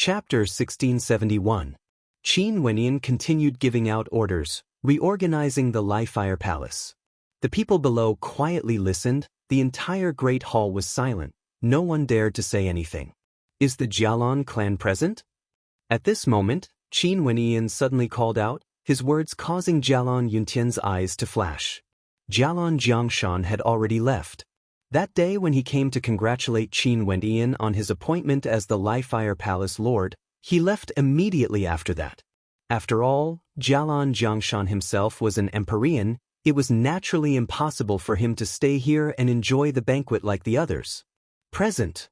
Chapter 1671. Qin Wenyan continued giving out orders, reorganizing the Li-Fire Palace. The people below quietly listened. The entire great hall was silent. No one dared to say anything. Is the Jialan clan present? At this moment, Qin Wenyan suddenly called out, his words causing Jialan Yuntian's eyes to flash. Jialan Jiangshan had already left. That day when he came to congratulate Qin Wenyan on his appointment as the Li-Fire Palace Lord, he left immediately after that. After all, Jialan Jiangshan himself was an Empyrean. It was naturally impossible for him to stay here and enjoy the banquet like the others. Present.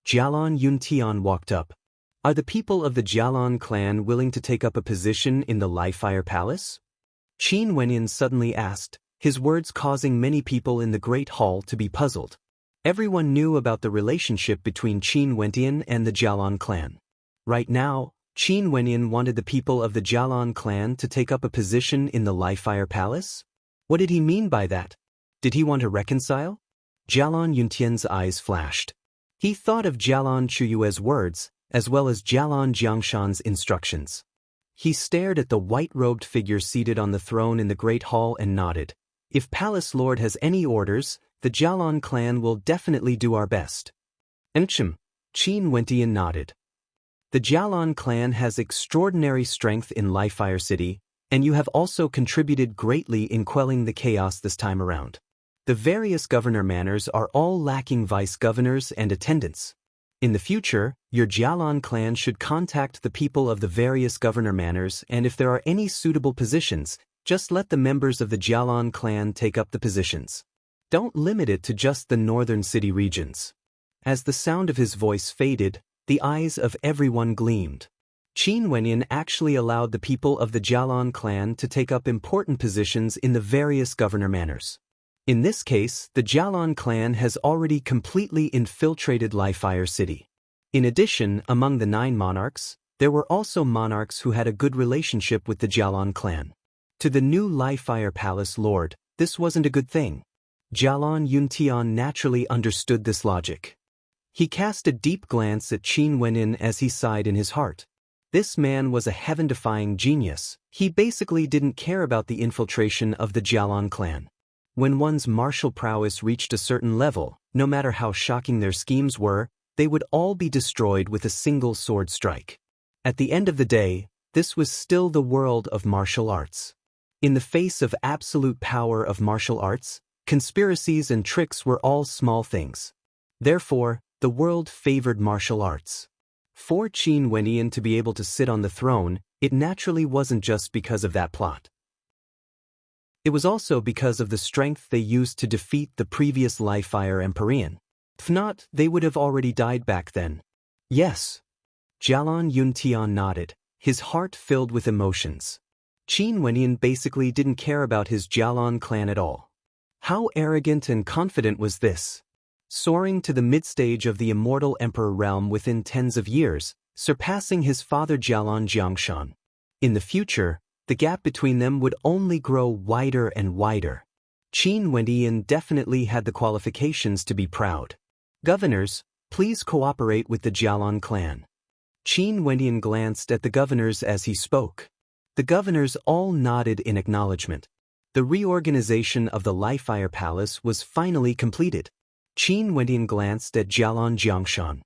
Jialan Yuntian walked up. Are the people of the Jialan clan willing to take up a position in the Li-Fire Palace? Qin Wenyan suddenly asked, his words causing many people in the Great Hall to be puzzled. Everyone knew about the relationship between Qin Wenyan and the Jialan clan. Right now, Qin Wenyan wanted the people of the Jialan clan to take up a position in the Li-Fire Palace? What did he mean by that? Did he want to reconcile? Jialan Yuntian's eyes flashed. He thought of Jialan Chuyue's words, as well as Jialan Jiangshan's instructions. He stared at the white-robed figure seated on the throne in the Great Hall and nodded. If Palace Lord has any orders, the Jialan clan will definitely do our best. Qin Wenyan nodded. The Jialan clan has extraordinary strength in Li-Fire City, and you have also contributed greatly in quelling the chaos this time around. The various governor manors are all lacking vice-governors and attendants. In the future, your Jialan clan should contact the people of the various governor manors, and if there are any suitable positions, just let the members of the Jialan clan take up the positions. Don't limit it to just the northern city regions. As the sound of his voice faded, the eyes of everyone gleamed. Qin Wenyan actually allowed the people of the Jialan clan to take up important positions in the various governor manors. In this case, the Jialan clan has already completely infiltrated Li-Fire City. In addition, among the 9 monarchs, there were also monarchs who had a good relationship with the Jialan clan. To the new Li-Fire Palace Lord, this wasn't a good thing. Jialan Yuntian naturally understood this logic. He cast a deep glance at Qin Wenyan as he sighed in his heart. This man was a heaven-defying genius. He basically didn't care about the infiltration of the Jialan clan. When one's martial prowess reached a certain level, no matter how shocking their schemes were, they would all be destroyed with a single sword strike. At the end of the day, this was still the world of martial arts. In the face of absolute power of martial arts, conspiracies and tricks were all small things. Therefore, the world favored martial arts. For Qin Wenyan to be able to sit on the throne, it naturally wasn't just because of that plot. It was also because of the strength they used to defeat the previous Li-Fire Empyrean. If not, they would have already died back then. Yes. Jialan Yuntian nodded, his heart filled with emotions. Qin Wenyan basically didn't care about his Jialan clan at all. How arrogant and confident was this? Soaring to the mid-stage of the immortal emperor realm within tens of years, surpassing his father Jialan Jiangshan. In the future, the gap between them would only grow wider and wider. Qin Wenyan definitely had the qualifications to be proud. Governors, please cooperate with the Jialan clan. Qin Wenyan glanced at the governors as he spoke. The governors all nodded in acknowledgement. The reorganization of the Li-Fire Palace was finally completed. Qin Wenyan glanced at Jialan Jiangshan.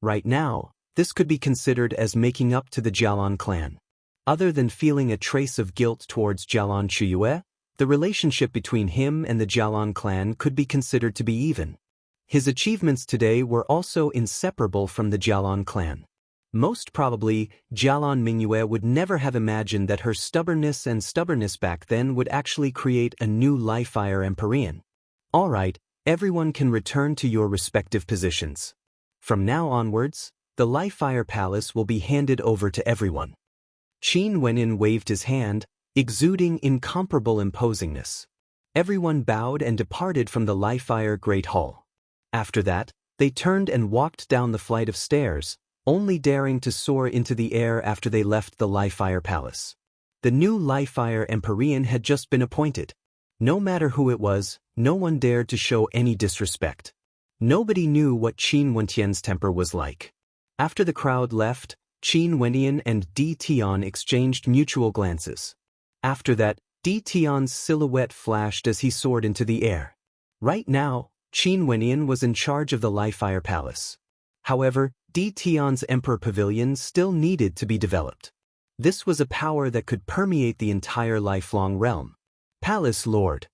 Right now, this could be considered as making up to the Jialan clan. Other than feeling a trace of guilt towards Jialan Chuyue, the relationship between him and the Jialan clan could be considered to be even. His achievements today were also inseparable from the Jialan clan. Most probably, Jialan Mingyue would never have imagined that her stubbornness back then would actually create a new Li-Fire Empyrean. Alright, everyone can return to your respective positions. From now onwards, the Li-Fire Palace will be handed over to everyone. Qin Wenyan waved his hand, exuding incomparable imposingness. Everyone bowed and departed from the Li-Fire Great Hall. After that, they turned and walked down the flight of stairs, only daring to soar into the air after they left the Li-Fire Palace. The new Li-Fire Empyrean had just been appointed. No matter who it was, no one dared to show any disrespect. Nobody knew what Qin Wenyan's temper was like. After the crowd left, Qin Wenyan and Di Tian exchanged mutual glances. After that, Di Tian's silhouette flashed as he soared into the air. Right now, Qin Wenyan was in charge of the Li-Fire Palace. However, Di Tian's Emperor Pavilion still needed to be developed. This was a power that could permeate the entire lifelong realm. Palace Lord.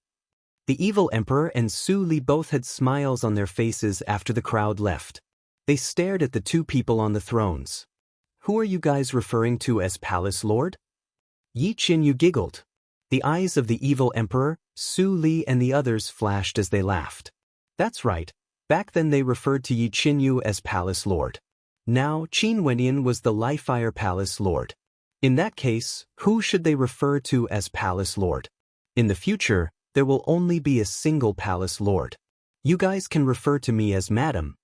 The evil emperor and Su Li both had smiles on their faces after the crowd left. They stared at the two people on the thrones. Who are you guys referring to as Palace Lord? Yi Qinyu giggled. The eyes of the evil emperor, Su Li and the others flashed as they laughed. That's right, back then they referred to Yi Qinyu as Palace Lord. Now Qin Wenyan was the Li-Fire Palace Lord. In that case, who should they refer to as Palace Lord? In the future, there will only be a single Palace Lord. You guys can refer to me as Madam.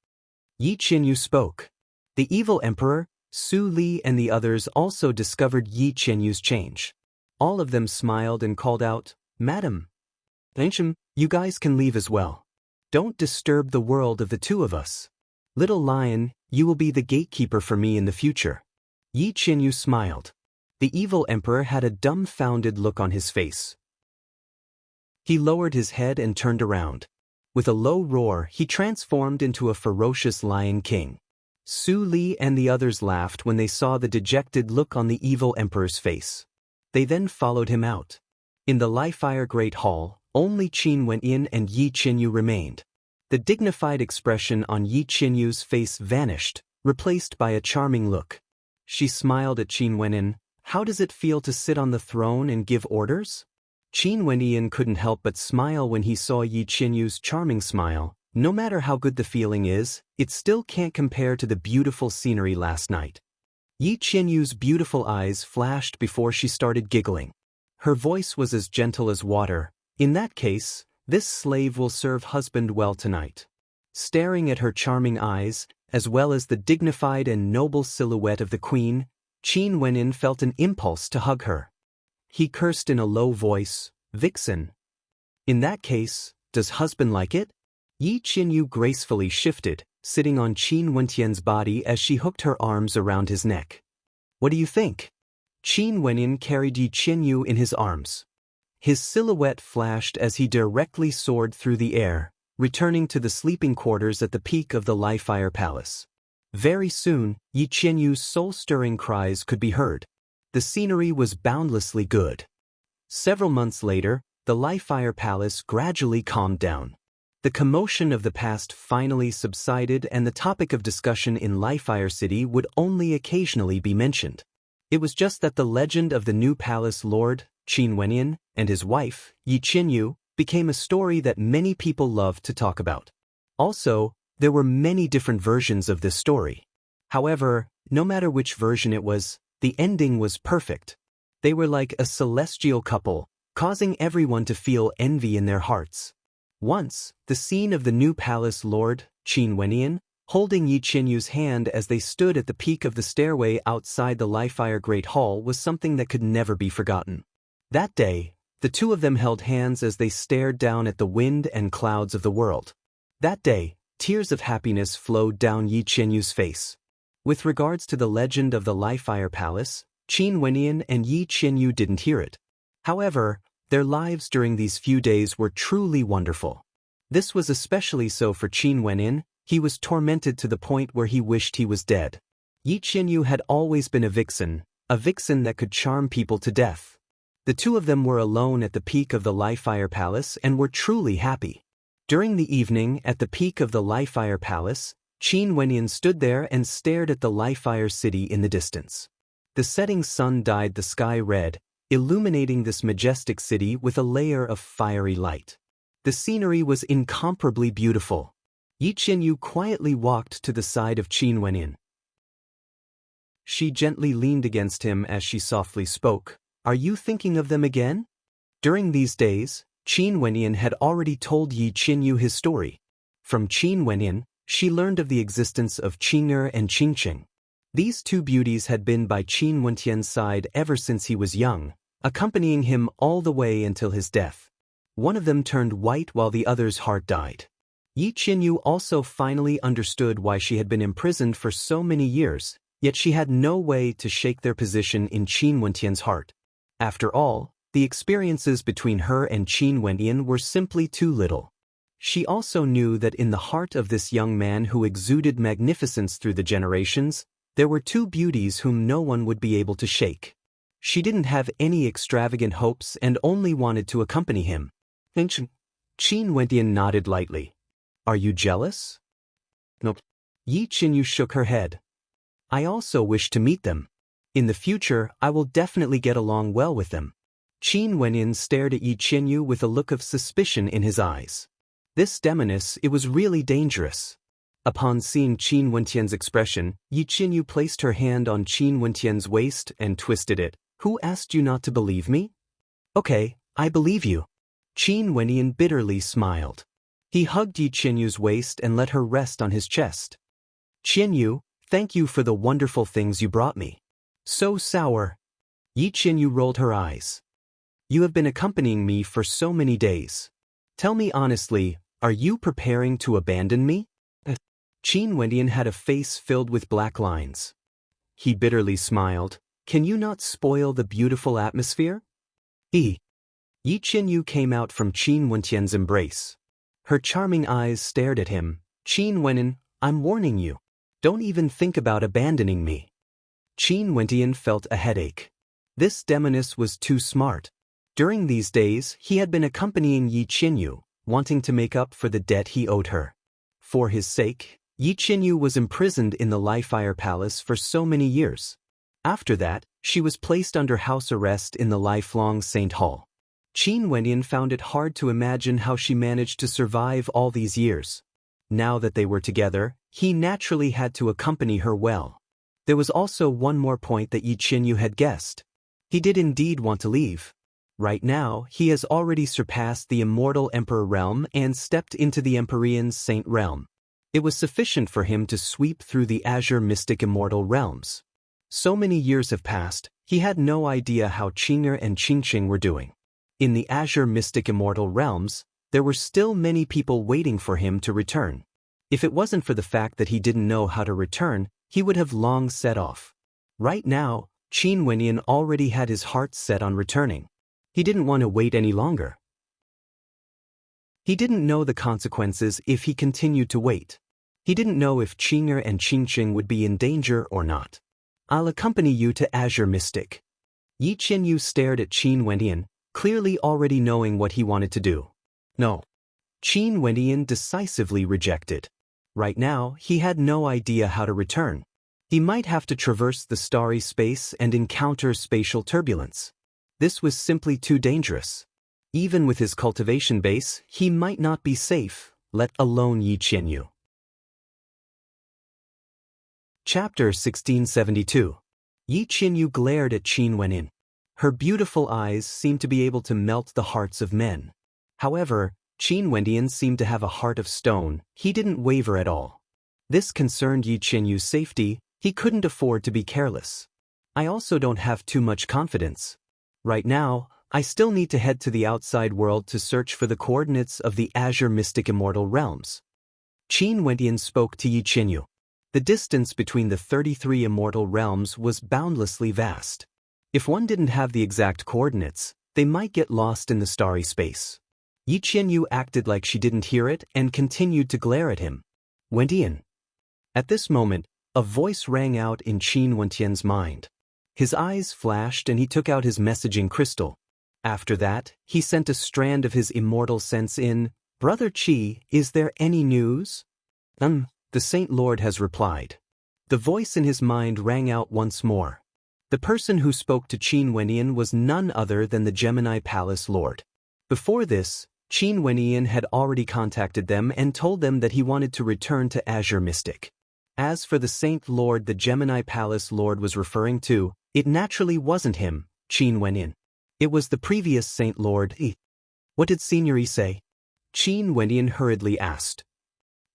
Yi Qinyu spoke. The evil emperor, Su Li and the others also discovered Yi Qinyu's change. All of them smiled and called out, Madam. Ancient, you guys can leave as well. Don't disturb the world of the two of us. Little Lion, you will be the gatekeeper for me in the future. Yi Qinyu smiled. The evil emperor had a dumbfounded look on his face. He lowered his head and turned around. With a low roar, he transformed into a ferocious Lion King. Su Li and the others laughed when they saw the dejected look on the evil emperor's face. They then followed him out. In the Li-Fire Great Hall, only Qin Wenyan and Yi Qinyu remained. The dignified expression on Yi Qinyu's face vanished, replaced by a charming look. She smiled at Qin Wenyan. How does it feel to sit on the throne and give orders? Qin Wenyan couldn't help but smile when he saw Yi Qinyu's charming smile. No matter how good the feeling is, it still can't compare to the beautiful scenery last night. Yi Qinyu's beautiful eyes flashed before she started giggling. Her voice was as gentle as water. In that case, this slave will serve husband well tonight. Staring at her charming eyes, as well as the dignified and noble silhouette of the queen, Qin Wenyan felt an impulse to hug her. He cursed in a low voice, Vixen. In that case, does husband like it? Yi Qinyu gracefully shifted, sitting on Qin Wenyan's body as she hooked her arms around his neck. What do you think? Qin Wenyan carried Yi Qinyu in his arms. His silhouette flashed as he directly soared through the air, returning to the sleeping quarters at the peak of the Li-Fire Palace. Very soon, Yi Qinyu's soul-stirring cries could be heard. The scenery was boundlessly good. Several months later, the Li-Fire Palace gradually calmed down. The commotion of the past finally subsided and the topic of discussion in Li-Fire City would only occasionally be mentioned. It was just that the legend of the new palace lord, Qin Wenyan, and his wife, Yi Qinyu, became a story that many people loved to talk about. Also, there were many different versions of this story. However, no matter which version it was, the ending was perfect. They were like a celestial couple, causing everyone to feel envy in their hearts. Once, the scene of the new palace lord, Qin Wenyan, holding Yi Qinyu's hand as they stood at the peak of the stairway outside the Li-Fire Great Hall was something that could never be forgotten. That day, the two of them held hands as they stared down at the wind and clouds of the world. That day, tears of happiness flowed down Yi Qinyu's face. With regards to the legend of the Li-Fire Palace, Qin Wenyan and Yi Qinyu didn't hear it. However, their lives during these few days were truly wonderful. This was especially so for Qin Wenyan. He was tormented to the point where he wished he was dead. Yi Qinyu had always been a vixen that could charm people to death. The two of them were alone at the peak of the Li-Fire Palace and were truly happy. During the evening, at the peak of the Li-Fire Palace, Qin Wenyan stood there and stared at the Li-Fire City in the distance. The setting sun dyed the sky red, illuminating this majestic city with a layer of fiery light. The scenery was incomparably beautiful. Yi Qinyu quietly walked to the side of Qin Wenyan. She gently leaned against him as she softly spoke. Are you thinking of them again? During these days, Qin Wenyan had already told Yi Qinyu his story. From Qin Wenyan, she learned of the existence of Qing'er and Qingqing. These two beauties had been by Qin Wenyan's side ever since he was young, accompanying him all the way until his death. One of them turned white while the other's heart died. Yi Qinyu also finally understood why she had been imprisoned for so many years. Yet she had no way to shake their position in Qin Wentian's heart. After all, the experiences between her and Qin Wentian were simply too little. She also knew that in the heart of this young man who exuded magnificence through the generations, there were two beauties whom no one would be able to shake. She didn't have any extravagant hopes and only wanted to accompany him. Qin Wentian nodded lightly. Are you jealous? Nope. Yi Qinyu shook her head. I also wish to meet them. In the future, I will definitely get along well with them. Qin Wentian stared at Yi Qinyu with a look of suspicion in his eyes. This demoness, it was really dangerous. Upon seeing Qin Wentian's expression, Yi Qinyu placed her hand on Qin Wentian's waist and twisted it. Who asked you not to believe me? Okay, I believe you. Qin Wentian bitterly smiled. He hugged Yi Qinyu's waist and let her rest on his chest. Qinyu, thank you for the wonderful things you brought me. So sour. Yi Qinyu rolled her eyes. You have been accompanying me for so many days. Tell me honestly, are you preparing to abandon me? Qin Wentian had a face filled with black lines. He bitterly smiled. Can you not spoil the beautiful atmosphere? Yi Qinyu came out from Qin Wentian's embrace. Her charming eyes stared at him. Qin Wentian, I'm warning you. Don't even think about abandoning me. Qin Wentian felt a headache. This demoness was too smart. During these days, he had been accompanying Yi Qinyu, wanting to make up for the debt he owed her. For his sake, Yi Qinyu was imprisoned in the Li-Fire Palace for so many years. After that, she was placed under house arrest in the lifelong Saint Hall. Qin Wentian found it hard to imagine how she managed to survive all these years. Now that they were together, he naturally had to accompany her well. There was also one more point that Yi Qinyu had guessed. He did indeed want to leave. Right now, he has already surpassed the immortal Emperor realm and stepped into the Empyrean Saint realm. It was sufficient for him to sweep through the Azure Mystic Immortal realms. So many years have passed, he had no idea how Qing'er and Qingqing were doing. In the Azure Mystic Immortal realms, there were still many people waiting for him to return. If it wasn't for the fact that he didn't know how to return, he would have long set off. Right now, Qin Wentian already had his heart set on returning. He didn't want to wait any longer. He didn't know the consequences if he continued to wait. He didn't know if Qing'er and Qingqing would be in danger or not. I'll accompany you to Azure Mystic. Yi Qinyu stared at Qin Wentian, clearly already knowing what he wanted to do. No. Qin Wentian decisively rejected. Right now, he had no idea how to return. He might have to traverse the starry space and encounter spatial turbulence. This was simply too dangerous. Even with his cultivation base, he might not be safe, let alone Yi Qinyu. Chapter 1672. Yi Qinyu glared at Qin Wentian. Her beautiful eyes seemed to be able to melt the hearts of men. However, Qin Wentian seemed to have a heart of stone. He didn't waver at all. This concerned Yi Qinyu's safety. He couldn't afford to be careless. I also don't have too much confidence. Right now, I still need to head to the outside world to search for the coordinates of the Azure Mystic Immortal realms. Qin Wentian spoke to Yi Qinyu. The distance between the 33 immortal realms was boundlessly vast. If one didn't have the exact coordinates, they might get lost in the starry space. Yi Qinyu acted like she didn't hear it and continued to glare at him. Wentian. At this moment, a voice rang out in Qin Wentian's mind. His eyes flashed and he took out his messaging crystal. After that, he sent a strand of his immortal sense in. Brother Qi, is there any news? The Saint Lord has replied. The voice in his mind rang out once more. The person who spoke to Qin Wentian was none other than the Gemini Palace Lord. Before this, Qin Wentian had already contacted them and told them that he wanted to return to Azure Mystic. As for the Saint Lord the Gemini Palace Lord was referring to, it naturally wasn't him, Qin Wentian. It was the previous Saint Lord. What did Signory say? Qin Wentian hurriedly asked.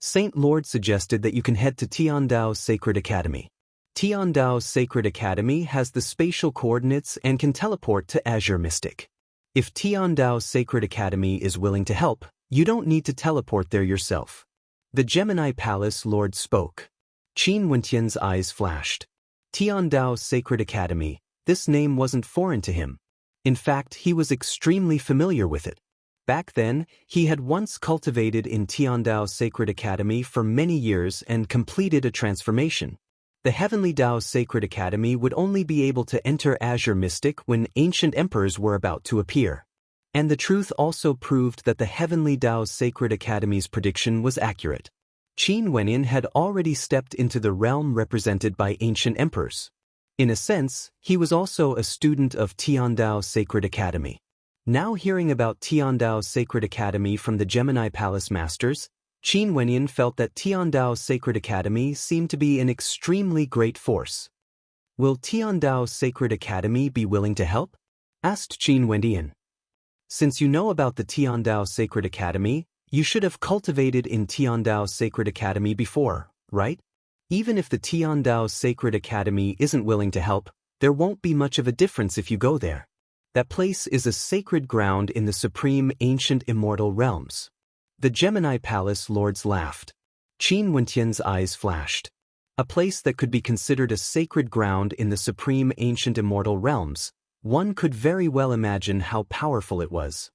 Saint Lord suggested that you can head to Tiandao's Sacred Academy. Tiandao's Sacred Academy has the spatial coordinates and can teleport to Azure Mystic. If Tiandao's Sacred Academy is willing to help, you don't need to teleport there yourself. The Gemini Palace Lord spoke. Qin Wentian's eyes flashed. Tiandao Sacred Academy, this name wasn't foreign to him. In fact, he was extremely familiar with it. Back then, he had once cultivated in Tiandao Sacred Academy for many years and completed a transformation. The Heavenly Dao Sacred Academy would only be able to enter Azure Mystic when ancient emperors were about to appear. And the truth also proved that the Heavenly Dao Sacred Academy's prediction was accurate. Qin Wenyan had already stepped into the realm represented by ancient emperors. In a sense, he was also a student of Tiandao Sacred Academy. Now hearing about Tiandao Sacred Academy from the Gemini Palace Masters, Qin Wenyan felt that Tiandao Sacred Academy seemed to be an extremely great force. Will Tiandao Sacred Academy be willing to help? Asked Qin Wenyan. Since you know about the Tiandao Sacred Academy, you should have cultivated in Tiandao Sacred Academy before, right? Even if the Tiandao Sacred Academy isn't willing to help, there won't be much of a difference if you go there. That place is a sacred ground in the supreme ancient immortal realms. The Gemini Palace lords laughed. Qin Wenyan's eyes flashed. A place that could be considered a sacred ground in the supreme ancient immortal realms, one could very well imagine how powerful it was.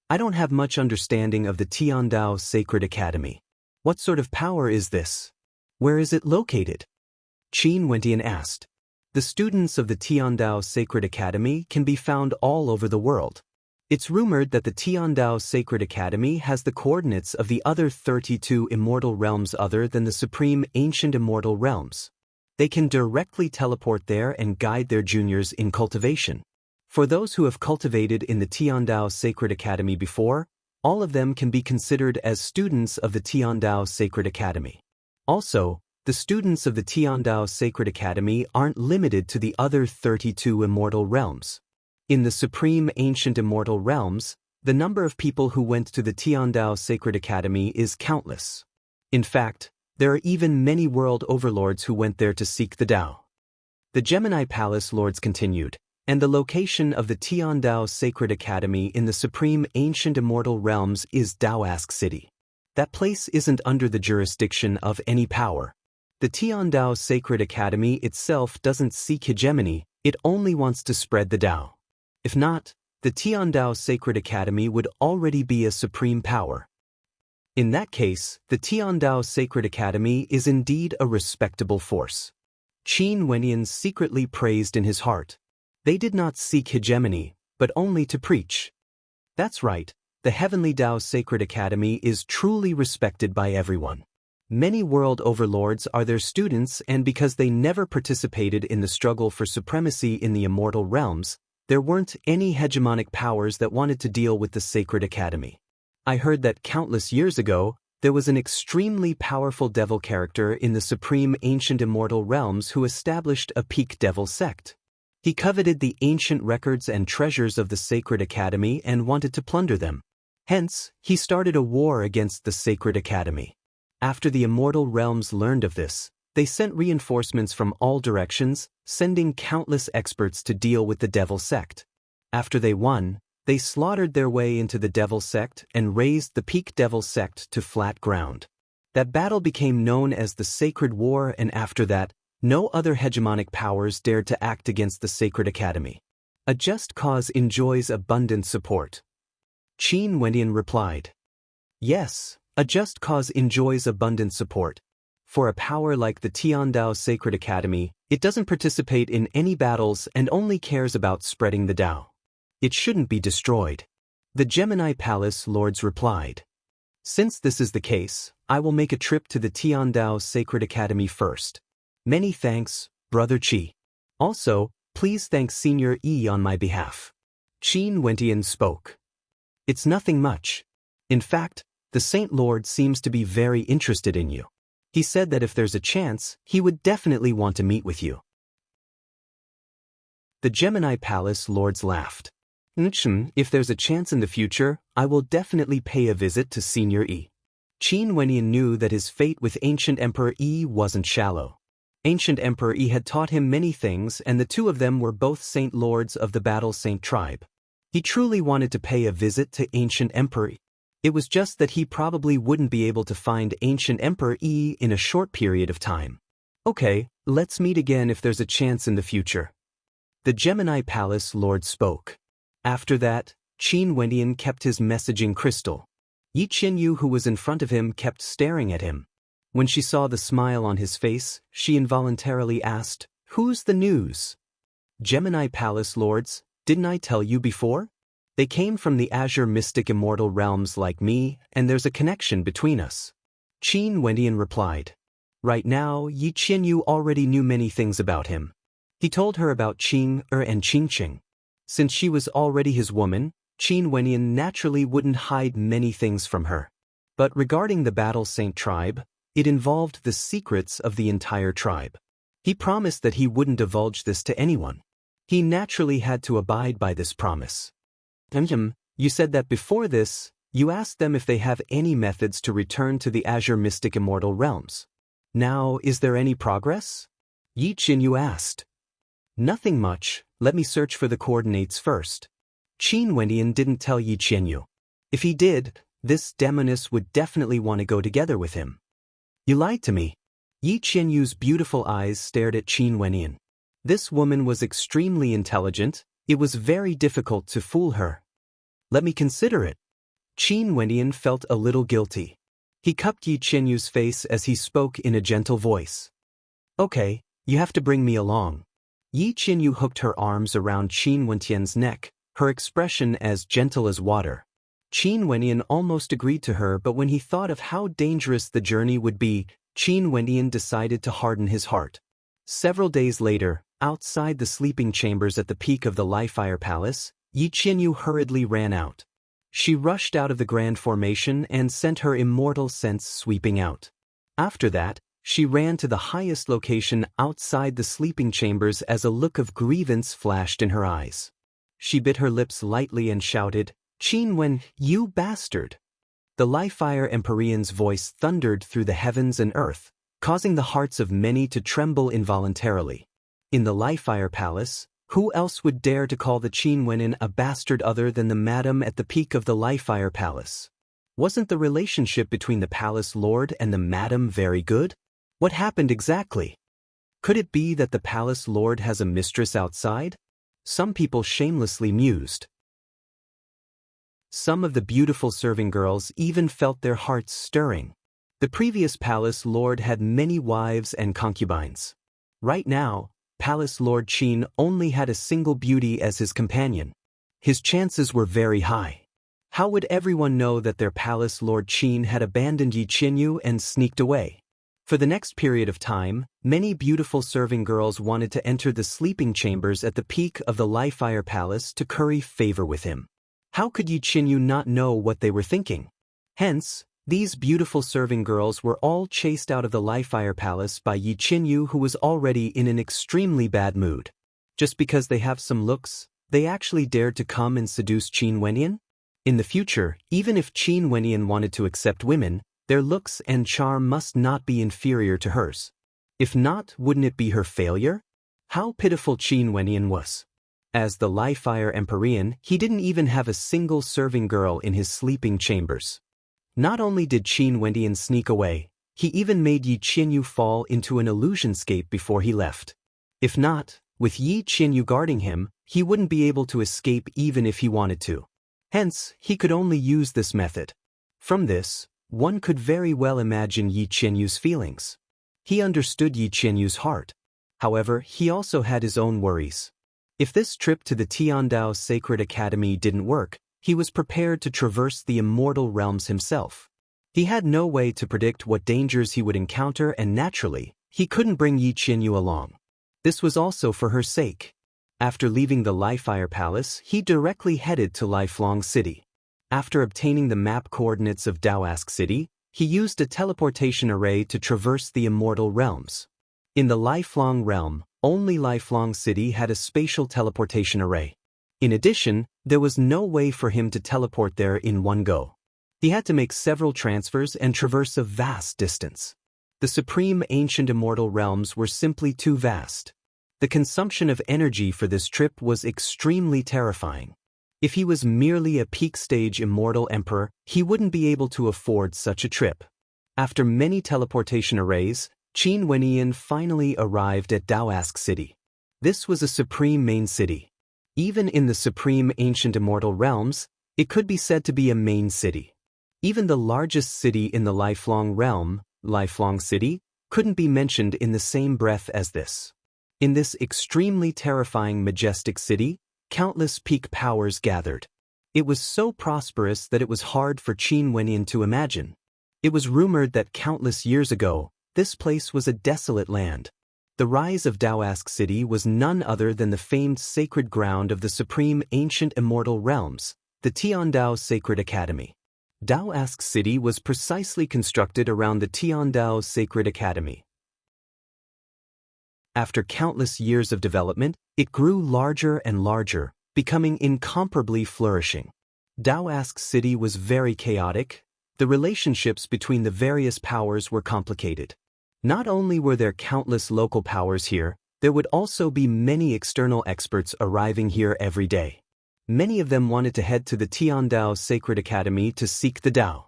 I don't have much understanding of the Tiandao Sacred Academy. What sort of power is this? Where is it located? Qin Wenyan asked. The students of the Tiandao Sacred Academy can be found all over the world. It's rumored that the Tiandao Sacred Academy has the coordinates of the other 32 immortal realms other than the supreme ancient immortal realms. They can directly teleport there and guide their juniors in cultivation. For those who have cultivated in the Tiandao Sacred Academy before, all of them can be considered as students of the Tiandao Sacred Academy. Also, the students of the Tiandao Sacred Academy aren't limited to the other 32 immortal realms. In the supreme ancient immortal realms, the number of people who went to the Tiandao Sacred Academy is countless. In fact, there are even many world overlords who went there to seek the Tao. The Gemini Palace lords continued, and the location of the Tiandao Sacred Academy in the supreme ancient immortal realms is Daoask City. That place isn't under the jurisdiction of any power. The Tiandao Sacred Academy itself doesn't seek hegemony, it only wants to spread the Tao. If not, the Tiandao Sacred Academy would already be a supreme power. In that case, the Tiandao Sacred Academy is indeed a respectable force. Qin Wenyan secretly praised in his heart. They did not seek hegemony, but only to preach. That's right, the Heavenly Dao Sacred Academy is truly respected by everyone. Many world overlords are their students, and because they never participated in the struggle for supremacy in the immortal realms, there weren't any hegemonic powers that wanted to deal with the Sacred Academy. I heard that countless years ago, there was an extremely powerful devil character in the supreme ancient immortal realms who established a peak devil sect. He coveted the ancient records and treasures of the Sacred Academy and wanted to plunder them. Hence, he started a war against the Sacred Academy. After the immortal realms learned of this, they sent reinforcements from all directions, sending countless experts to deal with the devil sect. After they won, they slaughtered their way into the devil sect and razed the peak devil sect to flat ground. That battle became known as the Sacred War, and after that, no other hegemonic powers dared to act against the Sacred Academy. A just cause enjoys abundant support. Qin Wenyan replied. Yes, a just cause enjoys abundant support. For a power like the Tiandao Sacred Academy, it doesn't participate in any battles and only cares about spreading the Tao. It shouldn't be destroyed. The Gemini Palace lords replied. Since this is the case, I will make a trip to the Tiandao Sacred Academy first. Many thanks, Brother Qi. Also, please thank Senior E on my behalf. Qin Wenyan spoke. It's nothing much. In fact, the Saint Lord seems to be very interested in you. He said that if there's a chance, he would definitely want to meet with you. The Gemini Palace lords laughed. If there's a chance in the future, I will definitely pay a visit to Senior E. Qin Wenyan knew that his fate with Ancient Emperor E wasn't shallow. Ancient Emperor E had taught him many things, and the two of them were both Saint Lords of the Battle Saint tribe. He truly wanted to pay a visit to Ancient Emperor E. It was just that he probably wouldn't be able to find Ancient Emperor E in a short period of time. Okay, let's meet again if there's a chance in the future. The Gemini Palace Lord spoke. After that, Qin Wendian kept his messaging crystal. Yi Qinyu, who was in front of him, kept staring at him. When she saw the smile on his face, she involuntarily asked, "Who's the news?" "Gemini Palace Lords, didn't I tell you before? They came from the Azure Mystic Immortal realms like me, and there's a connection between us." Qin Wendian replied. Right now, Yi Qinyu already knew many things about him. He told her about Qing and Qingqing. Since she was already his woman, Qin Wendian naturally wouldn't hide many things from her. But regarding the Battle Saint tribe, it involved the secrets of the entire tribe. He promised that he wouldn't divulge this to anyone. He naturally had to abide by this promise. You said that before this, you asked them if they have any methods to return to the Azure Mystic Immortal realms. Now, is there any progress? Yi Qinyu asked. Nothing much, let me search for the coordinates first. Qin Wendian didn't tell Yi Qinyu. If he did, this demoness would definitely want to go together with him. You lied to me. Yi Qinyu's beautiful eyes stared at Qin Wendian. This woman was extremely intelligent, it was very difficult to fool her. Let me consider it. Qin Wendian felt a little guilty. He cupped Yi Qinyu's face as he spoke in a gentle voice. Okay, you have to bring me along. Yi Qinyu hooked her arms around Qin Wendian's neck, her expression as gentle as water. Qin Wendian almost agreed to her, but when he thought of how dangerous the journey would be, Qin Wendian decided to harden his heart. Several days later, outside the sleeping chambers at the peak of the Lifefire Palace, Yi Qinyu hurriedly ran out. She rushed out of the grand formation and sent her immortal sense sweeping out. After that, she ran to the highest location outside the sleeping chambers as a look of grievance flashed in her eyes. She bit her lips lightly and shouted, "Qin Wen, you bastard!" The Lifefire Empyrean's voice thundered through the heavens and earth, causing the hearts of many to tremble involuntarily. In the Lifefire Palace, who else would dare to call the Qin Wendian a bastard other than the madam at the peak of the Lifefire Palace? Wasn't the relationship between the Palace Lord and the madam very good? What happened exactly? Could it be that the Palace Lord has a mistress outside? Some people shamelessly mused. Some of the beautiful serving girls even felt their hearts stirring. The previous Palace Lord had many wives and concubines. Right now, Palace Lord Qin only had a single beauty as his companion. His chances were very high. How would everyone know that their Palace Lord Qin had abandoned Yi Qinyu and sneaked away? For the next period of time, many beautiful serving girls wanted to enter the sleeping chambers at the peak of the Lifefire Palace to curry favor with him. How could Yi Qinyu not know what they were thinking? Hence, these beautiful serving girls were all chased out of the Lifefire Palace by Yi Qinyu, who was already in an extremely bad mood. Just because they have some looks, they actually dared to come and seduce Qin Wendian? In the future, even if Qin Wendian wanted to accept women, their looks and charm must not be inferior to hers. If not, wouldn't it be her failure? How pitiful Qin Wendian was. As the Lifefire Empyrean, he didn't even have a single serving girl in his sleeping chambers. Not only did Qin Wendian sneak away, he even made Yi Qinyu fall into an illusionscape before he left. If not, with Yi Qinyu guarding him, he wouldn't be able to escape even if he wanted to. Hence, he could only use this method. From this, one could very well imagine Yi Qinyu's feelings. He understood Yi Qinyu's heart. However, he also had his own worries. If this trip to the Tiandao Sacred Academy didn't work, he was prepared to traverse the immortal realms himself. He had no way to predict what dangers he would encounter, and naturally, he couldn't bring Yi Qinyu along. This was also for her sake. After leaving the Lifefire Palace, he directly headed to Lifelong City. After obtaining the map coordinates of Daoask City, he used a teleportation array to traverse the immortal realms. In the Lifelong Realm, only Lifelong City had a spatial teleportation array. In addition, there was no way for him to teleport there in one go. He had to make several transfers and traverse a vast distance. The supreme ancient immortal realms were simply too vast. The consumption of energy for this trip was extremely terrifying. If he was merely a peak stage immortal emperor, he wouldn't be able to afford such a trip. After many teleportation arrays, Qin Wenyan finally arrived at Daoask City. This was a supreme main city. Even in the supreme ancient immortal realms, it could be said to be a main city. Even the largest city in the lifelong realm, Lifelong City, couldn't be mentioned in the same breath as this. In this extremely terrifying majestic city, countless peak powers gathered. It was so prosperous that it was hard for Qin Wenyan to imagine. It was rumored that countless years ago, this place was a desolate land. The rise of Daoask City was none other than the famed sacred ground of the supreme ancient immortal realms, the Tiandao Sacred Academy. Daoask City was precisely constructed around the Tiandao Sacred Academy. After countless years of development, it grew larger and larger, becoming incomparably flourishing. Daoask City was very chaotic. The relationships between the various powers were complicated. Not only were there countless local powers here, there would also be many external experts arriving here every day. Many of them wanted to head to the Tiandao Sacred Academy to seek the Tao.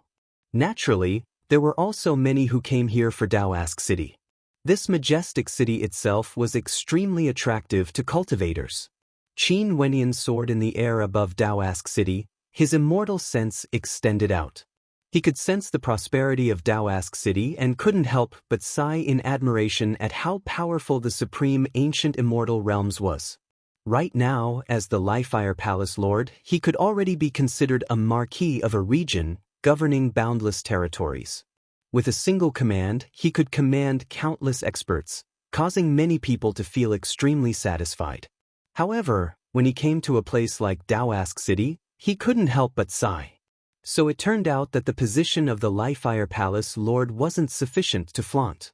Naturally, there were also many who came here for Daoask City. This majestic city itself was extremely attractive to cultivators. Qin Wenyan soared in the air above Daoask City, his immortal sense extended out. He could sense the prosperity of Daoask City and couldn't help but sigh in admiration at how powerful the supreme ancient immortal realms was. Right now, as the Lifefire Palace Lord, he could already be considered a marquis of a region, governing boundless territories. With a single command, he could command countless experts, causing many people to feel extremely satisfied. However, when he came to a place like Daoask City, he couldn't help but sigh. So it turned out that the position of the Lifefire Palace Lord wasn't sufficient to flaunt.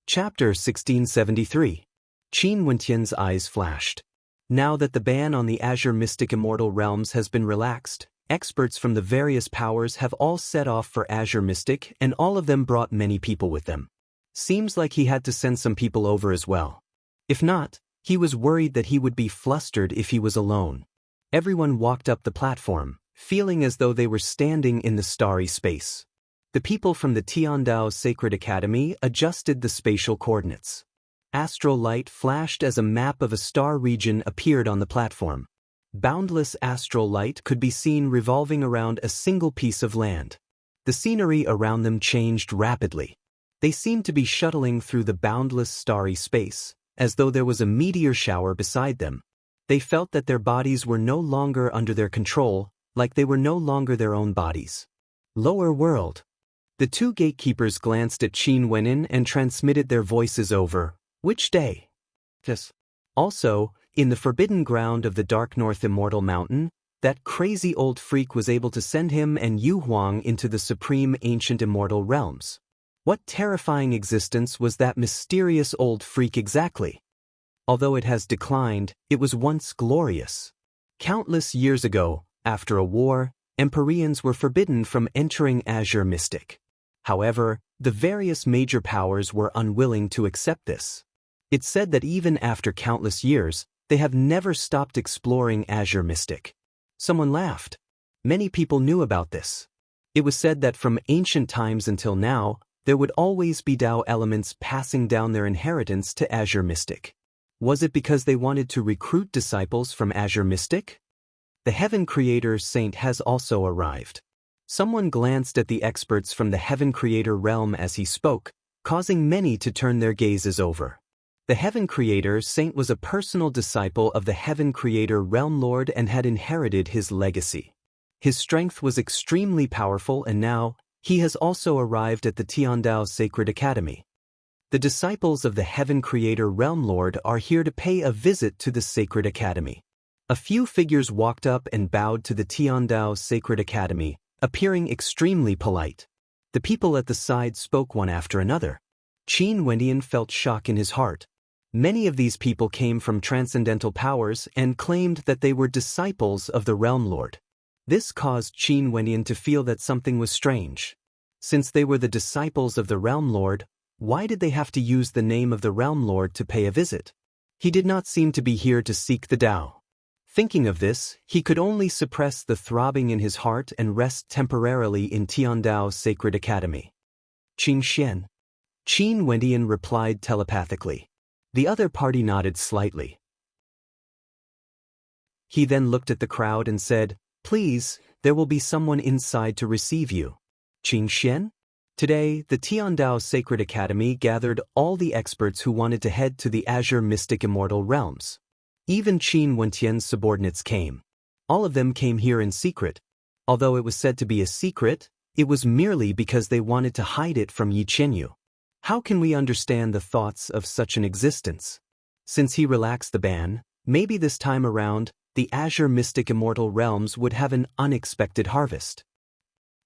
Chapter 1673. Qin Wenyan's eyes flashed. Now that the ban on the Azure Mystic Immortal Realms has been relaxed, experts from the various powers have all set off for Azure Mystic, and all of them brought many people with them. Seems like he had to send some people over as well. If not, he was worried that he would be flustered if he was alone. Everyone walked up the platform, feeling as though they were standing in the starry space. The people from the Tiandao Sacred Academy adjusted the spatial coordinates. Astral light flashed as a map of a star region appeared on the platform. Boundless astral light could be seen revolving around a single piece of land. The scenery around them changed rapidly. They seemed to be shuttling through the boundless starry space, as though there was a meteor shower beside them. They felt that their bodies were no longer under their control, like they were no longer their own bodies. Lower world. The two gatekeepers glanced at Qin Wenyan and transmitted their voices over. Which day? Yes. Also, in the forbidden ground of the Dark North Immortal Mountain, that crazy old freak was able to send him and Yu Huang into the supreme ancient immortal realms. What terrifying existence was that mysterious old freak exactly? Although it has declined, it was once glorious. Countless years ago, after a war, Empyreans were forbidden from entering Azure Mystic. However, the various major powers were unwilling to accept this. It's said that even after countless years, they have never stopped exploring Azure Mystic. Someone laughed. Many people knew about this. It was said that from ancient times until now, there would always be Tao elements passing down their inheritance to Azure Mystic. Was it because they wanted to recruit disciples from Azure Mystic? The Heaven Creator Saint has also arrived. Someone glanced at the experts from the Heaven Creator realm as he spoke, causing many to turn their gazes over. The Heaven Creator Saint was a personal disciple of the Heaven Creator Realm Lord and had inherited his legacy. His strength was extremely powerful, and now, he has also arrived at the Tiandao Sacred Academy. The disciples of the Heaven Creator Realm Lord are here to pay a visit to the Sacred Academy. A few figures walked up and bowed to the Tiandao Sacred Academy, appearing extremely polite. The people at the side spoke one after another. Qin Wenyan felt shock in his heart. Many of these people came from transcendental powers and claimed that they were disciples of the Realm Lord. This caused Qin Wenyan to feel that something was strange. Since they were the disciples of the Realm Lord, why did they have to use the name of the Realm Lord to pay a visit? He did not seem to be here to seek the Tao. Thinking of this, he could only suppress the throbbing in his heart and rest temporarily in Tiandao Sacred Academy. Qing Xian. Qin Wendian replied telepathically. The other party nodded slightly. He then looked at the crowd and said, "Please, there will be someone inside to receive you." Qing Xian? Today, the Tiandao Sacred Academy gathered all the experts who wanted to head to the Azure Mystic Immortal Realms. Even Qin Wentian's subordinates came. All of them came here in secret. Although it was said to be a secret, it was merely because they wanted to hide it from Yi Qianyu. How can we understand the thoughts of such an existence? Since he relaxed the ban, maybe this time around, the Azure Mystic Immortal Realms would have an unexpected harvest.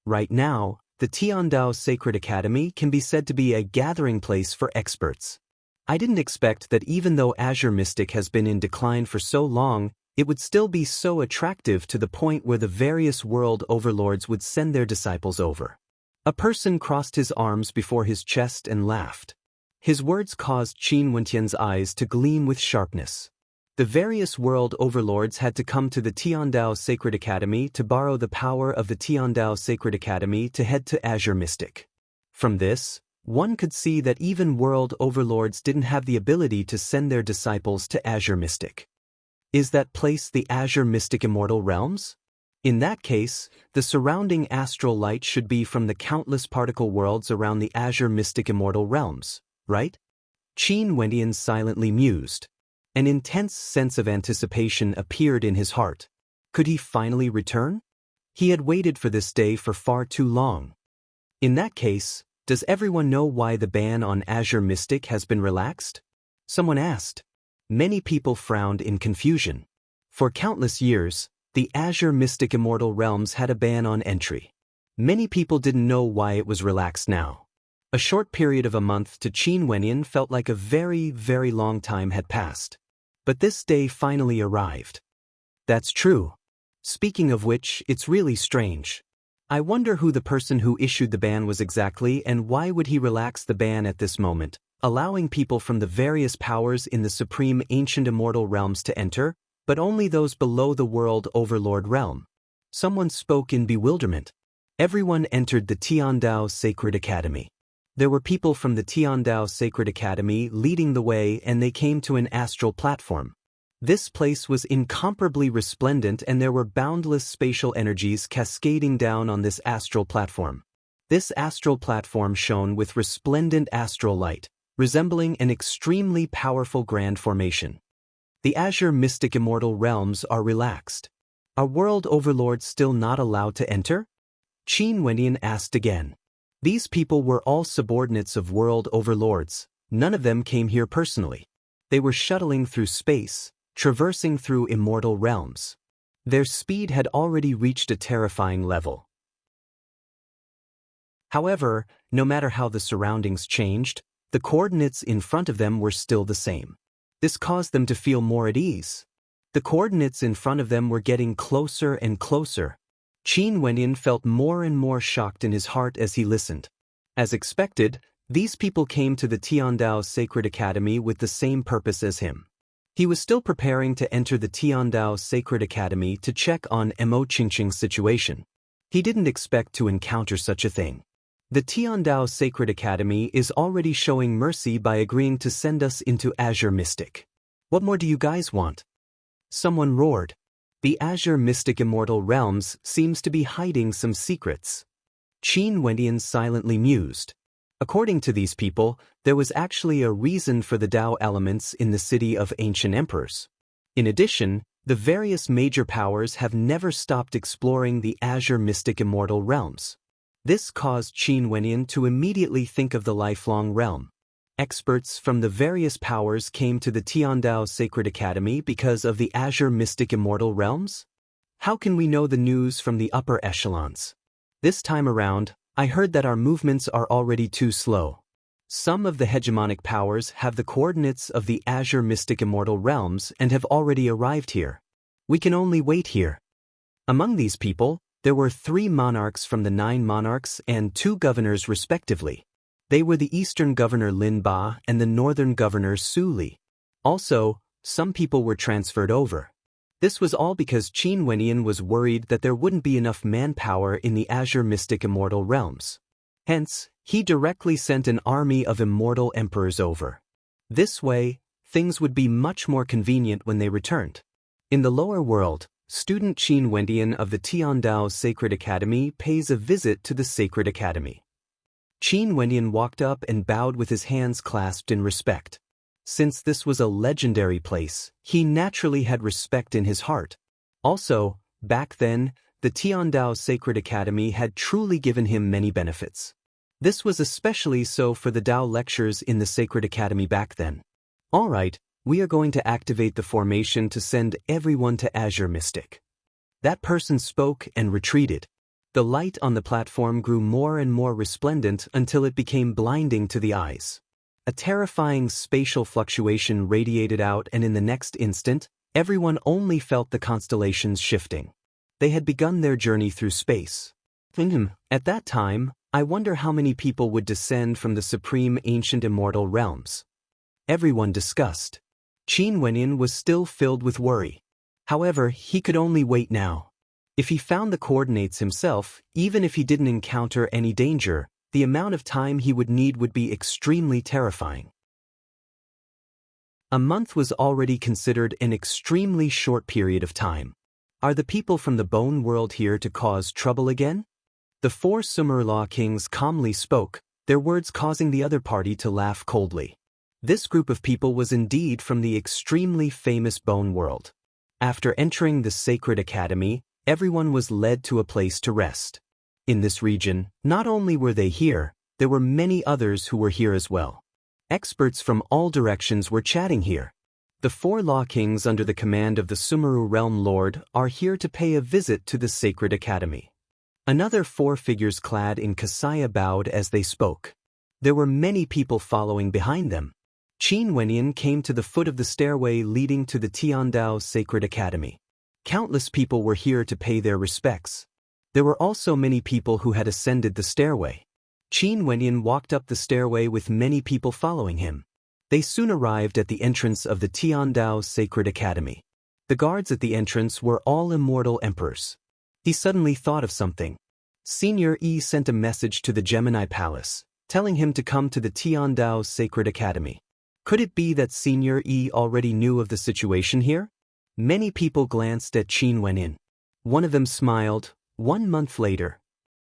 Right now, the Tiandao Sacred Academy can be said to be a gathering place for experts. I didn't expect that even though Azure Mystic has been in decline for so long, it would still be so attractive to the point where the various world overlords would send their disciples over. A person crossed his arms before his chest and laughed. His words caused Qin Wentian's eyes to gleam with sharpness. The various world overlords had to come to the Tiandao Sacred Academy to borrow the power of the Tiandao Sacred Academy to head to Azure Mystic. From this, one could see that even world overlords didn't have the ability to send their disciples to Azure Mystic. Is that place the Azure Mystic Immortal Realms? In that case, the surrounding astral light should be from the countless particle worlds around the Azure Mystic Immortal Realms, right? Qin Wendian silently mused. An intense sense of anticipation appeared in his heart. Could he finally return? He had waited for this day for far too long. In that case, does everyone know why the ban on Azure Mystic has been relaxed? Someone asked. Many people frowned in confusion. For countless years, the Azure Mystic Immortal Realms had a ban on entry. Many people didn't know why it was relaxed now. A short period of a month to Qin Wendian felt like a very, very long time had passed. But this day finally arrived. That's true. Speaking of which, it's really strange. I wonder who the person who issued the ban was exactly and why would he relax the ban at this moment, allowing people from the various powers in the Supreme Ancient Immortal Realms to enter, but only those below the World Overlord realm. Someone spoke in bewilderment. Everyone entered the Tiandao Sacred Academy. There were people from the Tiandao Sacred Academy leading the way and they came to an astral platform. This place was incomparably resplendent and there were boundless spatial energies cascading down on this astral platform. This astral platform shone with resplendent astral light, resembling an extremely powerful grand formation. The Azure Mystic Immortal Realms are relaxed. Are world overlords still not allowed to enter? Qin Wendian asked again. These people were all subordinates of world overlords. None of them came here personally. They were shuttling through space, traversing through immortal realms. Their speed had already reached a terrifying level. However, no matter how the surroundings changed, the coordinates in front of them were still the same. This caused them to feel more at ease. The coordinates in front of them were getting closer and closer. Qin Wendian felt more and more shocked in his heart as he listened. As expected, these people came to the Tiandao Sacred Academy with the same purpose as him. He was still preparing to enter the Tiandao Sacred Academy to check on Mo Qingqing's situation. He didn't expect to encounter such a thing. The Tiandao Sacred Academy is already showing mercy by agreeing to send us into Azure Mystic. What more do you guys want? Someone roared. The Azure Mystic Immortal Realms seems to be hiding some secrets. Qin Wendian silently mused. According to these people, there was actually a reason for the Tao elements in the city of ancient emperors. In addition, the various major powers have never stopped exploring the Azure Mystic Immortal Realms. This caused Qin Wendian to immediately think of the lifelong realm. Experts from the various powers came to the Tiandao Sacred Academy because of the Azure Mystic Immortal Realms? How can we know the news from the upper echelons? This time around, I heard that our movements are already too slow. Some of the hegemonic powers have the coordinates of the Azure Mystic Immortal Realms and have already arrived here. We can only wait here. Among these people, there were 3 monarchs from the 9 monarchs and 2 governors respectively. They were the eastern governor Lin Ba and the northern governor Su Li. Also, some people were transferred over. This was all because Qin Wendian was worried that there wouldn't be enough manpower in the Azure Mystic Immortal Realms. Hence, He directly sent an army of immortal emperors over. This way, things would be much more convenient when they returned. In the lower world, student Qin Wendian of the Tiandao Sacred Academy pays a visit to the Sacred Academy. Qin Wendian walked up and bowed with his hands clasped in respect. Since this was a legendary place, he naturally had respect in his heart. Also, back then, the Tiandao Sacred Academy had truly given him many benefits. This was especially so for the Tao lectures in the Sacred Academy back then. Alright, we are going to activate the formation to send everyone to Azure Mystic. That person spoke and retreated. The light on the platform grew more and more resplendent until it became blinding to the eyes. A terrifying spatial fluctuation radiated out, and in the next instant, everyone only felt the constellations shifting. They had begun their journey through space. At that time, I wonder how many people would descend from the supreme ancient immortal realms. Everyone discussed. Qin Wenyan was still filled with worry. However, he could only wait now. If he found the coordinates himself, even if he didn't encounter any danger, the amount of time he would need would be extremely terrifying. A month was already considered an extremely short period of time. Are the people from the bone world here to cause trouble again? The 4 Sumer Law Kings calmly spoke, their words causing the other party to laugh coldly. This group of people was indeed from the extremely famous bone world. After entering the Sacred Academy, everyone was led to a place to rest. In this region, not only were they here, there were many others who were here as well. Experts from all directions were chatting here. The 4 Law Kings under the command of the Sumeru Realm Lord are here to pay a visit to the Sacred Academy. Another 4 figures clad in Kasaya bowed as they spoke. There were many people following behind them. Qin Wenyan came to the foot of the stairway leading to the Tiandao Sacred Academy. Countless people were here to pay their respects. There were also many people who had ascended the stairway. Qin Wenyan walked up the stairway with many people following him. They soon arrived at the entrance of the Tiandao Sacred Academy. The guards at the entrance were all immortal emperors. He suddenly thought of something. Senior Yi sent a message to the Gemini Palace, telling him to come to the Tiandao Sacred Academy. Could it be that Senior Yi already knew of the situation here? Many people glanced at Qin Wenyan. One of them smiled. 1 month later,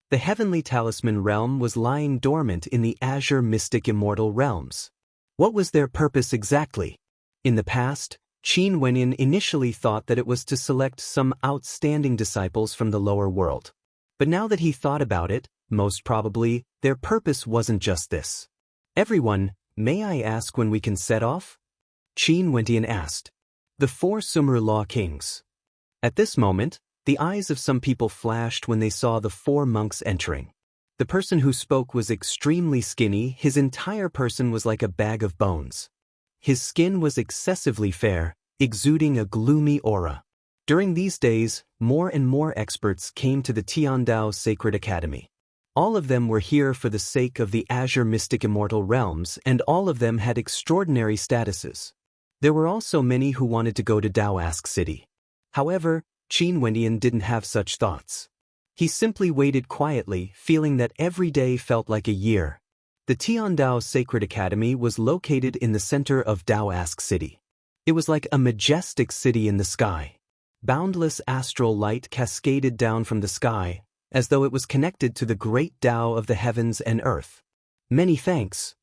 the Heavenly Talisman realm was lying dormant in the Azure Mystic Immortal realms. What was their purpose exactly? In the past, Qin Wenyan initially thought that it was to select some outstanding disciples from the lower world. But now that he thought about it, most probably, their purpose wasn't just this. Everyone, may I ask when we can set off? Qin Wenyan asked. The 4 Sumer Law Kings. At this moment, the eyes of some people flashed when they saw the 4 monks entering. The person who spoke was extremely skinny. His entire person was like a bag of bones. His skin was excessively fair, exuding a gloomy aura. During these days, more and more experts came to the Tiandao Sacred Academy. All of them were here for the sake of the Azure Mystic Immortal Realms, and all of them had extraordinary statuses. There were also many who wanted to go to Daoask City. However, Qin Wendian didn't have such thoughts. He simply waited quietly, feeling that every day felt like a year. The Tiandao Sacred Academy was located in the center of Daoask City. It was like a majestic city in the sky. Boundless astral light cascaded down from the sky, as though it was connected to the great Tao of the heavens and earth. Many thanks.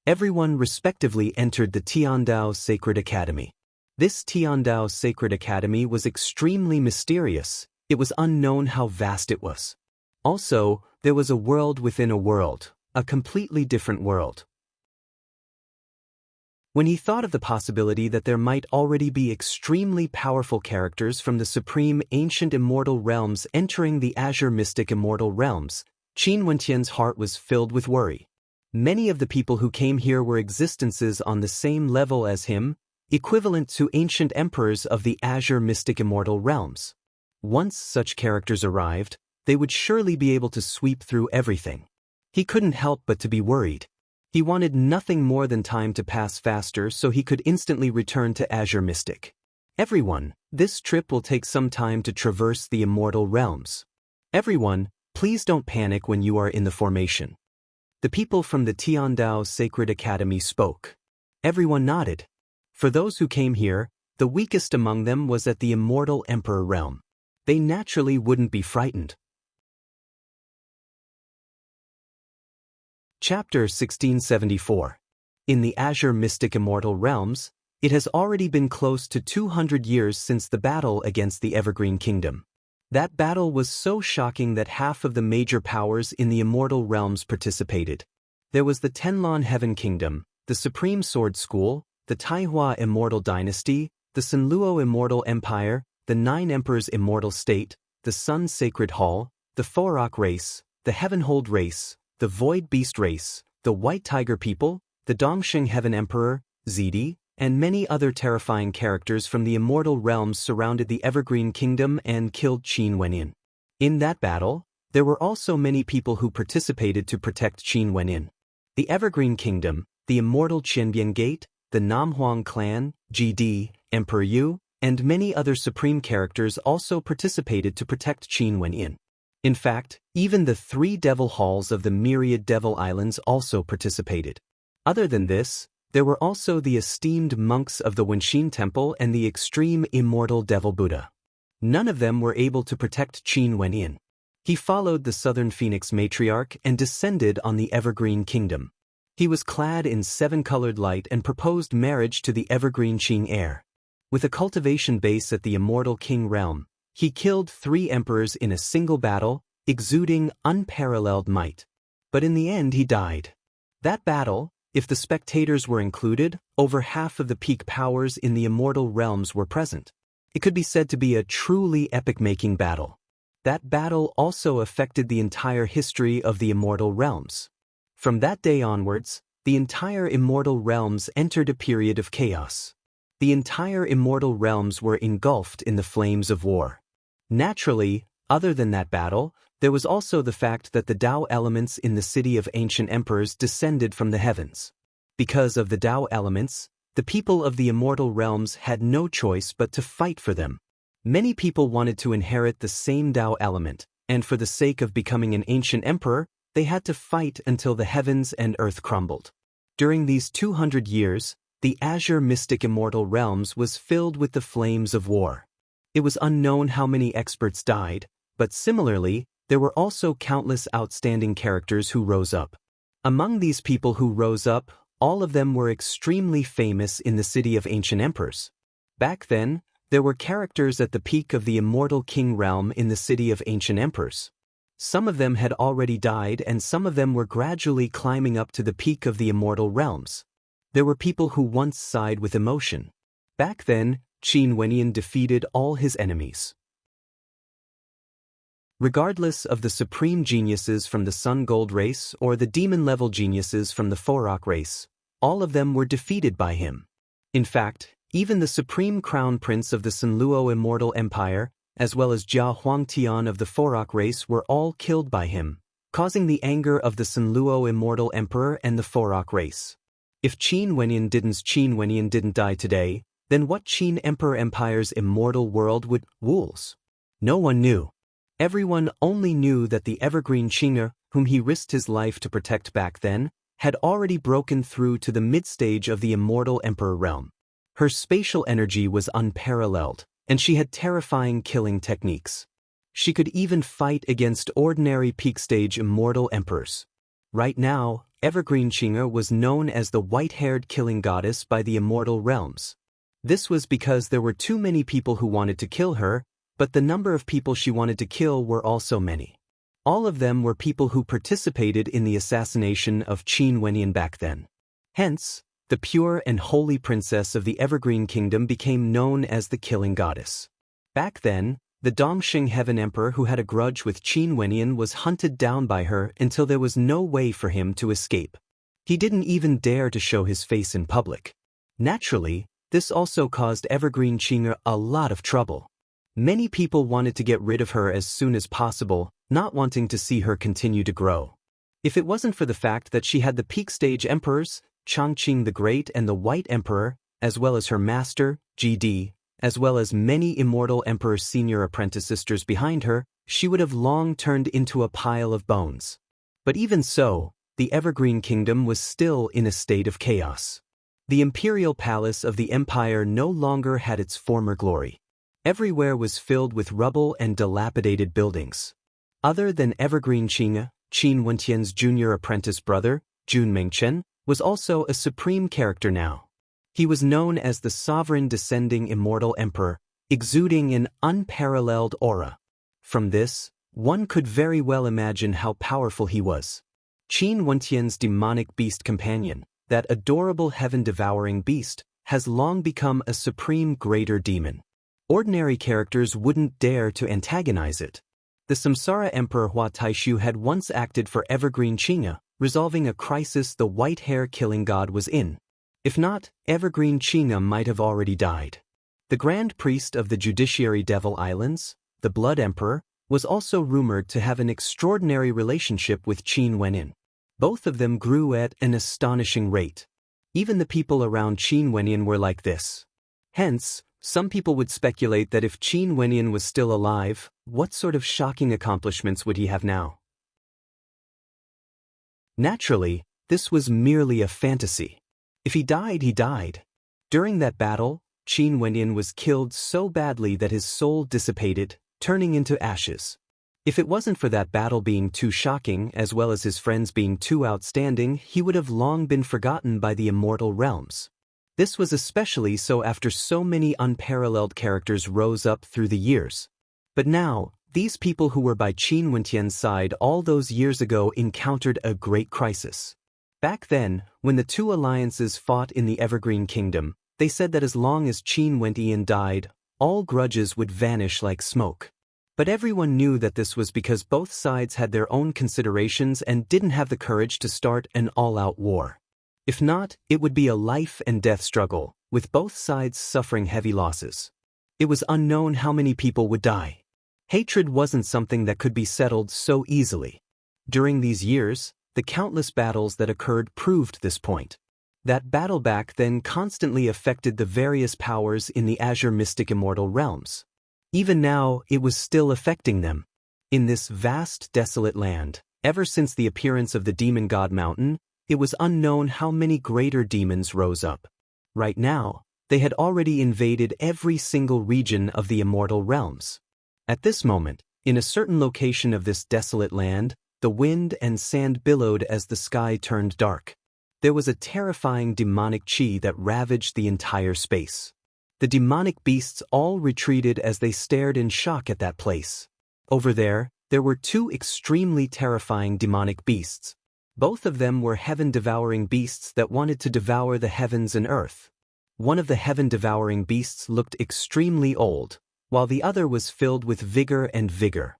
Everyone respectively entered the Tiandao Sacred Academy. This Tiandao Sacred Academy was extremely mysterious. It was unknown how vast it was. Also, there was a world within a world, a completely different world. When he thought of the possibility that there might already be extremely powerful characters from the supreme ancient immortal realms entering the Azure Mystic Immortal Realms, Qin Wenyan's heart was filled with worry. Many of the people who came here were existences on the same level as him, equivalent to ancient emperors of the Azure Mystic Immortal Realms. Once such characters arrived, they would surely be able to sweep through everything. He couldn't help but to be worried. He wanted nothing more than time to pass faster so he could instantly return to Azure Mystic. Everyone, this trip will take some time to traverse the immortal realms. Everyone, please don't panic when you are in the formation. The people from the Tiandao Sacred Academy spoke. Everyone nodded. For those who came here, the weakest among them was at the immortal emperor realm. They naturally wouldn't be frightened. Chapter 1674. In the Azure Mystic Immortal Realms, it has already been close to 200 years since the battle against the Evergreen Kingdom. That battle was so shocking that half of the major powers in the Immortal Realms participated. There was the Tenlon Heaven Kingdom, the Supreme Sword School, the Taihua Immortal Dynasty, the Sanluo Immortal Empire, the Nine Emperors Immortal State, the Sun Sacred Hall, the Forok Race, the Heavenhold Race, the Void Beast Race, the White Tiger People, the Dongxing Heaven Emperor, Zidi, and many other terrifying characters from the Immortal Realms surrounded the Evergreen Kingdom and killed Qin Wenyin. In that battle, there were also many people who participated to protect Qin Wenyin. The Evergreen Kingdom, the Immortal Qianbian Gate, the Namhuang Clan, GD, Emperor Yu, and many other supreme characters also participated to protect Qin Wenyin. In fact, even the 3 devil halls of the myriad devil islands also participated. Other than this, there were also the esteemed monks of the Wenxin Temple and the extreme immortal Devil Buddha. None of them were able to protect Qin Wenyin. He followed the Southern Phoenix Matriarch and descended on the Evergreen Kingdom. He was clad in 7-colored light and proposed marriage to the Evergreen Qing heir. With a cultivation base at the Immortal King realm, he killed 3 emperors in a single battle, exuding unparalleled might. But in the end he died. That battle, if the spectators were included, over half of the peak powers in the Immortal Realms were present. It could be said to be a truly epic-making battle. That battle also affected the entire history of the Immortal Realms. From that day onwards, the entire Immortal Realms entered a period of chaos. The entire Immortal Realms were engulfed in the flames of war. Naturally, other than that battle, there was also the fact that the Tao elements in the city of ancient emperors descended from the heavens. Because of the Tao elements, the people of the Immortal Realms had no choice but to fight for them. Many people wanted to inherit the same Tao element, and for the sake of becoming an ancient emperor, they had to fight until the heavens and earth crumbled. During these 200 years, the Azure Mystic Immortal Realms was filled with the flames of war. It was unknown how many experts died, but similarly, there were also countless outstanding characters who rose up. Among these people who rose up, all of them were extremely famous in the city of ancient emperors. Back then, there were characters at the peak of the Immortal King realm in the city of ancient emperors. Some of them had already died and some of them were gradually climbing up to the peak of the Immortal Realms. There were people who once sighed with emotion. Back then, Qin Wenyin defeated all his enemies. Regardless of the supreme geniuses from the Sun Gold race or the demon-level geniuses from the Forok race, all of them were defeated by him. In fact, even the supreme crown prince of the Sanluo Immortal Empire, as well as Jia Huangtian of the Forok race were all killed by him, causing the anger of the Sanluo Immortal Emperor and the Forok race. If Qin Wenyin didn't die today, then what Qin Emperor Empire's immortal world would rules? No one knew. Everyone only knew that the Evergreen Qing'er, whom he risked his life to protect back then, had already broken through to the mid-stage of the Immortal Emperor realm. Her spatial energy was unparalleled, and she had terrifying killing techniques. She could even fight against ordinary peak-stage immortal emperors. Right now, Evergreen Qing'er was known as the white-haired killing goddess by the Immortal Realms. This was because there were too many people who wanted to kill her, but the number of people she wanted to kill were also many. All of them were people who participated in the assassination of Qin Wenyin back then. Hence, the pure and holy princess of the Evergreen Kingdom became known as the Killing Goddess. Back then, the Dongxing Heaven Emperor who had a grudge with Qin Wenyin was hunted down by her until there was no way for him to escape. He didn't even dare to show his face in public. Naturally, this also caused Evergreen Qing'er a lot of trouble. Many people wanted to get rid of her as soon as possible, not wanting to see her continue to grow. If it wasn't for the fact that she had the peak stage emperors, Chongqing the Great and the White Emperor, as well as her master, GD, as well as many immortal emperor's senior apprentice sisters behind her, she would have long turned into a pile of bones. But even so, the Evergreen Kingdom was still in a state of chaos. The imperial palace of the empire no longer had its former glory. Everywhere was filled with rubble and dilapidated buildings. Other than Evergreen Qin Wentian's junior apprentice brother, Jun Mengchen, was also a supreme character now. He was known as the sovereign descending immortal emperor, exuding an unparalleled aura. From this, one could very well imagine how powerful he was. Qin Wentian's demonic beast companion, that adorable heaven-devouring beast, has long become a supreme greater demon. Ordinary characters wouldn't dare to antagonize it. The Samsara Emperor Hua Taishu had once acted for Evergreen Qin, resolving a crisis the white hair killing god was in. If not, Evergreen Qin might have already died. The Grand Priest of the Judiciary Devil Islands, the Blood Emperor, was also rumored to have an extraordinary relationship with Qin Wenin. Both of them grew at an astonishing rate. Even the people around Qin Wenin were like this. Hence, some people would speculate that if Qin Wenin was still alive, what sort of shocking accomplishments would he have now? Naturally, this was merely a fantasy. If he died, he died. During that battle, Qin Wenin was killed so badly that his soul dissipated, turning into ashes. If it wasn't for that battle being too shocking, as well as his friends being too outstanding, he would have long been forgotten by the immortal realms. This was especially so after so many unparalleled characters rose up through the years. But now, these people who were by Qin Wentian's side all those years ago encountered a great crisis. Back then, when the two alliances fought in the Evergreen Kingdom, they said that as long as Qin Wentian died, all grudges would vanish like smoke. But everyone knew that this was because both sides had their own considerations and didn't have the courage to start an all-out war. If not, it would be a life-and-death struggle, with both sides suffering heavy losses. It was unknown how many people would die. Hatred wasn't something that could be settled so easily. During these years, the countless battles that occurred proved this point. That battle back then constantly affected the various powers in the Azure Mystic Immortal realms. Even now, it was still affecting them. In this vast, desolate land, ever since the appearance of the demon god mountain, it was unknown how many greater demons rose up. Right now, they had already invaded every single region of the immortal realms. At this moment, in a certain location of this desolate land, the wind and sand billowed as the sky turned dark. There was a terrifying demonic chi that ravaged the entire space. The demonic beasts all retreated as they stared in shock at that place. Over there were two extremely terrifying demonic beasts. Both of them were heaven-devouring beasts that wanted to devour the heavens and earth. One of the heaven-devouring beasts looked extremely old, while the other was filled with vigor and vigor.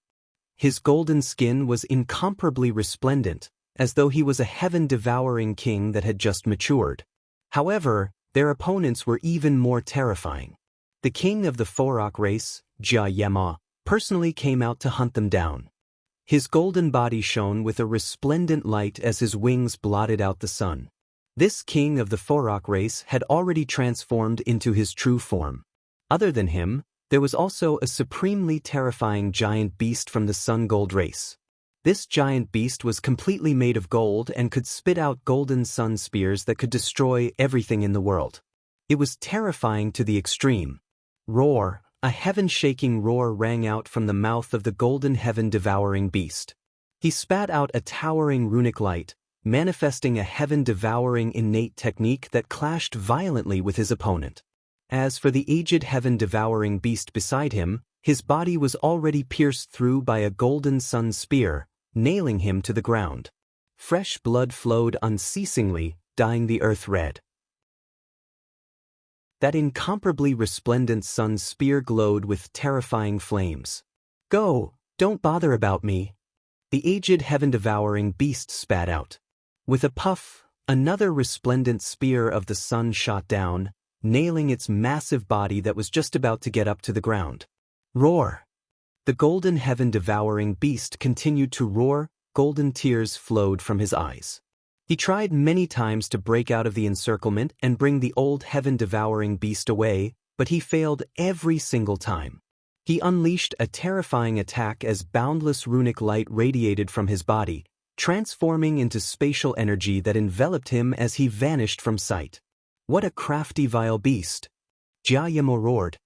His golden skin was incomparably resplendent, as though he was a heaven-devouring king that had just matured. However, their opponents were even more terrifying. The king of the Forok race, Jia Yema, personally came out to hunt them down. His golden body shone with a resplendent light as his wings blotted out the sun. This king of the Forok race had already transformed into his true form. Other than him, there was also a supremely terrifying giant beast from the Sun Gold race. This giant beast was completely made of gold and could spit out golden sun spears that could destroy everything in the world. It was terrifying to the extreme. Roar, a heaven-shaking roar rang out from the mouth of the golden heaven-devouring beast. He spat out a towering runic light, manifesting a heaven-devouring innate technique that clashed violently with his opponent. As for the aged heaven-devouring beast beside him, his body was already pierced through by a golden sun spear, nailing him to the ground. Fresh blood flowed unceasingly, dyeing the earth red. That incomparably resplendent sun spear glowed with terrifying flames. "Go, don't bother about me," the aged heaven-devouring beast spat out. With a puff, another resplendent spear of the sun shot down, nailing its massive body that was just about to get up to the ground. Roar! The golden heaven-devouring beast continued to roar, golden tears flowed from his eyes. He tried many times to break out of the encirclement and bring the old heaven-devouring beast away, but he failed every single time. He unleashed a terrifying attack as boundless runic light radiated from his body, transforming into spatial energy that enveloped him as he vanished from sight. What a crafty vile beast! Jiayamo roared.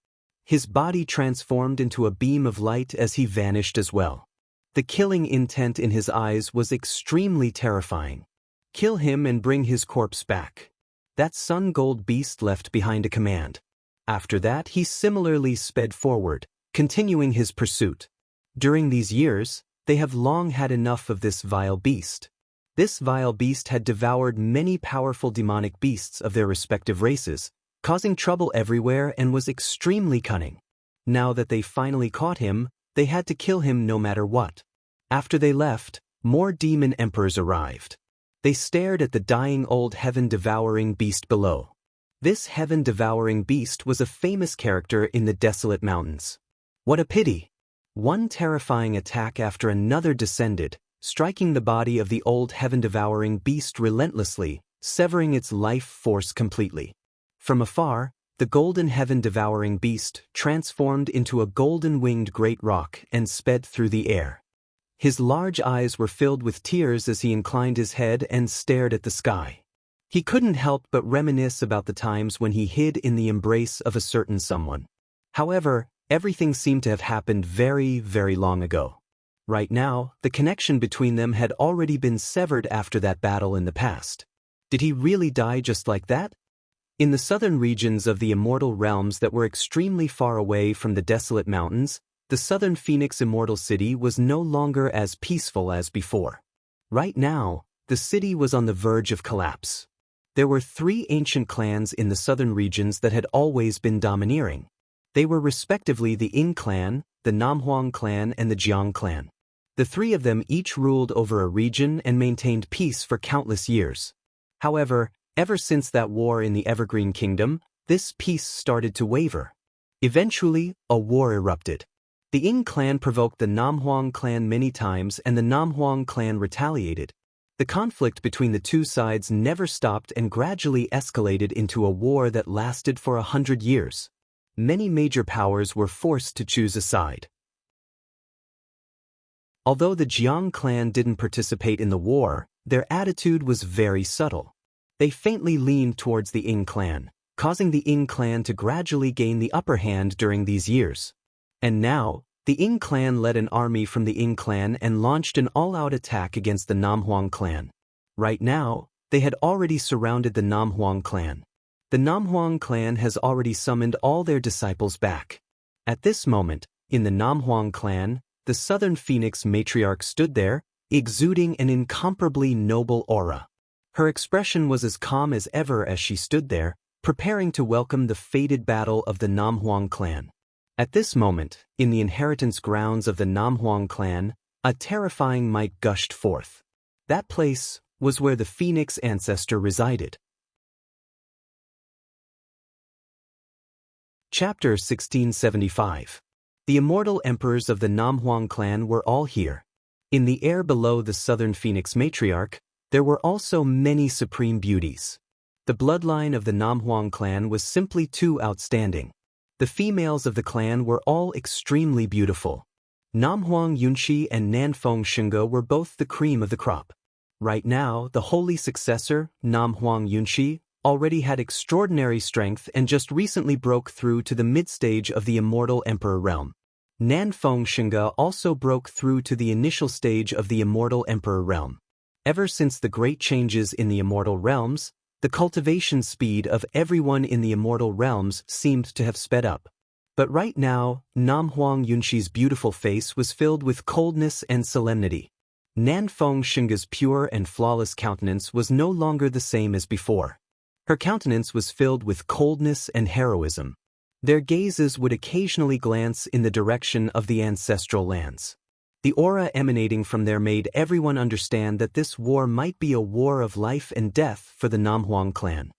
His body transformed into a beam of light as he vanished as well. The killing intent in his eyes was extremely terrifying. Kill him and bring his corpse back. That sun gold beast left behind a command. After that he similarly sped forward, continuing his pursuit. During these years, they have long had enough of this vile beast. This vile beast had devoured many powerful demonic beasts of their respective races, causing trouble everywhere and was extremely cunning. Now that they finally caught him, they had to kill him no matter what. After they left, more demon emperors arrived. They stared at the dying old heaven-devouring beast below. This heaven-devouring beast was a famous character in the desolate mountains. What a pity! One terrifying attack after another descended, striking the body of the old heaven-devouring beast relentlessly, severing its life force completely. From afar, the golden heaven-devouring beast transformed into a golden-winged great rock and sped through the air. His large eyes were filled with tears as he inclined his head and stared at the sky. He couldn't help but reminisce about the times when he hid in the embrace of a certain someone. However, everything seemed to have happened very, very long ago. Right now, the connection between them had already been severed after that battle in the past. Did he really die just like that? In the southern regions of the immortal realms that were extremely far away from the desolate mountains, the southern Phoenix Immortal City was no longer as peaceful as before. Right now, the city was on the verge of collapse. There were 3 ancient clans in the southern regions that had always been domineering. They were respectively the Yin clan, the Namhuang clan and the Jiang clan. The 3 of them each ruled over a region and maintained peace for countless years. However, ever since that war in the Evergreen Kingdom, this peace started to waver. Eventually, a war erupted. The Yin clan provoked the Namhuang clan many times and the Namhuang clan retaliated. The conflict between the 2 sides never stopped and gradually escalated into a war that lasted for 100 years. Many major powers were forced to choose a side. Although the Jiang clan didn't participate in the war, their attitude was very subtle. They faintly leaned towards the Yin clan, causing the Yin clan to gradually gain the upper hand during these years. And now, the Yin clan led an army from the Yin clan and launched an all-out attack against the Namhuang clan. Right now, they had already surrounded the Namhuang clan. The Namhuang clan has already summoned all their disciples back. At this moment, in the Namhuang clan, the Southern Phoenix matriarch stood there, exuding an incomparably noble aura. Her expression was as calm as ever as she stood there, preparing to welcome the fated battle of the Namhuang clan. At this moment, in the inheritance grounds of the Namhuang clan, a terrifying might gushed forth. That place was where the Phoenix ancestor resided. Chapter 1675. The immortal emperors of the Namhuang clan were all here. In the air below the Southern Phoenix matriarch, there were also many supreme beauties. The bloodline of the Namhuang clan was simply too outstanding. The females of the clan were all extremely beautiful. Namhuang Yunshi and Nanfeng Shingo were both the cream of the crop. Right now, the holy successor, Namhuang Yunshi, already had extraordinary strength and just recently broke through to the mid-stage of the immortal emperor realm. Nanfeng Shingo also broke through to the initial stage of the immortal emperor realm. Ever since the great changes in the immortal realms, the cultivation speed of everyone in the immortal realms seemed to have sped up. But right now, Namhuang Yunshi's beautiful face was filled with coldness and solemnity. Nanfeng Shingo's pure and flawless countenance was no longer the same as before. Her countenance was filled with coldness and heroism. Their gazes would occasionally glance in the direction of the ancestral lands. The aura emanating from there made everyone understand that this war might be a war of life and death for the Namhuang clan.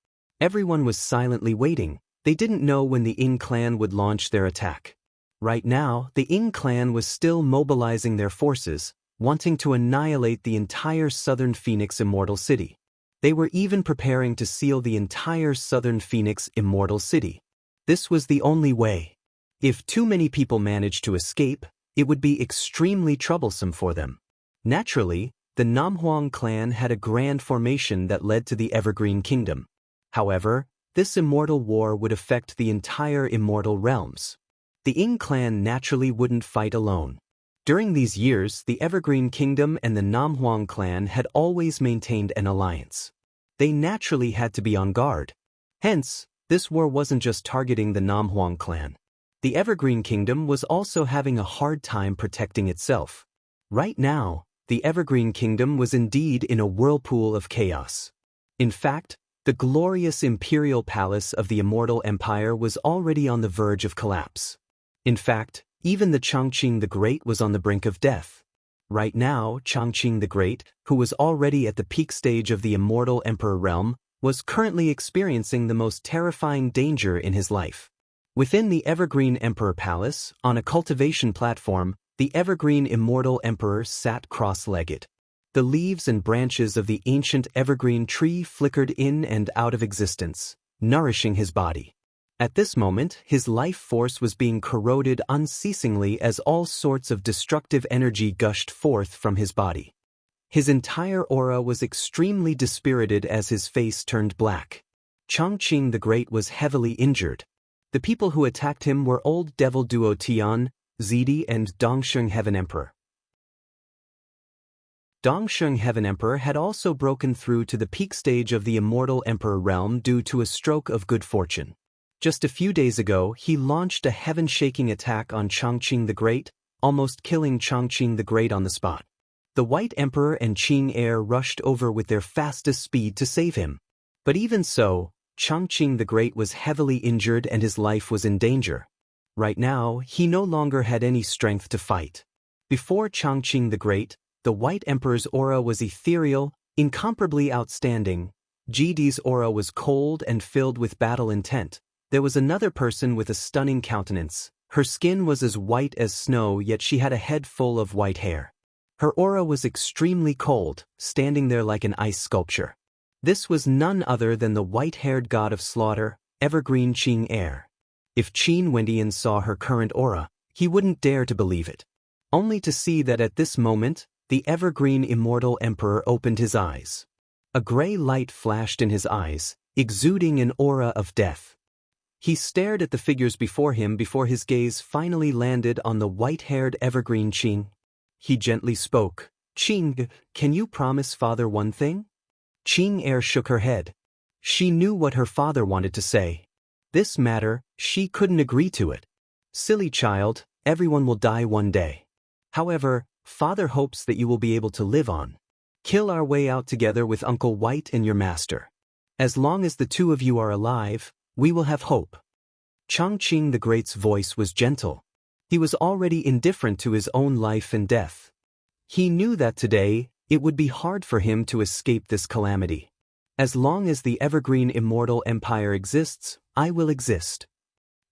Everyone was silently waiting. They didn't know when the Yin clan would launch their attack. Right now, the Yin clan was still mobilizing their forces, wanting to annihilate the entire Southern Phoenix Immortal City. They were even preparing to seal the entire Southern Phoenix Immortal City. This was the only way. If too many people managed to escape, it would be extremely troublesome for them. Naturally, the Namhuang clan had a grand formation that led to the Evergreen Kingdom. However, this immortal war would affect the entire immortal realms. The Ying clan naturally wouldn't fight alone. During these years, the Evergreen Kingdom and the Namhuang clan had always maintained an alliance. They naturally had to be on guard. Hence, this war wasn't just targeting the Namhuang clan. The Evergreen Kingdom was also having a hard time protecting itself. Right now, the Evergreen Kingdom was indeed in a whirlpool of chaos. In fact, the glorious imperial palace of the Immortal Empire was already on the verge of collapse. In fact, even the Chongqing the Great was on the brink of death. Right now, Chongqing the Great, who was already at the peak stage of the Immortal Emperor realm, was currently experiencing the most terrifying danger in his life. Within the Evergreen Emperor Palace, on a cultivation platform, the Evergreen Immortal Emperor sat cross-legged. The leaves and branches of the ancient evergreen tree flickered in and out of existence, nourishing his body. At this moment, his life force was being corroded unceasingly as all sorts of destructive energy gushed forth from his body. His entire aura was extremely dispirited as his face turned black. Chongqing the Great was heavily injured. The people who attacked him were Old Devil Duo Tian, Zidi, and Dongsheng Heaven Emperor. Dongsheng Heaven Emperor had also broken through to the peak stage of the Immortal Emperor realm due to a stroke of good fortune. Just a few days ago, he launched a heaven-shaking attack on Chongqing the Great, almost killing Chongqing the Great on the spot. The White Emperor and Qing Heir rushed over with their fastest speed to save him. But even so, Chongqing the Great was heavily injured and his life was in danger. Right now, he no longer had any strength to fight. Before Chongqing the Great, the White Emperor's aura was ethereal, incomparably outstanding. Jidi's aura was cold and filled with battle intent. There was another person with a stunning countenance. Her skin was as white as snow, yet she had a head full of white hair. Her aura was extremely cold, standing there like an ice sculpture. This was none other than the white-haired god of slaughter, Evergreen Qing Heir. If Qin Wendian saw her current aura, he wouldn't dare to believe it. Only to see that at this moment, the Evergreen Immortal Emperor opened his eyes. A gray light flashed in his eyes, exuding an aura of death. He stared at the figures before him before his gaze finally landed on the white-haired Evergreen Qing. He gently spoke, "Qing, can you promise father one thing?" Qing Heir shook her head. She knew what her father wanted to say. This matter, she couldn't agree to it. Silly child, everyone will die one day. However, father hopes that you will be able to live on. Kill our way out together with Uncle White and your master. As long as the two of you are alive, we will have hope. Chongqing the Great's voice was gentle. He was already indifferent to his own life and death. He knew that today, it would be hard for him to escape this calamity. As long as the Evergreen Immortal Empire exists, I will exist.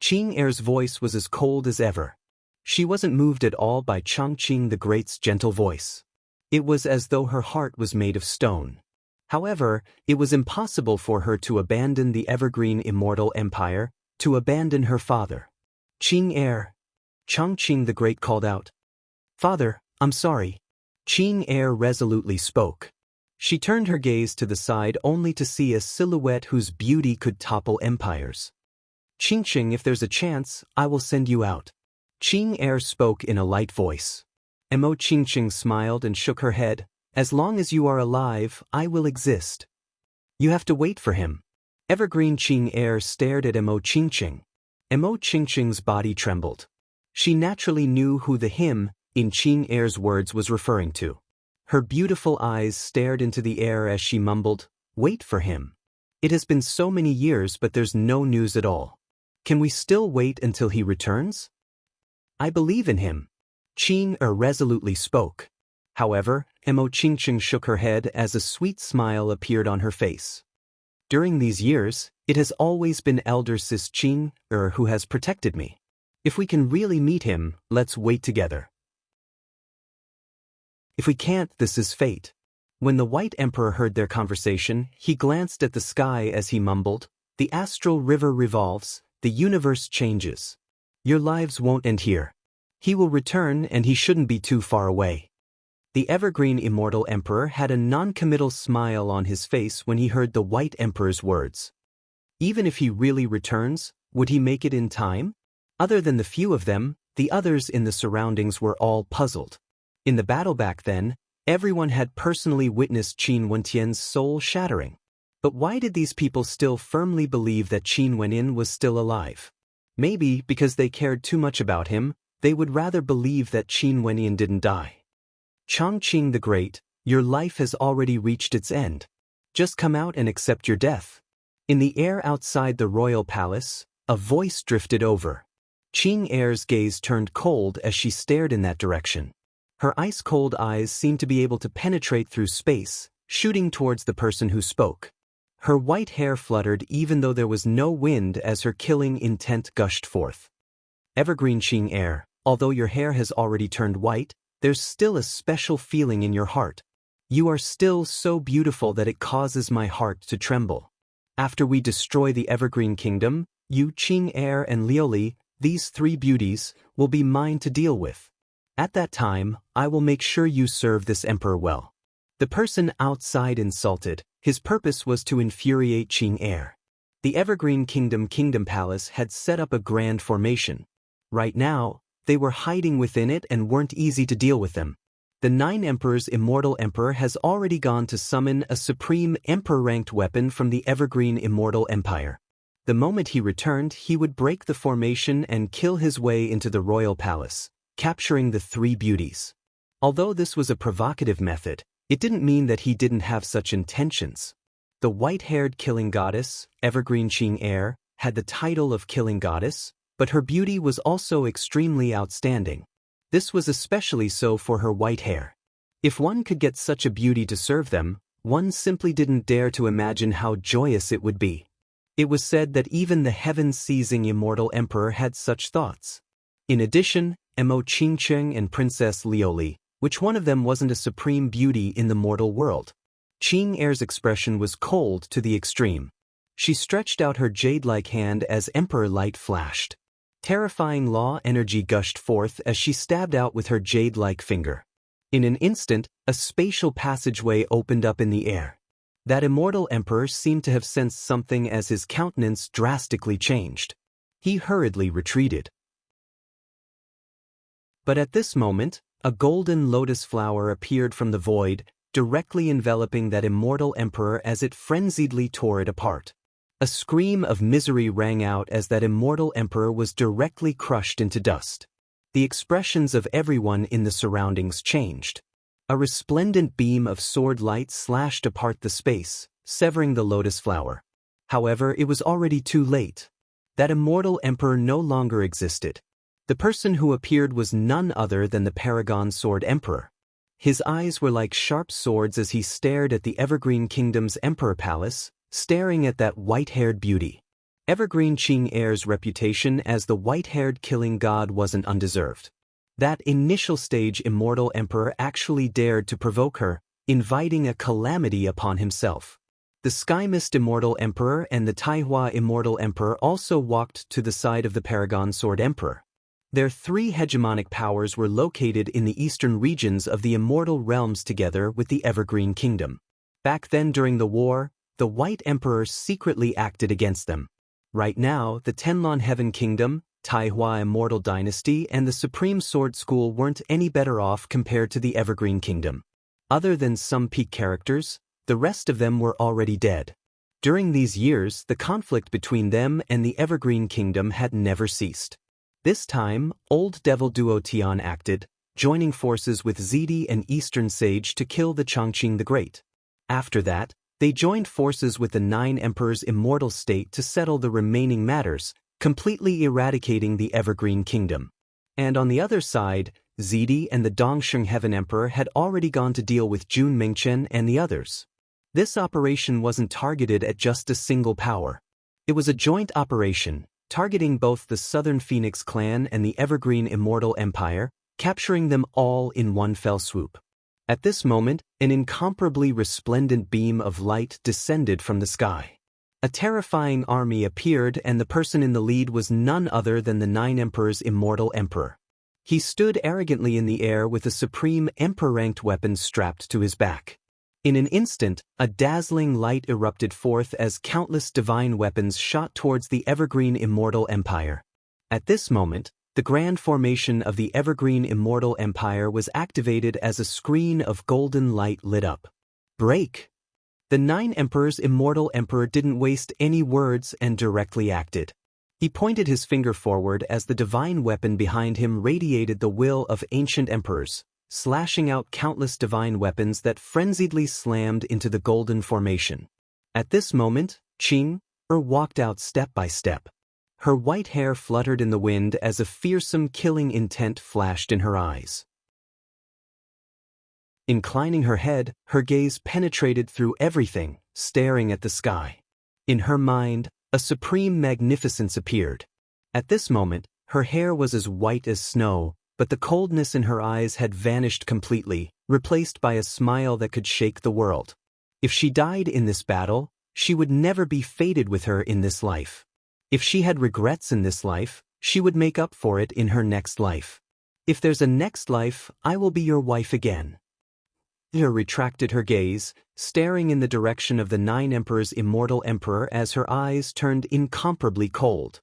Qing Heir's voice was as cold as ever. She wasn't moved at all by Chongqing the Great's gentle voice. It was as though her heart was made of stone. However, it was impossible for her to abandon the Evergreen Immortal Empire, to abandon her father. Qing Heir. Chongqing the Great called out. Father, I'm sorry. Qing Heir resolutely spoke. She turned her gaze to the side only to see a silhouette whose beauty could topple empires. Qingqing, if there's a chance, I will send you out. Qing Heir spoke in a light voice. Mo Qingqing smiled and shook her head. As long as you are alive, I will exist. You have to wait for him. Evergreen Qing Heir stared at Mo Qingqing. Mo Qingqing's body trembled. She naturally knew who the him, in Qing Heir's words, was referring to. Her beautiful eyes stared into the air as she mumbled, "Wait for him. It has been so many years but there's no news at all. Can we still wait until he returns?" "I believe in him." Qing Heir resolutely spoke. However, Mo Qingqing shook her head as a sweet smile appeared on her face. During these years, it has always been Elder Sis Qing Heir who has protected me. If we can really meet him, let's wait together. If we can't, this is fate. When the White Emperor heard their conversation, he glanced at the sky as he mumbled, "The astral river revolves, the universe changes. Your lives won't end here. He will return and he shouldn't be too far away." The evergreen immortal emperor had a non-committal smile on his face when he heard the White Emperor's words. Even if he really returns, would he make it in time? Other than the few of them, the others in the surroundings were all puzzled. In the battle back then, everyone had personally witnessed Qin Wentian's soul shattering. But why did these people still firmly believe that Qin Wenyan was still alive? Maybe because they cared too much about him, they would rather believe that Qin Wenyan didn't die. Chongqing the Great, your life has already reached its end. Just come out and accept your death. In the air outside the royal palace, a voice drifted over. Qing Er's gaze turned cold as she stared in that direction. Her ice-cold eyes seemed to be able to penetrate through space, shooting towards the person who spoke. Her white hair fluttered even though there was no wind as her killing intent gushed forth. Evergreen Qing Er, although your hair has already turned white, there's still a special feeling in your heart. You are still so beautiful that it causes my heart to tremble. After we destroy the Evergreen Kingdom, you, Qing Er and Liuli, these three beauties, will be mine to deal with. At that time, I will make sure you serve this emperor well. The person outside insulted. His purpose was to infuriate Qing Er. The Evergreen Kingdom Palace had set up a grand formation. Right now, they were hiding within it and weren't easy to deal with them. The Nine Emperor's Immortal Emperor has already gone to summon a supreme emperor-ranked weapon from the Evergreen Immortal Empire. The moment he returned, he would break the formation and kill his way into the royal palace, capturing the three beauties. Although this was a provocative method, it didn't mean that he didn't have such intentions. The white-haired killing goddess, Evergreen Qing Er, had the title of killing goddess, but her beauty was also extremely outstanding. This was especially so for her white hair. If one could get such a beauty to serve them, one simply didn't dare to imagine how joyous it would be. It was said that even the heaven-seizing immortal emperor had such thoughts. In addition, Mo Qingcheng and Princess Liuli, which one of them wasn't a supreme beauty in the mortal world? Qing Er's expression was cold to the extreme. She stretched out her jade-like hand as emperor light flashed. Terrifying law energy gushed forth as she stabbed out with her jade-like finger. In an instant, a spatial passageway opened up in the air. That immortal emperor seemed to have sensed something as his countenance drastically changed. He hurriedly retreated. But at this moment, a golden lotus flower appeared from the void, directly enveloping that immortal emperor as it frenziedly tore it apart. A scream of misery rang out as that immortal emperor was directly crushed into dust. The expressions of everyone in the surroundings changed. A resplendent beam of sword light slashed apart the space, severing the lotus flower. However, it was already too late. That immortal emperor no longer existed. The person who appeared was none other than the Paragon Sword Emperor. His eyes were like sharp swords as he stared at the Evergreen Kingdom's Emperor Palace, staring at that white-haired beauty. Evergreen Qing Er's reputation as the white-haired killing god wasn't undeserved. That initial stage immortal emperor actually dared to provoke her, inviting a calamity upon himself. The Sky Mist Immortal Emperor and the Taihua Immortal Emperor also walked to the side of the Paragon Sword Emperor. Their three hegemonic powers were located in the eastern regions of the Immortal Realms together with the Evergreen Kingdom. Back then during the war, the White Emperor secretly acted against them. Right now, the Tenlon Heaven Kingdom, Taihua Immortal Dynasty and the Supreme Sword School weren't any better off compared to the Evergreen Kingdom. Other than some peak characters, the rest of them were already dead. During these years, the conflict between them and the Evergreen Kingdom had never ceased. This time, Old Devil Duo Tian acted, joining forces with Zidi and Eastern Sage to kill the Chongqing the Great. After that, they joined forces with the Nine Emperors' immortal state to settle the remaining matters, completely eradicating the Evergreen Kingdom. And on the other side, Zidi and the Dongsheng Heaven Emperor had already gone to deal with Jun Mingchen and the others. This operation wasn't targeted at just a single power. It was a joint operation, targeting both the Southern Phoenix Clan and the Evergreen Immortal Empire, capturing them all in one fell swoop. At this moment, an incomparably resplendent beam of light descended from the sky. A terrifying army appeared and the person in the lead was none other than the Nine Emperors' Immortal Emperor. He stood arrogantly in the air with a supreme emperor-ranked weapon strapped to his back. In an instant, a dazzling light erupted forth as countless divine weapons shot towards the evergreen immortal empire. At this moment, the grand formation of the evergreen immortal empire was activated as a screen of golden light lit up. Break! The Nine Emperors' immortal emperor didn't waste any words and directly acted. He pointed his finger forward as the divine weapon behind him radiated the will of ancient emperors, slashing out countless divine weapons that frenziedly slammed into the golden formation. At this moment, Qing walked out step by step. Her white hair fluttered in the wind as a fearsome killing intent flashed in her eyes. Inclining her head, her gaze penetrated through everything, staring at the sky. In her mind, a supreme magnificence appeared. At this moment, her hair was as white as snow, but the coldness in her eyes had vanished completely, replaced by a smile that could shake the world. If she died in this battle, she would never be fated with her in this life. If she had regrets in this life, she would make up for it in her next life. If there's a next life, I will be your wife again. Her retracted her gaze, staring in the direction of the Nine Emperors' immortal emperor as her eyes turned incomparably cold.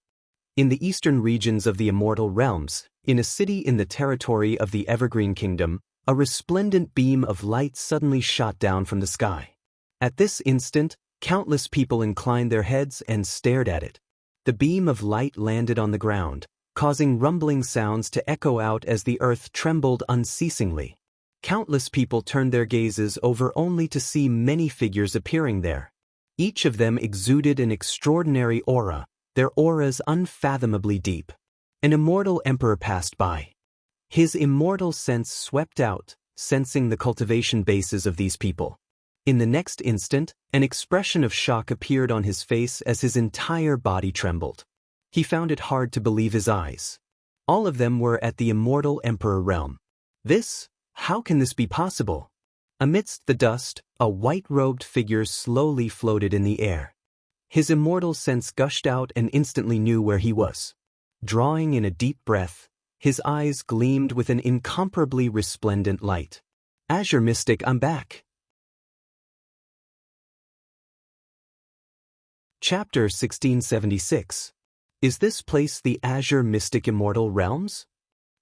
In the eastern regions of the immortal realms, in a city in the territory of the Evergreen Kingdom, a resplendent beam of light suddenly shot down from the sky. At this instant, countless people inclined their heads and stared at it. The beam of light landed on the ground, causing rumbling sounds to echo out as the earth trembled unceasingly. Countless people turned their gazes over only to see many figures appearing there. Each of them exuded an extraordinary aura, their auras unfathomably deep. An immortal emperor passed by. His immortal sense swept out, sensing the cultivation bases of these people. In the next instant, an expression of shock appeared on his face as his entire body trembled. He found it hard to believe his eyes. All of them were at the immortal emperor realm. How can this be possible? Amidst the dust, a white-robed figure slowly floated in the air. His immortal sense gushed out and instantly knew where he was. Drawing in a deep breath, his eyes gleamed with an incomparably resplendent light. Azure Mystic, I'm back. Chapter 1676. Is this place the Azure Mystic Immortal Realms?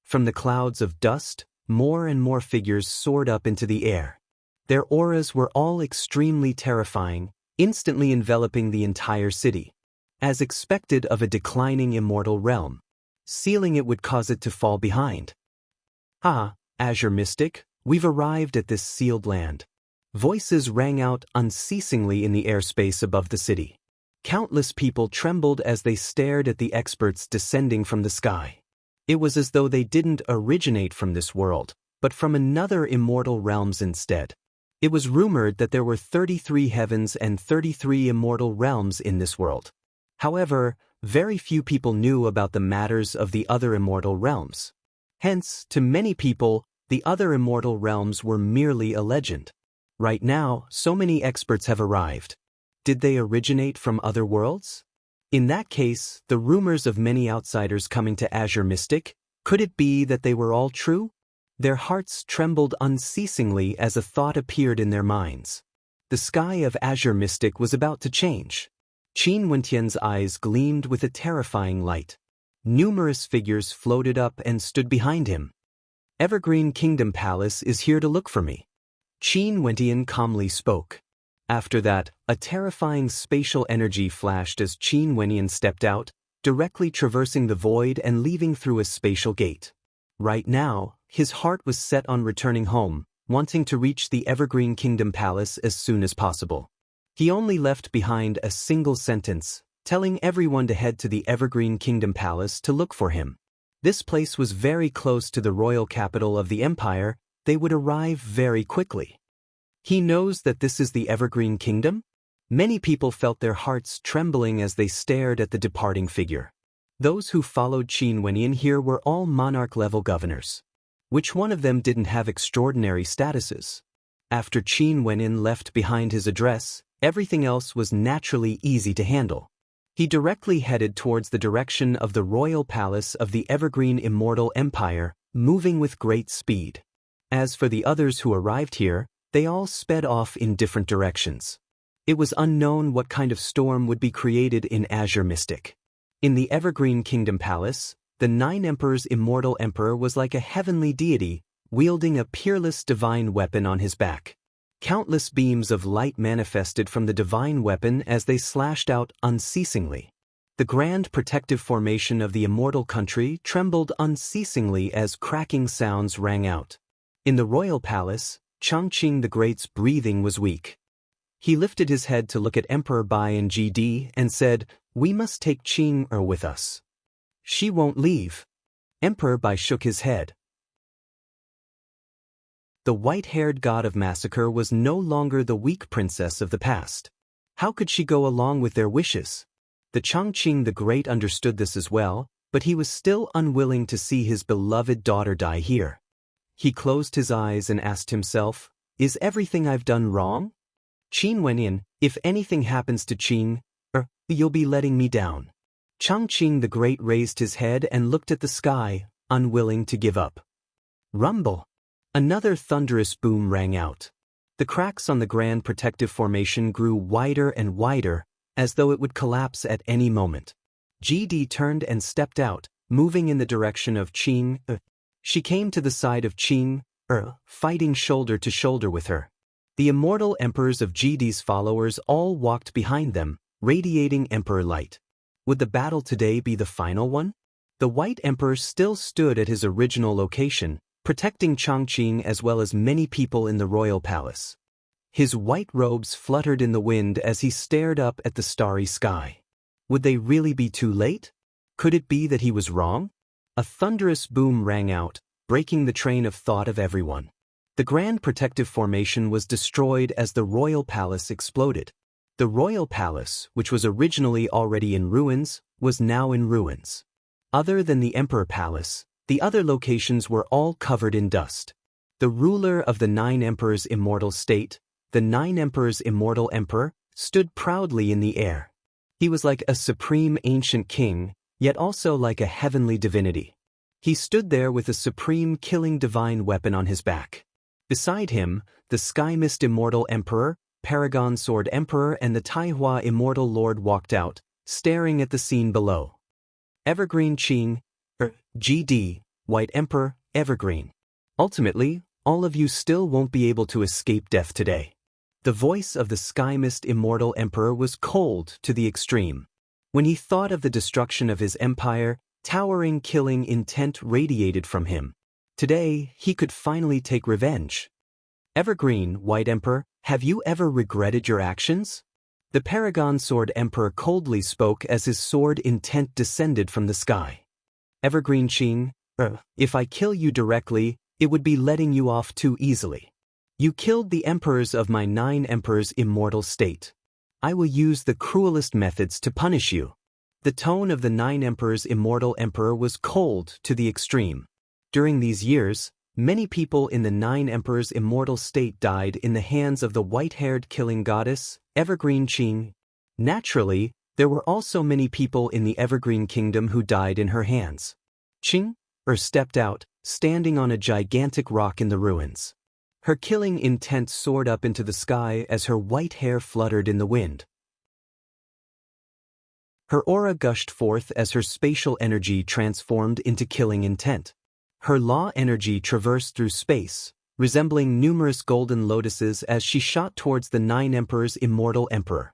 From the clouds of dust, more and more figures soared up into the air. Their auras were all extremely terrifying, instantly enveloping the entire city. As expected of a declining immortal realm, sealing it would cause it to fall behind. Azure Mystic, we've arrived at this sealed land. Voices rang out unceasingly in the airspace above the city. Countless people trembled as they stared at the experts descending from the sky. It was as though they didn't originate from this world, but from another immortal realms instead. It was rumored that there were 33 heavens and 33 immortal realms in this world. However, very few people knew about the matters of the other immortal realms. Hence, to many people, the other immortal realms were merely a legend. Right now, so many experts have arrived. Did they originate from other worlds? In that case, the rumors of many outsiders coming to Azure Mystic, could it be that they were all true? Their hearts trembled unceasingly as a thought appeared in their minds. The sky of Azure Mystic was about to change. Qin Wentian's eyes gleamed with a terrifying light. Numerous figures floated up and stood behind him. Evergreen Kingdom Palace is here to look for me. Qin Wentian calmly spoke. After that, a terrifying spatial energy flashed as Qin Wentian stepped out, directly traversing the void and leaving through a spatial gate. Right now, his heart was set on returning home, wanting to reach the Evergreen Kingdom Palace as soon as possible. He only left behind a single sentence, telling everyone to head to the Evergreen Kingdom Palace to look for him. This place was very close to the royal capital of the empire. They would arrive very quickly. He knows that this is the Evergreen Kingdom? Many people felt their hearts trembling as they stared at the departing figure. Those who followed Qin Wentian here were all monarch-level governors. Which one of them didn't have extraordinary statuses? After Qin Wentian left behind his address, everything else was naturally easy to handle. He directly headed towards the direction of the royal palace of the Evergreen Immortal Empire, moving with great speed. As for the others who arrived here, they all sped off in different directions. It was unknown what kind of storm would be created in Azure Mystic. In the Evergreen Kingdom Palace, the Nine Emperors' immortal emperor was like a heavenly deity, wielding a peerless divine weapon on his back. Countless beams of light manifested from the divine weapon as they slashed out unceasingly. The grand protective formation of the immortal country trembled unceasingly as cracking sounds rang out. In the royal palace, Changqing the Great's breathing was weak. He lifted his head to look at Emperor Bai and GD and said, "We must take Qing with us." "She won't leave." Emperor Bai shook his head. The white-haired god of massacre was no longer the weak princess of the past. How could she go along with their wishes? The Changqing the Great understood this as well, but he was still unwilling to see his beloved daughter die here. He closed his eyes and asked himself, "Is everything I've done wrong? Qin Wenyan, if anything happens to Qing, you'll be letting me down." Changqing the Great raised his head and looked at the sky, unwilling to give up. Rumble! Another thunderous boom rang out. The cracks on the grand protective formation grew wider and wider, as though it would collapse at any moment. GD turned and stepped out, moving in the direction of Qing. She came to the side of Qing, fighting shoulder to shoulder with her. The immortal emperors of GD's followers all walked behind them, radiating emperor light. Would the battle today be the final one? The White Emperor still stood at his original location, protecting Changqing as well as many people in the royal palace. His white robes fluttered in the wind as he stared up at the starry sky. Would they really be too late? Could it be that he was wrong? A thunderous boom rang out, breaking the train of thought of everyone. The grand protective formation was destroyed as the royal palace exploded. The royal palace, which was originally already in ruins, was now in ruins. Other than the Emperor Palace, the other locations were all covered in dust. The ruler of the Nine Emperors' immortal state, the Nine Emperors' immortal emperor, stood proudly in the air. He was like a supreme ancient king, yet also like a heavenly divinity. He stood there with a supreme killing divine weapon on his back. Beside him, the Sky Mist Immortal Emperor, Paragon Sword Emperor and the Taihua Immortal Lord walked out, staring at the scene below. Evergreen Qing, GD, White Emperor, Evergreen. Ultimately, all of you still won't be able to escape death today. The voice of the Sky Mist Immortal Emperor was cold to the extreme. When he thought of the destruction of his empire, towering killing intent radiated from him. Today, he could finally take revenge. Evergreen, White Emperor, have you ever regretted your actions? The Paragon Sword Emperor coldly spoke as his sword intent descended from the sky. Evergreen Qing, if I kill you directly, it would be letting you off too easily. You killed the emperors of my Nine Emperors' immortal state. I will use the cruelest methods to punish you. The tone of the Nine Emperors' immortal emperor was cold to the extreme. During these years, many people in the Nine Emperors' immortal state died in the hands of the white-haired killing goddess, Evergreen Qing. Naturally, there were also many people in the Evergreen Kingdom who died in her hands. Qing stepped out, standing on a gigantic rock in the ruins. Her killing intent soared up into the sky as her white hair fluttered in the wind. Her aura gushed forth as her spatial energy transformed into killing intent. Her law energy traversed through space, resembling numerous golden lotuses as she shot towards the Nine Emperors' immortal emperor.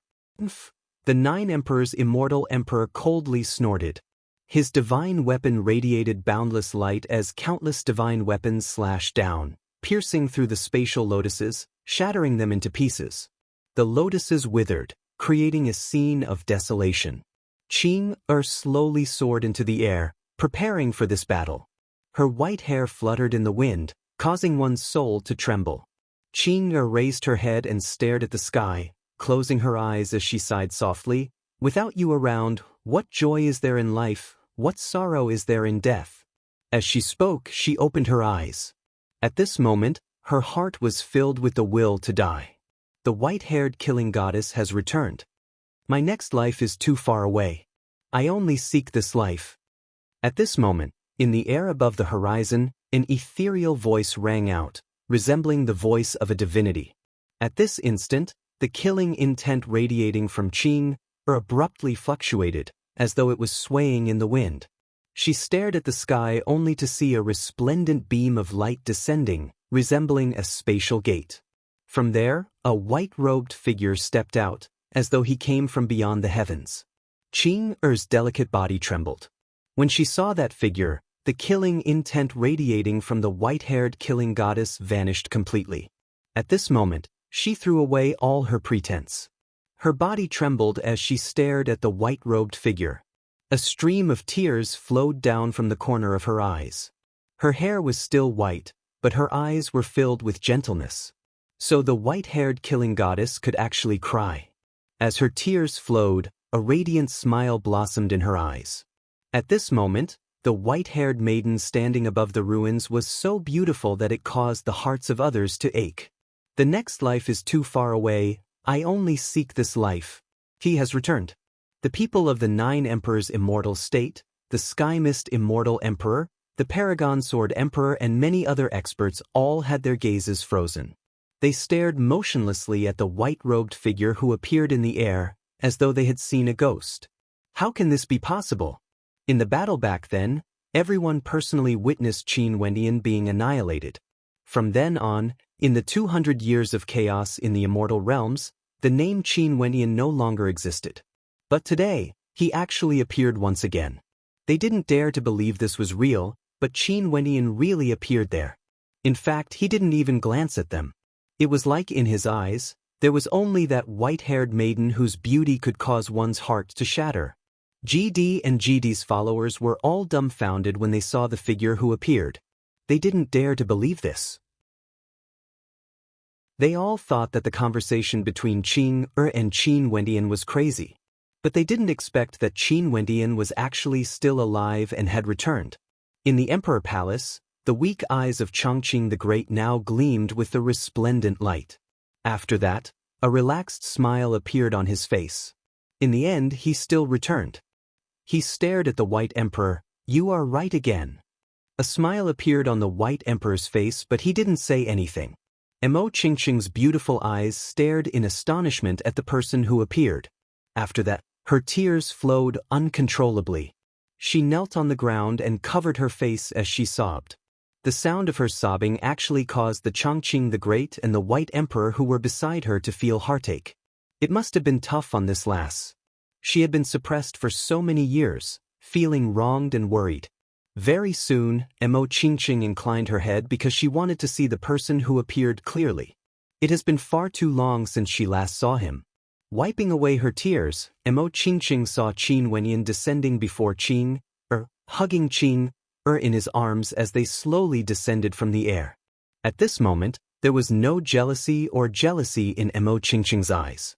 The Nine Emperors' immortal emperor coldly snorted. His divine weapon radiated boundless light as countless divine weapons slashed down, piercing through the spatial lotuses, shattering them into pieces. The lotuses withered, creating a scene of desolation. Qing slowly soared into the air, preparing for this battle. Her white hair fluttered in the wind, causing one's soul to tremble. Qing raised her head and stared at the sky, closing her eyes as she sighed softly. Without you around, what joy is there in life, what sorrow is there in death? As she spoke, she opened her eyes. At this moment, her heart was filled with the will to die. The white-haired killing goddess has returned. My next life is too far away. I only seek this life. At this moment, in the air above the horizon, An ethereal voice rang out, resembling the voice of a divinity. At this instant, the killing intent radiating from Qing abruptly fluctuated, as though it was swaying in the wind. She stared at the sky only to see a resplendent beam of light descending, resembling a spatial gate. From there, a white-robed figure stepped out, as though he came from beyond the heavens. Qing Er's delicate body trembled. When she saw that figure, the killing intent radiating from the white-haired killing goddess vanished completely. At this moment, she threw away all her pretense. Her body trembled as she stared at the white-robed figure. A stream of tears flowed down from the corner of her eyes. Her hair was still white, but her eyes were filled with gentleness. So the white-haired killing goddess could actually cry. As her tears flowed, a radiant smile blossomed in her eyes. At this moment, the white-haired maiden standing above the ruins was so beautiful that it caused the hearts of others to ache. The next life is too far away, I only seek this life. He has returned. The people of the Nine Emperors Immortal State, the Sky Mist Immortal Emperor, the Paragon Sword Emperor and many other experts all had their gazes frozen. They stared motionlessly at the white-robed figure who appeared in the air, as though they had seen a ghost. How can this be possible? In the battle back then, everyone personally witnessed Qin Wendian being annihilated. From then on, in the 200 years of chaos in the immortal realms, the name Qin Wendian no longer existed. But today, he actually appeared once again. They didn't dare to believe this was real, but Qin Wendian really appeared there. In fact, he didn't even glance at them. It was like in his eyes, there was only that white-haired maiden whose beauty could cause one's heart to shatter. GD and GD's followers were all dumbfounded when they saw the figure who appeared. They didn't dare to believe this. They all thought that the conversation between Qing and Qin Wendian was crazy. But they didn't expect that Qin Wendian was actually still alive and had returned. In the Emperor Palace, the weak eyes of Chongqing the Great now gleamed with the resplendent light. After that, a relaxed smile appeared on his face. In the end, he still returned. He stared at the White Emperor. "You are right again." A smile appeared on the White Emperor's face, but he didn't say anything. Mo Qingqing's beautiful eyes stared in astonishment at the person who appeared. After that, her tears flowed uncontrollably. She knelt on the ground and covered her face as she sobbed. The sound of her sobbing actually caused the Chongqing the Great and the White Emperor who were beside her to feel heartache. It must have been tough on this lass. She had been suppressed for so many years, feeling wronged and worried. Very soon, Mo Qingqing inclined her head because she wanted to see the person who appeared clearly. It has been far too long since she last saw him. Wiping away her tears, Mo Qingqing saw Qin Wendian descending before Qing, hugging Qing, in his arms as they slowly descended from the air. At this moment, there was no jealousy in Mo Qingqing's eyes.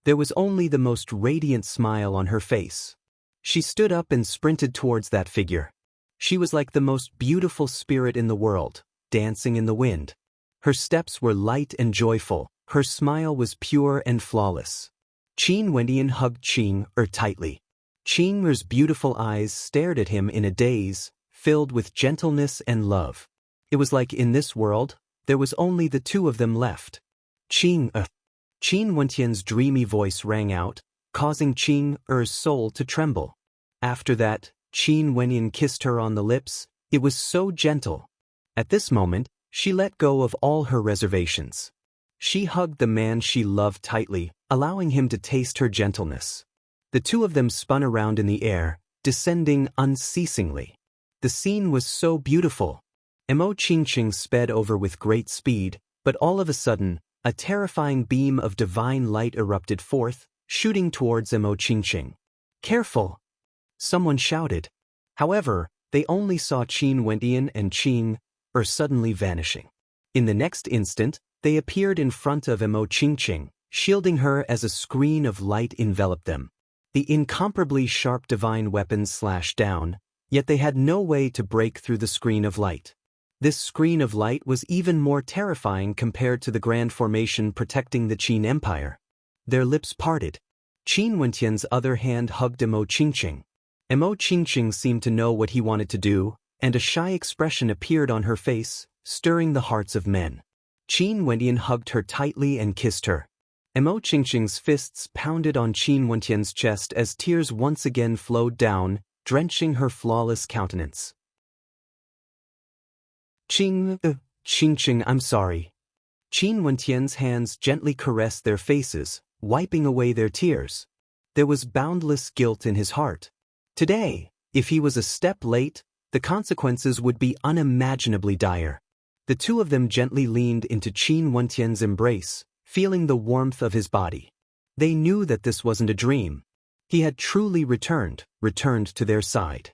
There was only the most radiant smile on her face. She stood up and sprinted towards that figure. She was like the most beautiful spirit in the world, dancing in the wind. Her steps were light and joyful, her smile was pure and flawless. Qin Wendian hugged Qing tightly. Qing's beautiful eyes stared at him in a daze, filled with gentleness and love. It was like in this world, there was only the two of them left. Qin Wendian's dreamy voice rang out, causing Qing's soul to tremble. After that, Qin Wendian kissed her on the lips. It was so gentle. At this moment, she let go of all her reservations. She hugged the man she loved tightly, allowing him to taste her gentleness. The two of them spun around in the air, descending unceasingly. The scene was so beautiful. Mo Qingqing sped over with great speed, but all of a sudden, a terrifying beam of divine light erupted forth, shooting towards Mo Qingqing. "Careful!" someone shouted. However, they only saw Qin Wendian and Qing suddenly vanishing. In the next instant, they appeared in front of Mo Qingqing, shielding her as a screen of light enveloped them. The incomparably sharp divine weapons slashed down, yet they had no way to break through the screen of light. This screen of light was even more terrifying compared to the grand formation protecting the Qin Empire. Their lips parted. Qin Wendian's other hand hugged Mo Qingqing. Mo Qingqing seemed to know what he wanted to do. and a shy expression appeared on her face, stirring the hearts of men. Qin Wendian hugged her tightly and kissed her. Mo Qingqing's fists pounded on Qin Wentian's chest as tears once again flowed down, drenching her flawless countenance. Qingqing, I'm sorry. Qin Wentian's hands gently caressed their faces, wiping away their tears. There was boundless guilt in his heart. Today, if he was a step late, the consequences would be unimaginably dire. The two of them gently leaned into Qin Wentian's embrace, feeling the warmth of his body. They knew that this wasn't a dream. He had truly returned to their side.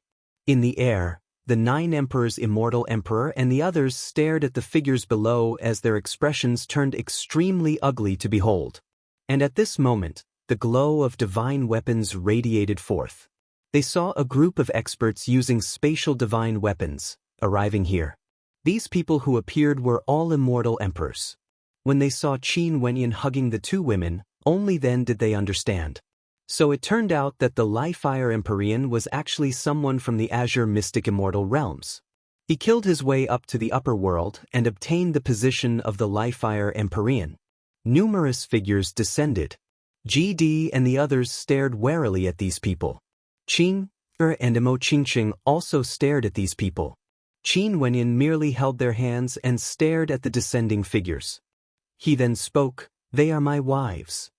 In the air, the 9 Emperors' immortal emperor and the others stared at the figures below as their expressions turned extremely ugly to behold. And at this moment, the glow of divine weapons radiated forth. They saw a group of experts using spatial divine weapons, arriving here. These people who appeared were all immortal emperors. When they saw Qin Wenyan hugging the 2 women, only then did they understand. So it turned out that the Li-Fire Empyrean was actually someone from the Azure Mystic Immortal Realms. He killed his way up to the upper world and obtained the position of the Li-Fire Empyrean. Numerous figures descended. GD and the others stared warily at these people. Qin and Mo Qingqing also stared at these people. Qin Wenyan merely held their hands and stared at the descending figures. He then spoke, "They are my wives."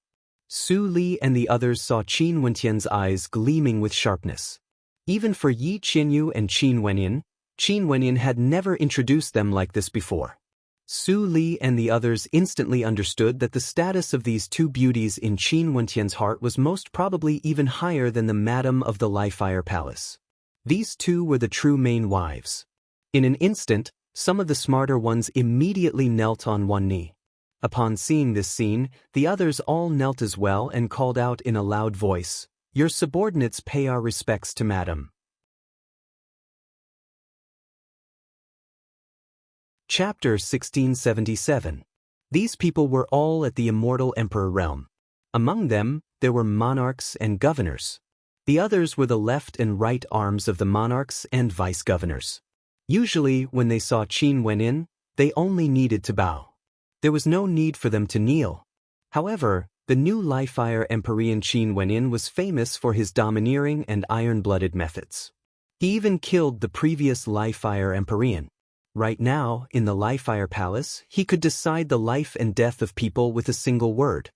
Su Li and the others saw Qin Wentian's eyes gleaming with sharpness. Even for Yi Qinyu and Qin Wenyan had never introduced them like this before. Su Li and the others instantly understood that the status of these 2 beauties in Qin Wentian's heart was most probably even higher than the madam of the Li-Fire Palace. These 2 were the true main wives. In an instant, some of the smarter ones immediately knelt on one knee. Upon seeing this scene, the others all knelt as well and called out in a loud voice, "Your subordinates pay our respects to Madam." Chapter 1677. These people were all at the Immortal Emperor realm. Among them, there were monarchs and governors. The others were the left and right arms of the monarchs and vice-governors. Usually, when they saw Qin Wenyan, they only needed to bow. There was no need for them to kneel. However, the new Li-Fire Empyrean Qin Wenyan was famous for his domineering and iron-blooded methods. He even killed the previous Li-Fire Empyrean. Right now, in the Li-Fire Palace, he could decide the life and death of people with a single word.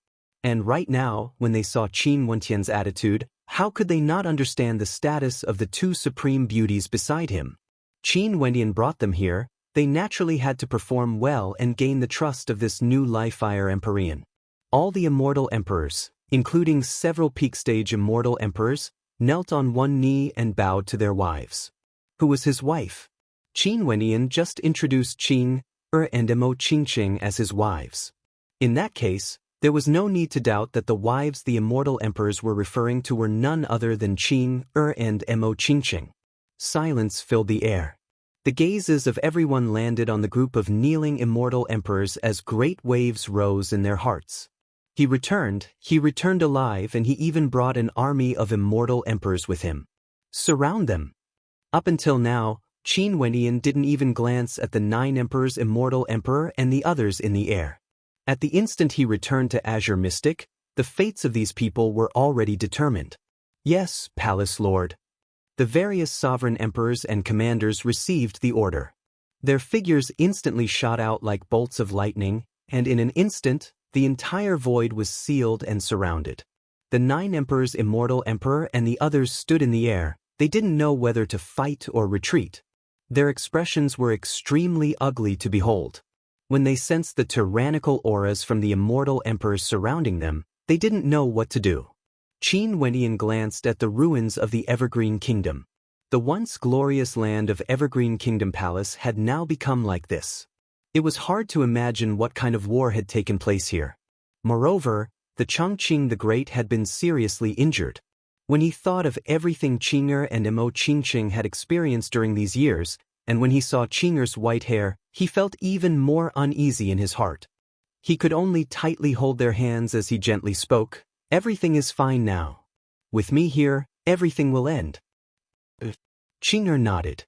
And right now, when they saw Qin Wentian's attitude, how could they not understand the status of the 2 supreme beauties beside him? Qin Wenyan brought them here. They naturally had to perform well and gain the trust of this new Li-Fire Empyrean. All the immortal emperors, including several peak-stage immortal emperors, knelt on one knee and bowed to their wives. Who was his wife? Qin Wenyan just introduced Qin and Mo Qingqing as his wives. In that case, there was no need to doubt that the wives the immortal emperors were referring to were none other than Qin and Mo Qingqing. Silence filled the air. The gazes of everyone landed on the group of kneeling immortal emperors as great waves rose in their hearts. He returned alive, and he even brought an army of immortal emperors with him. Surround them. Up until now, Qin Wenyan didn't even glance at the 9 Emperors' immortal emperor and the others in the air. At the instant he returned to Azure Mystic, the fates of these people were already determined. Yes, Palace Lord. The various sovereign emperors and commanders received the order. Their figures instantly shot out like bolts of lightning, and in an instant, the entire void was sealed and surrounded. The 9 Emperors' immortal emperor and the others stood in the air. They didn't know whether to fight or retreat. Their expressions were extremely ugly to behold. When they sensed the tyrannical auras from the immortal emperors surrounding them, they didn't know what to do. Qin Wenyan glanced at the ruins of the Evergreen Kingdom. The once glorious land of Evergreen Kingdom Palace had now become like this. It was hard to imagine what kind of war had taken place here. Moreover, the Chongqing the Great had been seriously injured. When he thought of everything Qing'er and Mo Qingqing had experienced during these years, and when he saw Qing'er's white hair, he felt even more uneasy in his heart. He could only tightly hold their hands as he gently spoke, "Everything is fine now. With me here, everything will end." Qing'er nodded.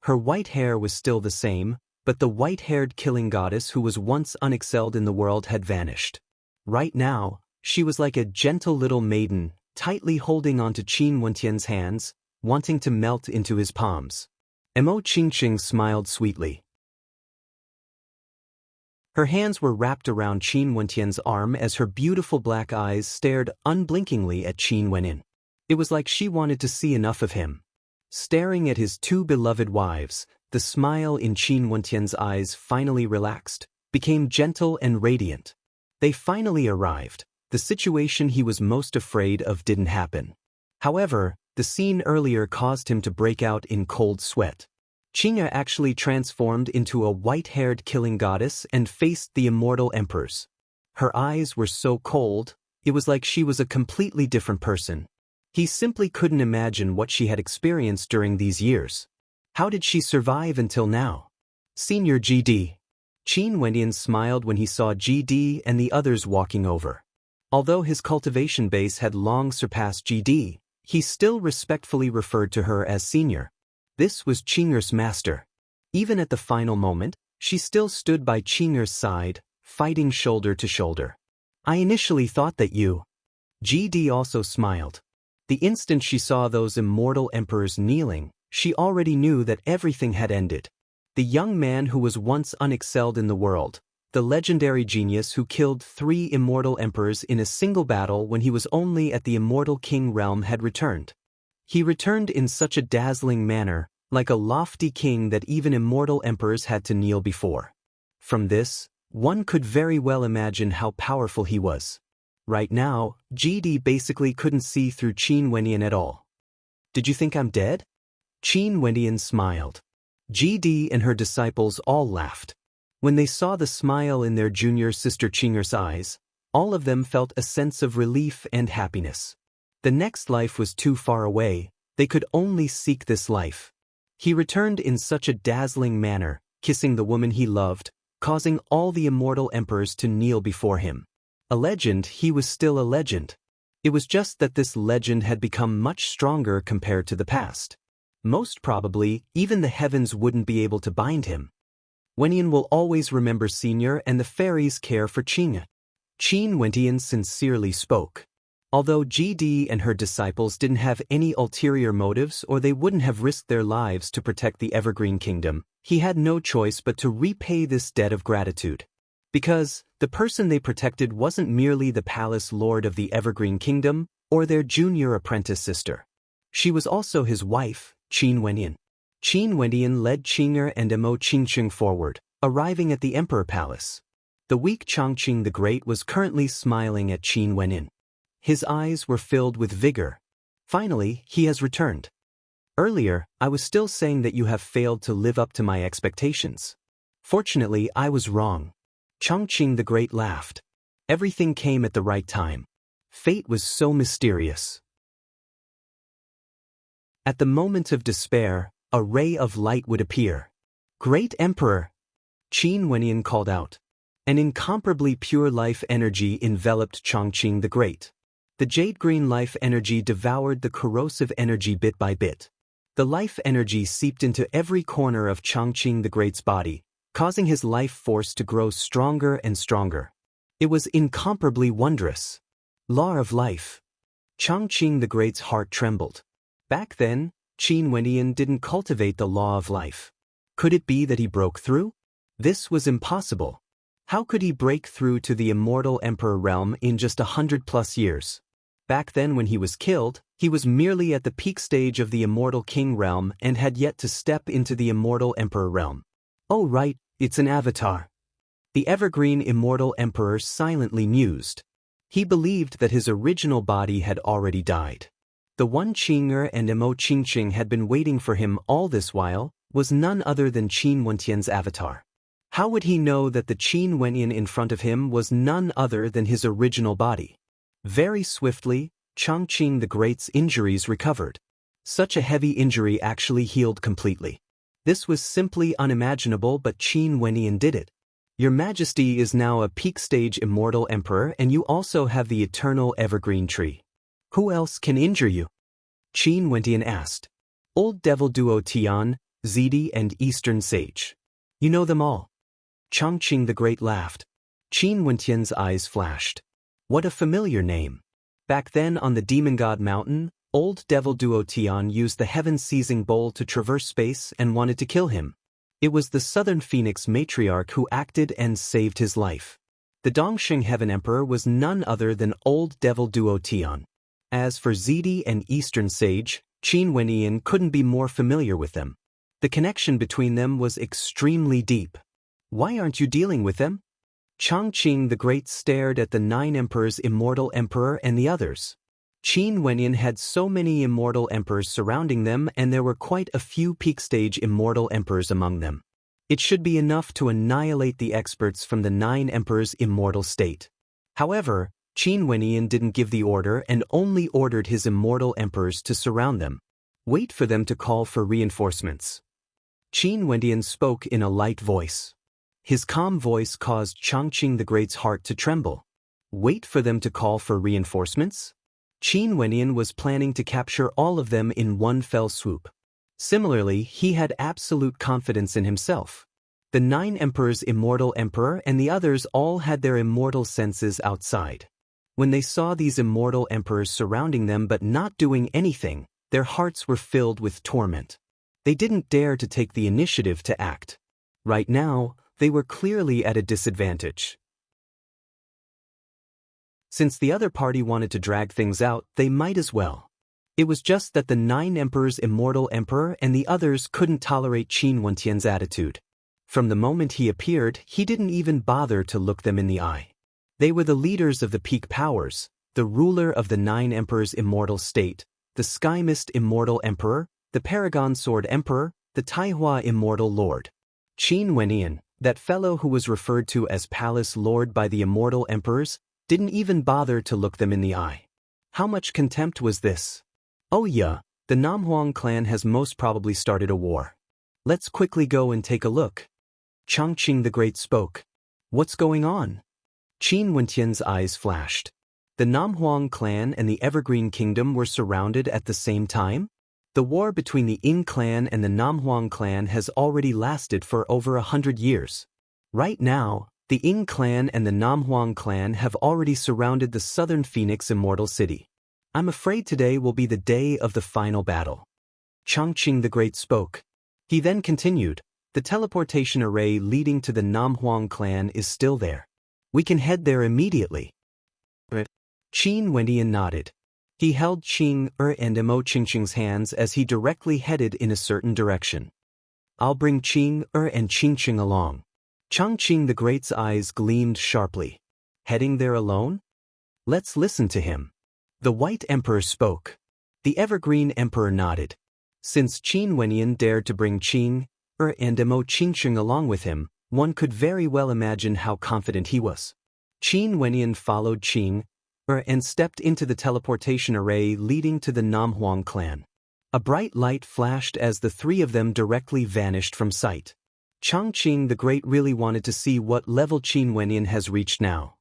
Her white hair was still the same, but the white-haired killing goddess who was once unexcelled in the world had vanished. Right now, she was like a gentle little maiden, tightly holding onto Qin Wentian's hands, wanting to melt into his palms. Mo Qingqing smiled sweetly. Her hands were wrapped around Qin Wentian's arm as her beautiful black eyes stared unblinkingly at Qin Wenin. It was like she wanted to see enough of him. Staring at his two beloved wives, the smile in Qin Wentian's eyes finally relaxed, became gentle and radiant. They finally arrived. The situation he was most afraid of didn't happen. However, the scene earlier caused him to break out in cold sweat. Qingya actually transformed into a white-haired killing goddess and faced the immortal emperors. Her eyes were so cold, it was like she was a completely different person. He simply couldn't imagine what she had experienced during these years. How did she survive until now? Senior GD. Qin Wentian smiled when he saw GD and the others walking over. Although his cultivation base had long surpassed GD, he still respectfully referred to her as senior. This was Qing'er's master. Even at the final moment, she still stood by Qing'er's side, fighting shoulder to shoulder. I initially thought that you... GD also smiled. The instant she saw those immortal emperors kneeling, she already knew that everything had ended. The young man who was once unexcelled in the world, the legendary genius who killed 3 immortal emperors in a single battle when he was only at the immortal king realm, had returned. He returned in such a dazzling manner, like a lofty king that even immortal emperors had to kneel before. From this, one could very well imagine how powerful he was. Right now, GD basically couldn't see through Qin Wentian at all. Did you think I'm dead? Qin Wentian smiled. GD and her disciples all laughed. When they saw the smile in their junior sister Qing'er's eyes, all of them felt a sense of relief and happiness. The next life was too far away, they could only seek this life. He returned in such a dazzling manner, kissing the woman he loved, causing all the immortal emperors to kneel before him. A legend, he was still a legend. It was just that this legend had become much stronger compared to the past. Most probably, even the heavens wouldn't be able to bind him. Wentian will always remember Senior, and the fairies care for Qing'er. Qin Wentian sincerely spoke. Although GD and her disciples didn't have any ulterior motives, or they wouldn't have risked their lives to protect the Evergreen Kingdom, he had no choice but to repay this debt of gratitude. Because the person they protected wasn't merely the palace lord of the Evergreen Kingdom, or their junior apprentice sister. She was also his wife, Qin Wentian. Qin Wentian led Qing'er and Mo Qingqing forward, arriving at the Emperor Palace. The weak Chongqing the Great was currently smiling at Qin Wentian. His eyes were filled with vigor. Finally, he has returned. Earlier, I was still saying that you have failed to live up to my expectations. Fortunately, I was wrong. Chongqing the Great laughed. Everything came at the right time. Fate was so mysterious. At the moment of despair, a ray of light would appear. Great Emperor! Qin Wentian called out. An incomparably pure life energy enveloped Chongqing the Great. The jade-green life energy devoured the corrosive energy bit by bit. The life energy seeped into every corner of Chongqing the Great's body, causing his life force to grow stronger and stronger. It was incomparably wondrous. Law of life. Chongqing the Great's heart trembled. Back then, Qin Wentian didn't cultivate the law of life. Could it be that he broke through? This was impossible. How could he break through to the immortal emperor realm in just 100+ years? Back then when he was killed, he was merely at the peak stage of the immortal king realm and had yet to step into the immortal emperor realm. Oh right, it's an avatar. The evergreen immortal emperor silently mused. He believed that his original body had already died. The one Qing'er and Mo Qingqing had been waiting for him all this while was none other than Qin Wentian's avatar. How would he know that the Qin Wentian in front of him was none other than his original body? Very swiftly, Chongqing the Great's injuries recovered. Such a heavy injury actually healed completely. This was simply unimaginable, but Qin Wentian did it. Your Majesty is now a peak stage immortal emperor, and you also have the eternal evergreen tree. Who else can injure you? Qin Wentian asked. Old devil duo Tian, Zedi and Eastern Sage. You know them all. Chongqing the Great laughed. Qin Wentian's eyes flashed. What a familiar name. Back then on the Demon God Mountain, old devil Duo Tian used the heaven-seizing bowl to traverse space and wanted to kill him. It was the Southern Phoenix matriarch who acted and saved his life. The Dongxing Heaven Emperor was none other than old devil Duo Tian. As for Zedi and Eastern Sage, Qin Wenyan couldn't be more familiar with them. The connection between them was extremely deep. Why aren't you dealing with them? Chongqing the Great stared at the 9 emperors, immortal emperor and the others. Qin Wenyan had so many immortal emperors surrounding them, and there were quite a few peak-stage immortal emperors among them. It should be enough to annihilate the experts from the 9 emperors' immortal state. However, Qin Wenyan didn't give the order and only ordered his immortal emperors to surround them. Wait for them to call for reinforcements. Qin Wenyan spoke in a light voice. His calm voice caused Chongqing the Great's heart to tremble. Wait for them to call for reinforcements? Qin Wenyan was planning to capture all of them in one fell swoop. Similarly, he had absolute confidence in himself. The 9 emperors' immortal emperor and the others all had their immortal senses outside. When they saw these immortal emperors surrounding them but not doing anything, their hearts were filled with torment. They didn't dare to take the initiative to act. Right now, they were clearly at a disadvantage. Since the other party wanted to drag things out, they might as well. It was just that the 9 emperors' immortal emperor and the others couldn't tolerate Qin Wenyan's attitude. From the moment he appeared, he didn't even bother to look them in the eye. They were the leaders of the peak powers, the ruler of the 9 emperors' immortal state, the Sky Mist immortal emperor, the Paragon Sword emperor, the Taihua immortal lord. Qin Wenyan, that fellow who was referred to as Palace Lord by the immortal emperors, didn't even bother to look them in the eye. How much contempt was this? Oh yeah, the Namhuang clan has most probably started a war. Let's quickly go and take a look. Chongqing the Great spoke. What's going on? Qin Wenyan's eyes flashed. The Namhuang clan and the Evergreen Kingdom were surrounded at the same time? The war between the Yin clan and the Namhuang clan has already lasted for over 100 years. Right now, the Yin clan and the Namhuang clan have already surrounded the Southern Phoenix Immortal City. I'm afraid today will be the day of the final battle. Chongqing the Great spoke. He then continued, the teleportation array leading to the Namhuang clan is still there. We can head there immediately. Qin Wenyan nodded. He held Qing and Mo Qingqing's hands as he directly headed in a certain direction. I'll bring Qing and Qingqing along. Chongqing the Great's eyes gleamed sharply. Heading there alone? Let's listen to him. The White Emperor spoke. The Evergreen Emperor nodded. Since Qin Wenyan dared to bring Qing and Mo Qingqing along with him, one could very well imagine how confident he was. Qin Wenyan followed Qing and stepped into the teleportation array leading to the Namhuang clan. A bright light flashed as the 3 of them directly vanished from sight. Chongqing the Great really wanted to see what level Qin Wenyan has reached now.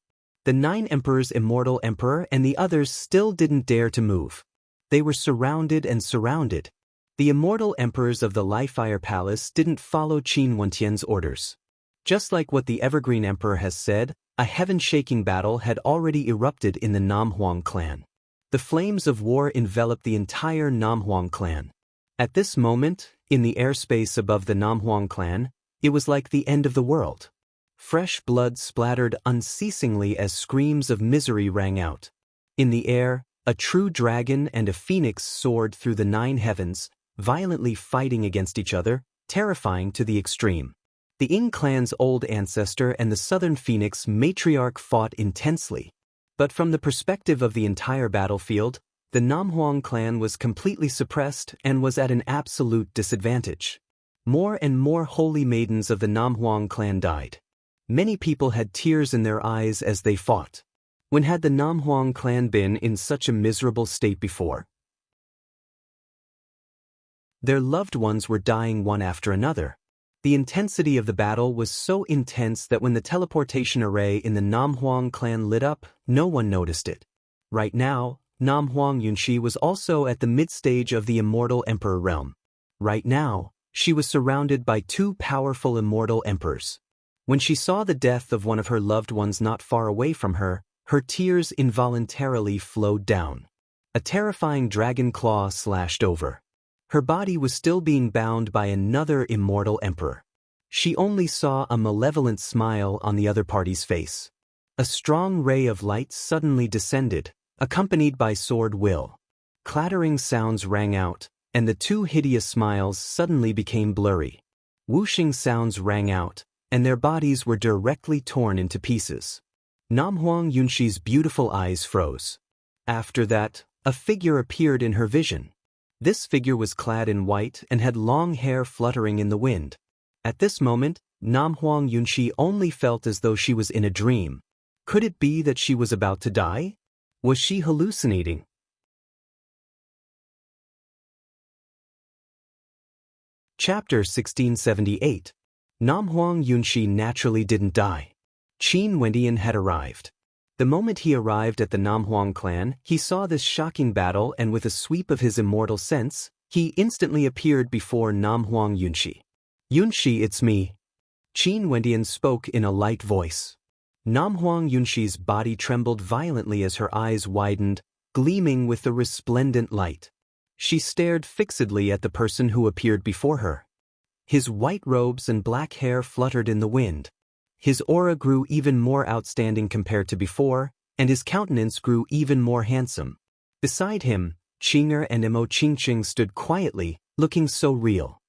The 9 emperors' immortal emperor and the others still didn't dare to move. They were surrounded and surrounded. The immortal emperors of the Li-Fire Palace didn't follow Qin Wenyan's orders. Just like what the Evergreen Emperor has said, a heaven-shaking battle had already erupted in the Namhuang clan. The flames of war enveloped the entire Namhuang clan. At this moment, in the airspace above the Namhuang clan, it was like the end of the world. Fresh blood splattered unceasingly as screams of misery rang out. In the air, a true dragon and a phoenix soared through the 9 heavens, violently fighting against each other, terrifying to the extreme. The Yin clan's old ancestor and the Southern Phoenix matriarch fought intensely. But from the perspective of the entire battlefield, the Namhuang clan was completely suppressed and was at an absolute disadvantage. More and more holy maidens of the Namhuang clan died. Many people had tears in their eyes as they fought. When had the Namhuang clan been in such a miserable state before? Their loved ones were dying one after another. The intensity of the battle was so intense that when the teleportation array in the Namhuang clan lit up, no one noticed it. Right now, Namhuang Yunshi was also at the mid-stage of the Immortal Emperor realm. Right now, She was surrounded by two powerful immortal emperors. When she saw the death of one of her loved ones not far away from her, her tears involuntarily flowed down. A terrifying dragon claw slashed over. Her body was still being bound by another immortal emperor. She only saw a malevolent smile on the other party's face. A strong ray of light suddenly descended, accompanied by sword will. Clattering sounds rang out, and the two hideous smiles suddenly became blurry. Whooshing sounds rang out, and their bodies were directly torn into pieces. Namhwang Yunshi's beautiful eyes froze. After that, a figure appeared in her vision. This figure was clad in white and had long hair fluttering in the wind. At this moment, Namhwang Yunshi only felt as though she was in a dream. Could it be that she was about to die? Was she hallucinating? Chapter 1678. Namhwang Yunshi naturally didn't die. Qin Wendian had arrived. The moment he arrived at the Namhwang clan, he saw this shocking battle, and with a sweep of his immortal sense, he instantly appeared before Namhwang Yunshi. "Yunshi, it's me." Qin Wendian spoke in a light voice. Namhwang Yunshi's body trembled violently as her eyes widened, gleaming with the resplendent light. She stared fixedly at the person who appeared before her. His white robes and black hair fluttered in the wind. His aura grew even more outstanding compared to before, and his countenance grew even more handsome. Beside him, Qinger and Emo Qingqing stood quietly, looking so real.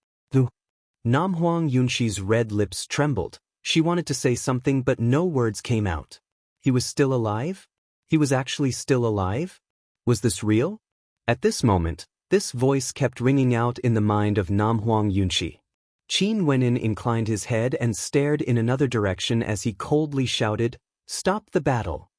Namhwang Yunshi's red lips trembled. She wanted to say something, but no words came out. He was still alive? He was actually still alive? Was this real? At this moment, this voice kept ringing out in the mind of Namhwang Yunshi. Qin Wenin inclined his head and stared in another direction as he coldly shouted, "Stop the battle."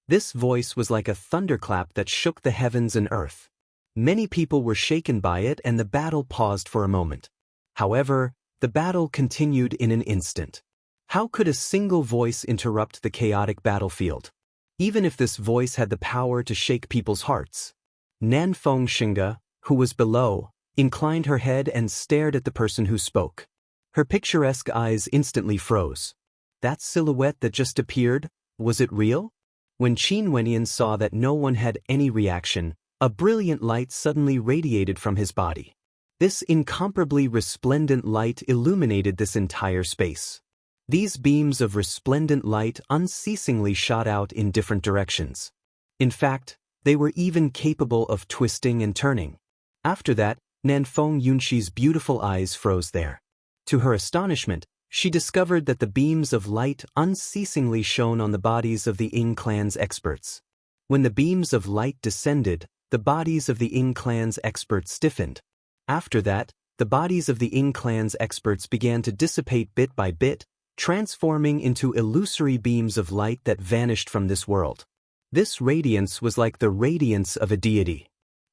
This voice was like a thunderclap that shook the heavens and earth. Many people were shaken by it, and the battle paused for a moment. However, the battle continued in an instant. How could a single voice interrupt the chaotic battlefield? Even if this voice had the power to shake people's hearts. Nanfeng Xinga, who was below, inclined her head and stared at the person who spoke. Her picturesque eyes instantly froze. That silhouette that just appeared, was it real? When Qin Wenyan saw that no one had any reaction, a brilliant light suddenly radiated from his body. This incomparably resplendent light illuminated this entire space. These beams of resplendent light unceasingly shot out in different directions. In fact, they were even capable of twisting and turning. After that, Nanfeng Yunshi's beautiful eyes froze there. To her astonishment, she discovered that the beams of light unceasingly shone on the bodies of the Ying clan's experts. When the beams of light descended, the bodies of the Ying clan's experts stiffened. After that, the bodies of the Ying clan's experts began to dissipate bit by bit, transforming into illusory beams of light that vanished from this world. This radiance was like the radiance of a deity.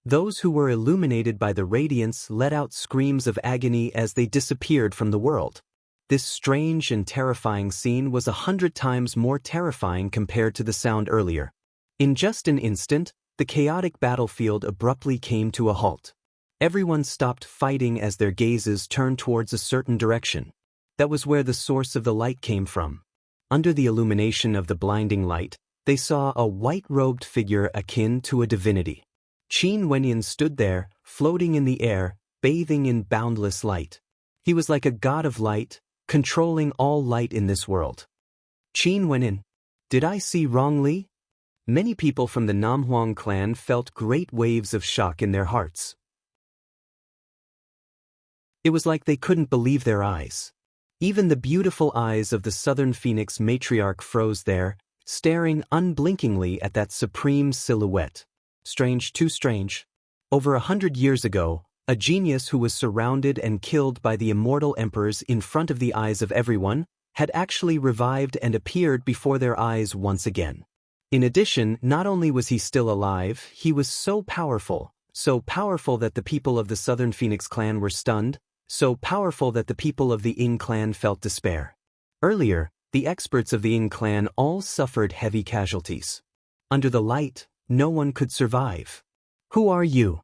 Those who were illuminated by the radiance let out screams of agony as they disappeared from the world. This strange and terrifying scene was 100 times more terrifying compared to the sound earlier. In just an instant, the chaotic battlefield abruptly came to a halt. Everyone stopped fighting as their gazes turned towards a certain direction. That was where the source of the light came from. Under the illumination of the blinding light, they saw a white-robed figure akin to a divinity. Qin Wenyan stood there, floating in the air, bathing in boundless light. He was like a god of light, controlling all light in this world. Qin Wenyan, did I see wrongly? Many people from the Namhwang clan felt great waves of shock in their hearts. It was like they couldn't believe their eyes. Even the beautiful eyes of the Southern Phoenix matriarch froze there, staring unblinkingly at that supreme silhouette. Strange, too strange. Over 100 years ago, a genius who was surrounded and killed by the immortal emperors in front of the eyes of everyone, had actually revived and appeared before their eyes once again. In addition, not only was he still alive, he was so powerful that the people of the Southern Phoenix clan were stunned, so powerful that the people of the Ying clan felt despair. Earlier, the experts of the Ying clan all suffered heavy casualties. Under the light, no one could survive. Who are you?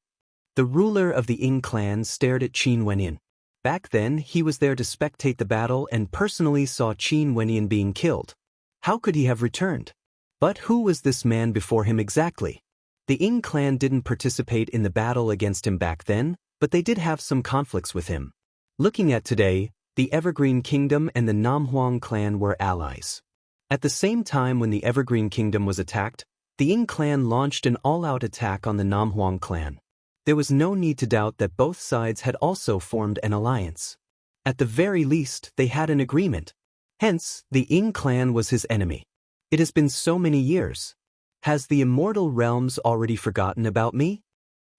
The ruler of the Ying clan stared at Qin Wenyan. Back then, he was there to spectate the battle and personally saw Qin Wenyan being killed. How could he have returned? But who was this man before him exactly? The Ying clan didn't participate in the battle against him back then, but they did have some conflicts with him. Looking at today, the Evergreen Kingdom and the Namhuang clan were allies. At the same time when the Evergreen Kingdom was attacked, the Ying clan launched an all-out attack on the Namhuang clan. There was no need to doubt that both sides had also formed an alliance. At the very least, they had an agreement. Hence, the Ying clan was his enemy. It has been so many years. Has the immortal realms already forgotten about me?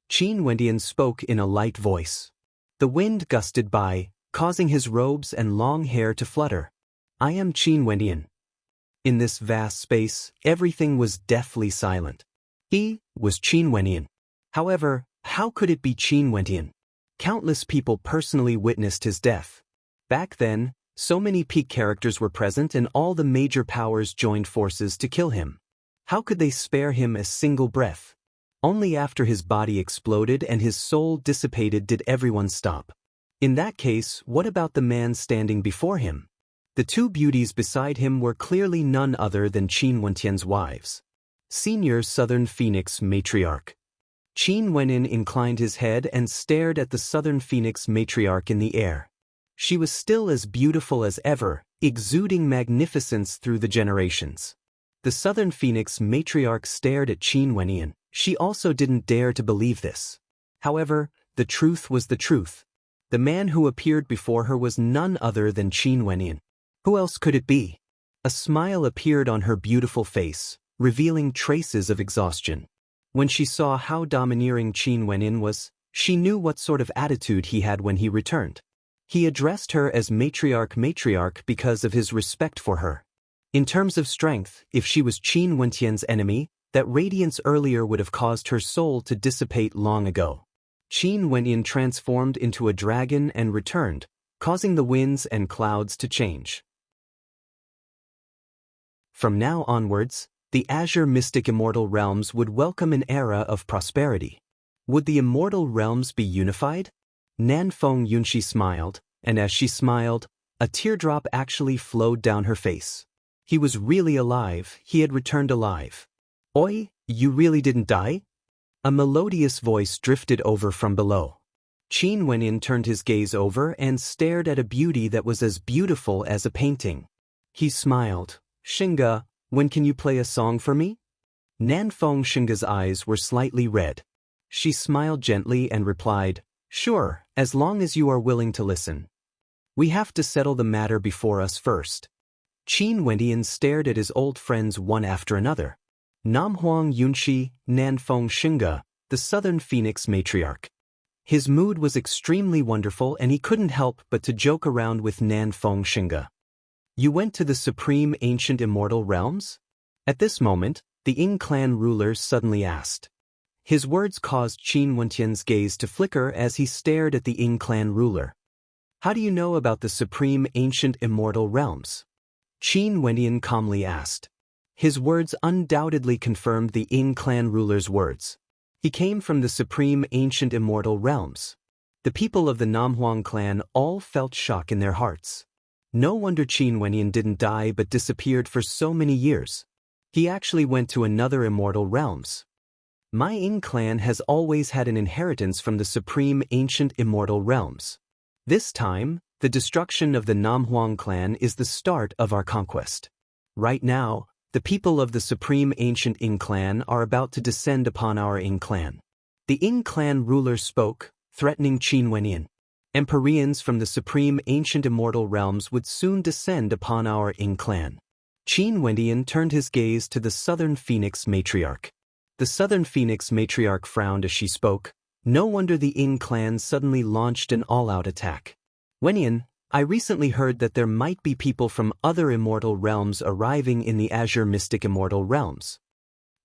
Qin Wendian spoke in a light voice. The wind gusted by, causing his robes and long hair to flutter. I am Qin Wendian. In this vast space, everything was deathly silent. He was Qin Wendian. However, how could it be Qin Wendian? Countless people personally witnessed his death. Back then, so many peak characters were present and all the major powers joined forces to kill him. How could they spare him a single breath? Only after his body exploded and his soul dissipated did everyone stop. In that case, what about the man standing before him? The two beauties beside him were clearly none other than Qin Wendian's wives. Senior Southern Phoenix Matriarch. Qin Wendian inclined his head and stared at the Southern Phoenix Matriarch in the air. She was still as beautiful as ever, exuding magnificence through the generations. The Southern Phoenix Matriarch stared at Qin Wendian. She also didn't dare to believe this. However, the truth was the truth. The man who appeared before her was none other than Qin Wendian. Who else could it be? A smile appeared on her beautiful face, revealing traces of exhaustion. When she saw how domineering Qin Wendian was, she knew what sort of attitude he had when he returned. He addressed her as Matriarch because of his respect for her. In terms of strength, if she was Qin Wendian's enemy, that radiance earlier would have caused her soul to dissipate long ago. Qin Wendian transformed into a dragon and returned, causing the winds and clouds to change. From now onwards, the Azure Mystic Immortal Realms would welcome an era of prosperity. Would the Immortal Realms be unified? Nanfeng Yunxi smiled, and as she smiled, a teardrop actually flowed down her face. He was really alive, he had returned alive. Oi, you really didn't die? A melodious voice drifted over from below. Qin Wendian turned his gaze over and stared at a beauty that was as beautiful as a painting. He smiled. Xinge, when can you play a song for me? Nanfeng Xinge's eyes were slightly red. She smiled gently and replied, Sure, as long as you are willing to listen. We have to settle the matter before us first. Qin Wendian stared at his old friends one after another. Namhuang Yunxi, Nanfeng Xinge, the Southern Phoenix Matriarch. His mood was extremely wonderful and he couldn't help but to joke around with Nanfeng Xinge. You went to the Supreme Ancient Immortal Realms? At this moment, the Ying clan ruler suddenly asked. His words caused Qin Wendian's gaze to flicker as he stared at the Ying clan ruler. How do you know about the Supreme Ancient Immortal Realms? Qin Wendian calmly asked. His words undoubtedly confirmed the Ying clan ruler's words. He came from the Supreme Ancient Immortal Realms. The people of the Namhuang clan all felt shock in their hearts. No wonder Qin Wendian didn't die but disappeared for so many years. He actually went to another immortal realms. My Ying clan has always had an inheritance from the Supreme Ancient Immortal Realms. This time, the destruction of the Namhuang clan is the start of our conquest. Right now, the people of the Supreme Ancient Ying clan are about to descend upon our Ying clan. The Ying clan ruler spoke, threatening Qin Wendian. Empyreans from the Supreme Ancient Immortal Realms would soon descend upon our Ying clan. Qin Wendian turned his gaze to the Southern Phoenix Matriarch. The Southern Phoenix Matriarch frowned as she spoke. No wonder the Ying clan suddenly launched an all-out attack. Wendian, I recently heard that there might be people from other immortal realms arriving in the Azure Mystic Immortal Realms.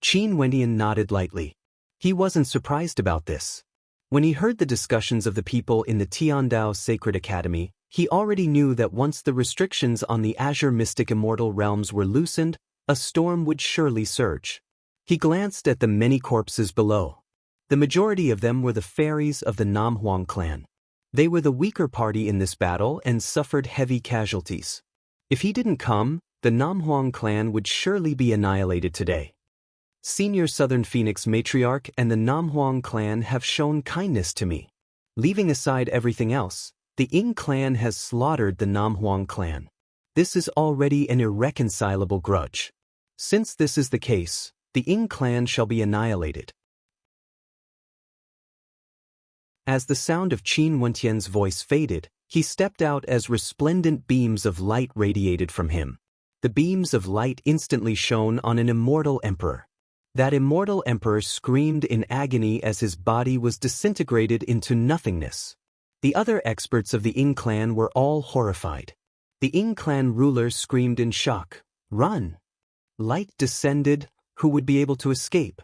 Qin Wendian nodded lightly. He wasn't surprised about this. When he heard the discussions of the people in the Tiandao Sacred Academy, he already knew that once the restrictions on the Azure Mystic Immortal Realms were loosened, a storm would surely surge. He glanced at the many corpses below. The majority of them were the fairies of the Namhuang clan. They were the weaker party in this battle and suffered heavy casualties. If he didn't come, the Namhuang clan would surely be annihilated today. Senior Southern Phoenix matriarch and the Namhuang clan have shown kindness to me. Leaving aside everything else, the Ying clan has slaughtered the Namhuang clan. This is already an irreconcilable grudge. Since this is the case, the Ying clan shall be annihilated. As the sound of Qin Wentian's voice faded, he stepped out as resplendent beams of light radiated from him. The beams of light instantly shone on an immortal emperor. That immortal emperor screamed in agony as his body was disintegrated into nothingness. The other experts of the Ying clan were all horrified. The Ying clan ruler screamed in shock, "Run!" Light descended. Who would be able to escape?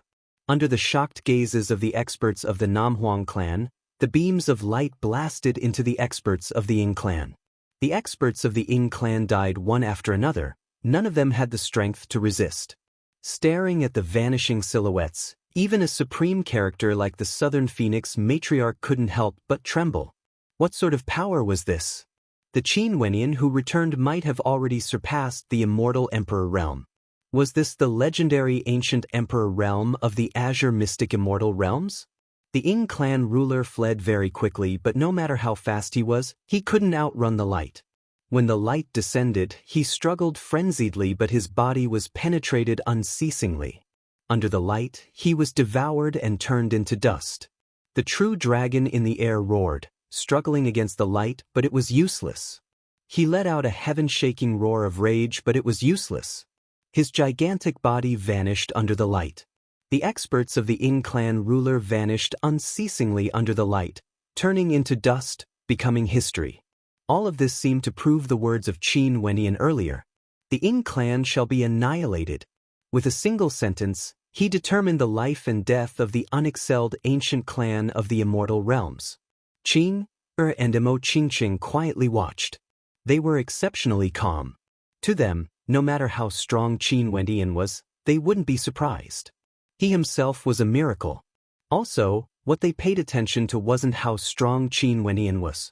Under the shocked gazes of the experts of the Namhuang clan, the beams of light blasted into the experts of the Ying clan. The experts of the Ying clan died one after another. None of them had the strength to resist. Staring at the vanishing silhouettes, even a supreme character like the Southern Phoenix matriarch couldn't help but tremble. What sort of power was this? The Qin Wenian who returned might have already surpassed the immortal emperor realm. Was this the legendary ancient emperor realm of the Azure Mystic Immortal Realms? The Ying clan ruler fled very quickly, but no matter how fast he was, he couldn't outrun the light. When the light descended, he struggled frenziedly, but his body was penetrated unceasingly. Under the light, he was devoured and turned into dust. The true dragon in the air roared, struggling against the light, but it was useless. He let out a heaven-shaking roar of rage, but it was useless. His gigantic body vanished under the light. The experts of the Ying clan ruler vanished unceasingly under the light, turning into dust, becoming history. All of this seemed to prove the words of Qin Wenian earlier. The Ying clan shall be annihilated. With a single sentence, he determined the life and death of the unexcelled ancient clan of the immortal realms. Qing, and Mo Qingqing quietly watched. They were exceptionally calm. To them, no matter how strong Qin Wenian was, they wouldn't be surprised. He himself was a miracle. Also, what they paid attention to wasn't how strong Qin Wenian was.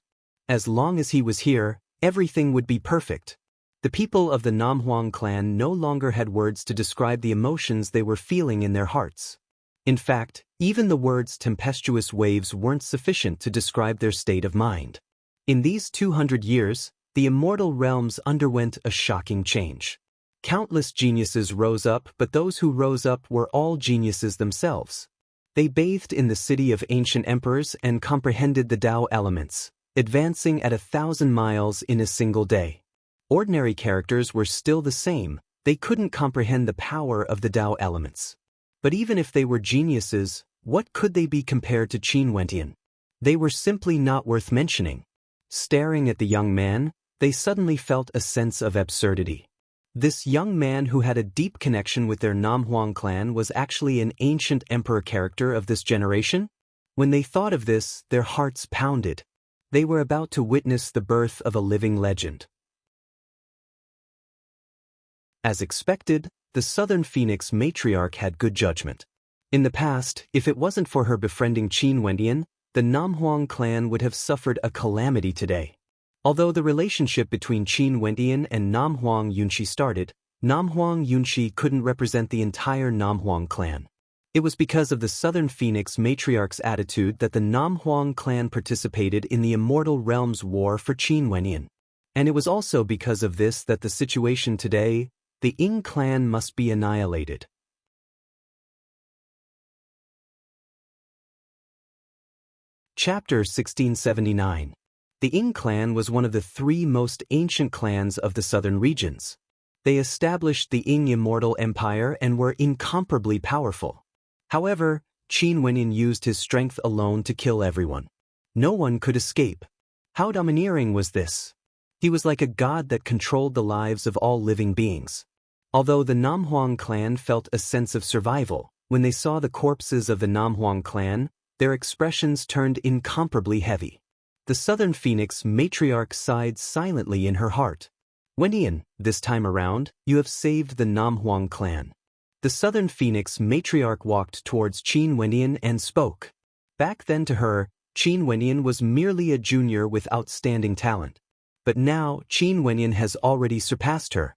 As long as he was here, everything would be perfect. The people of the Namhuang clan no longer had words to describe the emotions they were feeling in their hearts. In fact, even the words tempestuous waves weren't sufficient to describe their state of mind. In these 200 years, the immortal realms underwent a shocking change. Countless geniuses rose up, but those who rose up were all geniuses themselves. They bathed in the city of ancient emperors and comprehended the Tao elements, advancing at 1,000 miles in a single day. Ordinary characters were still the same. They couldn't comprehend the power of the Tao elements. But even if they were geniuses, what could they be compared to Qin Wentian? They were simply not worth mentioning. Staring at the young man, they suddenly felt a sense of absurdity. This young man who had a deep connection with their Namhuang clan was actually an ancient emperor character of this generation? When they thought of this, their hearts pounded. They were about to witness the birth of a living legend. As expected, the Southern Phoenix matriarch had good judgment. In the past, if it wasn't for her befriending Qin Wentian, the Namhuang clan would have suffered a calamity today. Although the relationship between Qin Wentian and Namhuang Yunshi started, Namhuang Yunshi couldn't represent the entire Namhuang clan. It was because of the Southern Phoenix matriarch's attitude that the Namhuang clan participated in the Immortal Realms War for Qin Wentian. And it was also because of this that the situation today, the Ying clan must be annihilated. Chapter 1679. The Ying clan was one of the three most ancient clans of the southern regions. They established the Ying Immortal Empire and were incomparably powerful. However, Qin Wenian used his strength alone to kill everyone. No one could escape. How domineering was this? He was like a god that controlled the lives of all living beings. Although the Namhuang clan felt a sense of survival, when they saw the corpses of the Namhuang clan, their expressions turned incomparably heavy. The Southern Phoenix matriarch sighed silently in her heart. Wentian, this time around, you have saved the Namhuang clan. The Southern Phoenix matriarch walked towards Qin Wentian and spoke. Back then to her, Qin Wenyan was merely a junior with outstanding talent. But now, Qin Wenyan has already surpassed her.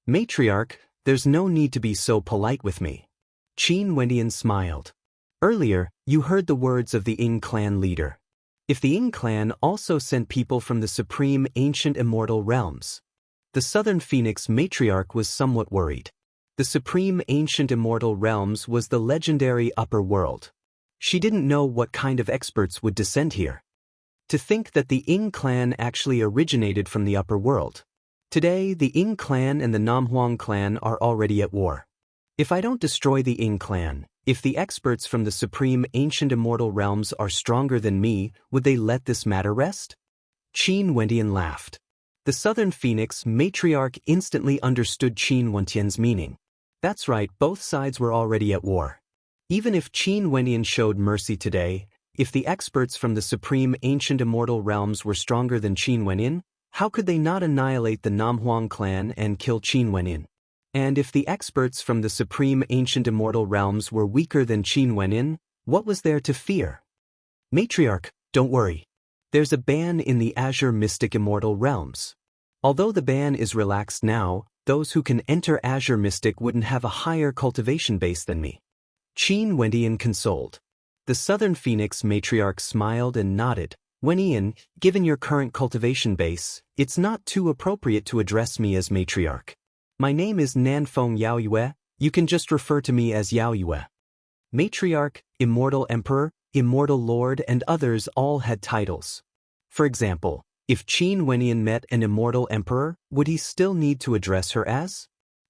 Matriarch, there's no need to be so polite with me. Qin Wenyan smiled. Earlier, you heard the words of the Ying clan leader. If the Ying clan also sent people from the supreme ancient immortal realms. The Southern Phoenix matriarch was somewhat worried. The supreme ancient immortal realms was the legendary upper world. She didn't know what kind of experts would descend here. To think that the Ying clan actually originated from the upper world. Today, the Ying clan and the Namhuang clan are already at war. If I don't destroy the Ying clan, if the experts from the supreme ancient immortal realms are stronger than me, would they let this matter rest? Qin Wendian laughed. The Southern Phoenix matriarch instantly understood Qin Wentian's meaning. That's right, both sides were already at war. Even if Qin Wendian showed mercy today, if the experts from the supreme ancient immortal realms were stronger than Qin Wendian, how could they not annihilate the Namhuang clan and kill Qin Wendian? And if the experts from the supreme ancient immortal realms were weaker than Qin Wendian, what was there to fear? Matriarch, don't worry. There's a ban in the Azure Mystic Immortal Realms. Although the ban is relaxed now, those who can enter Azure Mystic wouldn't have a higher cultivation base than me. Qin Wendian consoled. The Southern Phoenix matriarch smiled and nodded. Wendian, given your current cultivation base, it's not too appropriate to address me as matriarch. My name is Nanfeng Yaoyue, you can just refer to me as Yaoyue. Matriarch, Immortal Emperor, Immortal Lord and others all had titles. For example, if Qin Wendian met an Immortal Emperor, would he still need to address her as?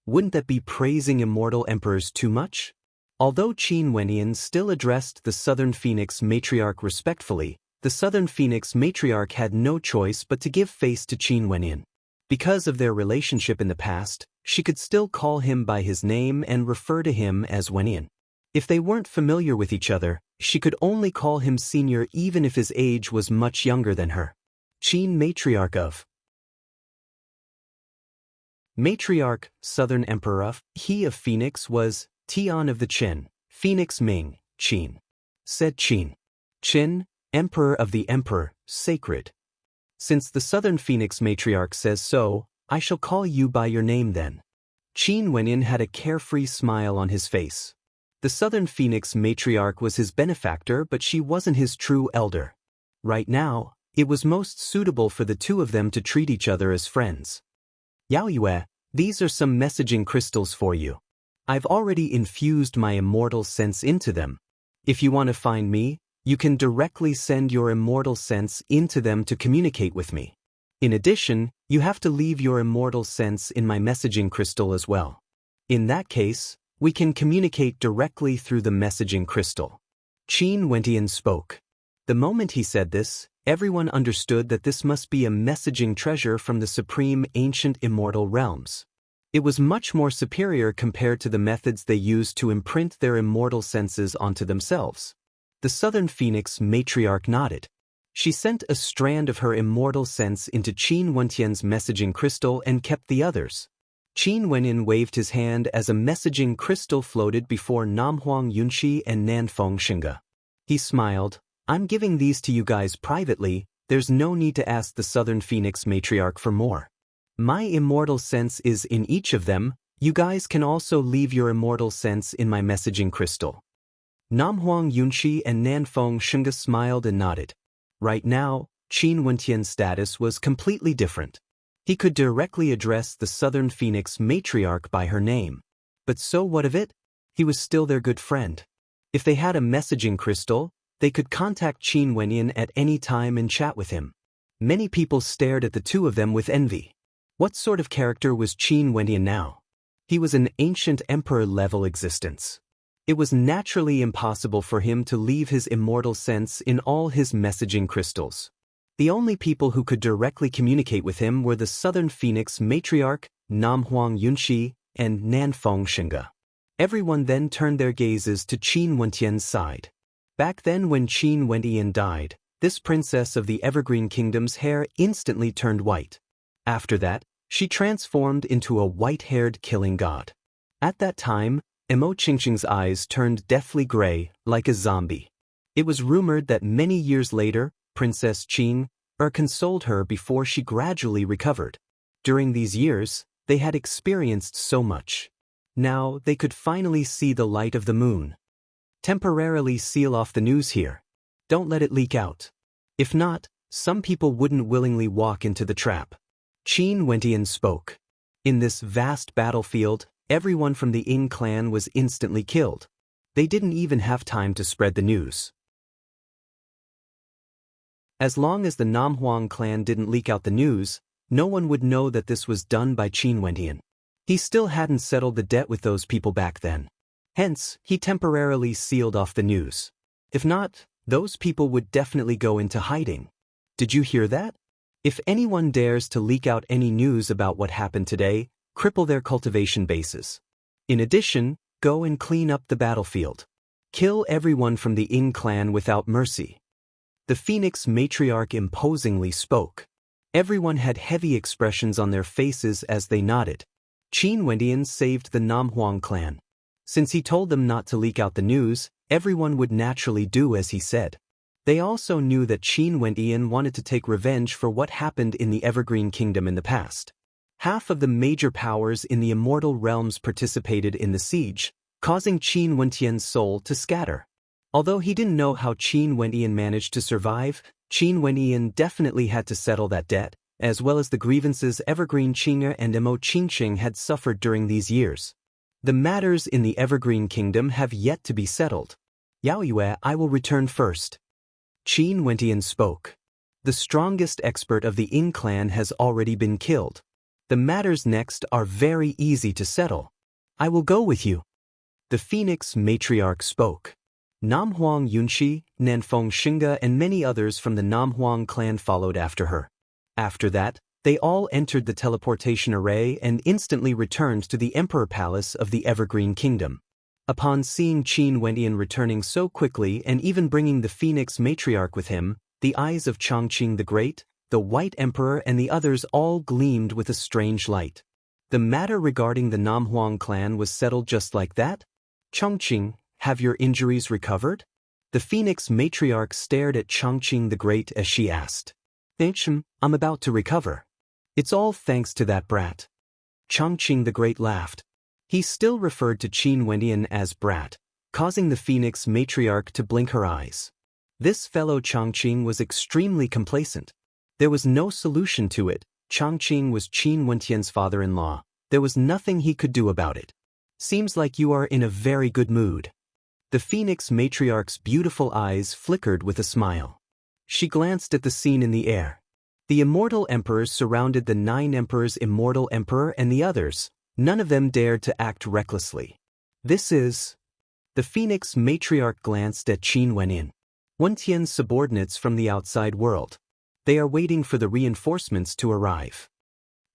Wouldn't that be praising Immortal Emperors too much? Although Qin Wendian still addressed the Southern Phoenix matriarch respectfully, the Southern Phoenix matriarch had no choice but to give face to Qin Wendian. Because of their relationship in the past, she could still call him by his name and refer to him as Wendian. If they weren't familiar with each other, she could only call him senior even if his age was much younger than her. Qin Matriarch of Matriarch, Southern Emperor of, he of Phoenix was Tian of the Qin, Phoenix Ming, Qin. Said Qin. Qin, Emperor of the Emperor, sacred. Since the Southern Phoenix matriarch says so, I shall call you by your name then. Qin Wendian had a carefree smile on his face. The Southern Phoenix matriarch was his benefactor, but she wasn't his true elder. Right now, it was most suitable for the two of them to treat each other as friends. Yaoyue, these are some messaging crystals for you. I've already infused my immortal sense into them. If you want to find me, you can directly send your immortal sense into them to communicate with me. In addition, you have to leave your immortal sense in my messaging crystal as well. In that case, we can communicate directly through the messaging crystal. Qin Wendian spoke. The moment he said this, everyone understood that this must be a messaging treasure from the supreme ancient immortal realms. It was much more superior compared to the methods they used to imprint their immortal senses onto themselves. The Southern Phoenix matriarch nodded. She sent a strand of her immortal sense into Qin Wentian's messaging crystal and kept the others. Qin Wendian waved his hand as a messaging crystal floated before Namhuang Yunqi and Nanfeng Xinge. He smiled. I'm giving these to you guys privately, there's no need to ask the Southern Phoenix matriarch for more. My immortal sense is in each of them, you guys can also leave your immortal sense in my messaging crystal. Namhuang Yunqi and Nanfeng Xinge smiled and nodded. Right now, Qin Wentian's status was completely different. He could directly address the Southern Phoenix matriarch by her name. But so what of it? He was still their good friend. If they had a messaging crystal, they could contact Qin Wendian at any time and chat with him. Many people stared at the two of them with envy. What sort of character was Qin Wendian now? He was an ancient emperor-level existence. It was naturally impossible for him to leave his immortal sense in all his messaging crystals. The only people who could directly communicate with him were the Southern Phoenix matriarch, Namhuang Yunqi, and Nanfeng Xinge. Everyone then turned their gazes to Qin Wentian's side. Back then when Qin Wendian died, this princess of the Evergreen Kingdom's hair instantly turned white. After that, she transformed into a white-haired killing god. At that time, Emo Qingqing's eyes turned deathly gray, like a zombie. It was rumored that many years later, Princess Qing consoled her before she gradually recovered. During these years, they had experienced so much. Now they could finally see the light of the moon. Temporarily seal off the news here. Don't let it leak out. If not, some people wouldn't willingly walk into the trap. Qin Wentian spoke. In this vast battlefield, everyone from the Ying clan was instantly killed. They didn't even have time to spread the news. As long as the Namhuang clan didn't leak out the news, no one would know that this was done by Qin Wentian. He still hadn't settled the debt with those people back then. Hence, he temporarily sealed off the news. If not, those people would definitely go into hiding. Did you hear that? If anyone dares to leak out any news about what happened today, cripple their cultivation bases. In addition, go and clean up the battlefield. Kill everyone from the Ying clan without mercy. The Phoenix matriarch imposingly spoke. Everyone had heavy expressions on their faces as they nodded. Qin Wentian saved the Namhuang clan. Since he told them not to leak out the news, everyone would naturally do as he said. They also knew that Qin Wentian wanted to take revenge for what happened in the Evergreen Kingdom in the past. Half of the major powers in the immortal realms participated in the siege, causing Qin Wentian's soul to scatter. Although he didn't know how Qin Wentian managed to survive, Qin Wentian definitely had to settle that debt, as well as the grievances Evergreen Qing'er and Emo Qingqing had suffered during these years. The matters in the Evergreen Kingdom have yet to be settled. Yao Yue, I will return first. Qin Wentian spoke. The strongest expert of the Ying clan has already been killed. The matters next are very easy to settle. I will go with you. The Phoenix matriarch spoke. Namhuang Yunxi, Nanfeng Xinga and many others from the Namhuang clan followed after her. After that, they all entered the teleportation array and instantly returned to the Emperor Palace of the Evergreen Kingdom. Upon seeing Qin Wentian returning so quickly and even bringing the Phoenix matriarch with him, the eyes of Chongqing the Great, the White Emperor and the others all gleamed with a strange light. The matter regarding the Namhuang clan was settled just like that? Chongqing, have your injuries recovered? The Phoenix matriarch stared at Chongqing the Great as she asked. I'm about to recover. It's all thanks to that brat. Chongqing the Great laughed. He still referred to Qin Wentian as brat, causing the Phoenix matriarch to blink her eyes. This fellow Chongqing was extremely complacent. There was no solution to it. Chongqing was Qin Wentian's father-in-law. There was nothing he could do about it. Seems like you are in a very good mood. The Phoenix matriarch's beautiful eyes flickered with a smile. She glanced at the scene in the air. The immortal emperors surrounded the 9 emperors' immortal emperor and the others. None of them dared to act recklessly. This is... The Phoenix matriarch glanced at Qin Wentian. Wentian's subordinates from the outside world. They are waiting for the reinforcements to arrive.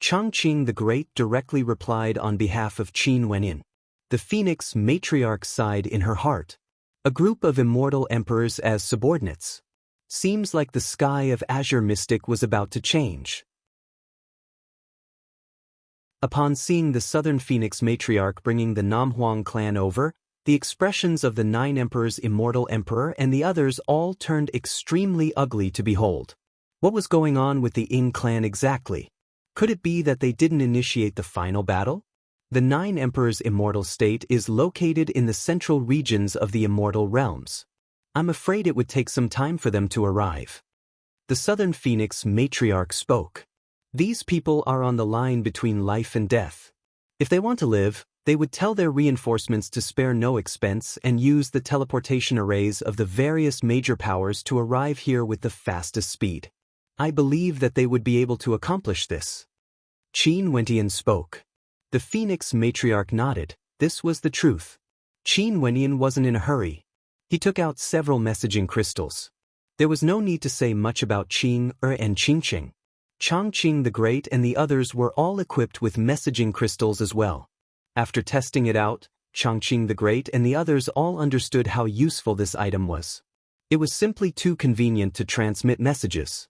Chongqing the Great directly replied on behalf of Qin Wentian. The Phoenix matriarch sighed in her heart. A group of immortal emperors as subordinates. Seems like the sky of Azure Mystic was about to change. Upon seeing the Southern Phoenix matriarch bringing the Namhuang clan over, the expressions of the 9 emperors' immortal emperor and the others all turned extremely ugly to behold. What was going on with the Ying clan exactly? Could it be that they didn't initiate the final battle? The 9 emperors' immortal state is located in the central regions of the immortal realms. I'm afraid it would take some time for them to arrive. The Southern Phoenix matriarch spoke. These people are on the line between life and death. If they want to live, they would tell their reinforcements to spare no expense and use the teleportation arrays of the various major powers to arrive here with the fastest speed. I believe that they would be able to accomplish this. Qin Wentian spoke. The Phoenix matriarch nodded. This was the truth. Qin Wentian wasn't in a hurry. He took out several messaging crystals. There was no need to say much about Qing'er and Qingqing. Chongqing the Great and the others were all equipped with messaging crystals as well. After testing it out, Chongqing the Great and the others all understood how useful this item was. It was simply too convenient to transmit messages.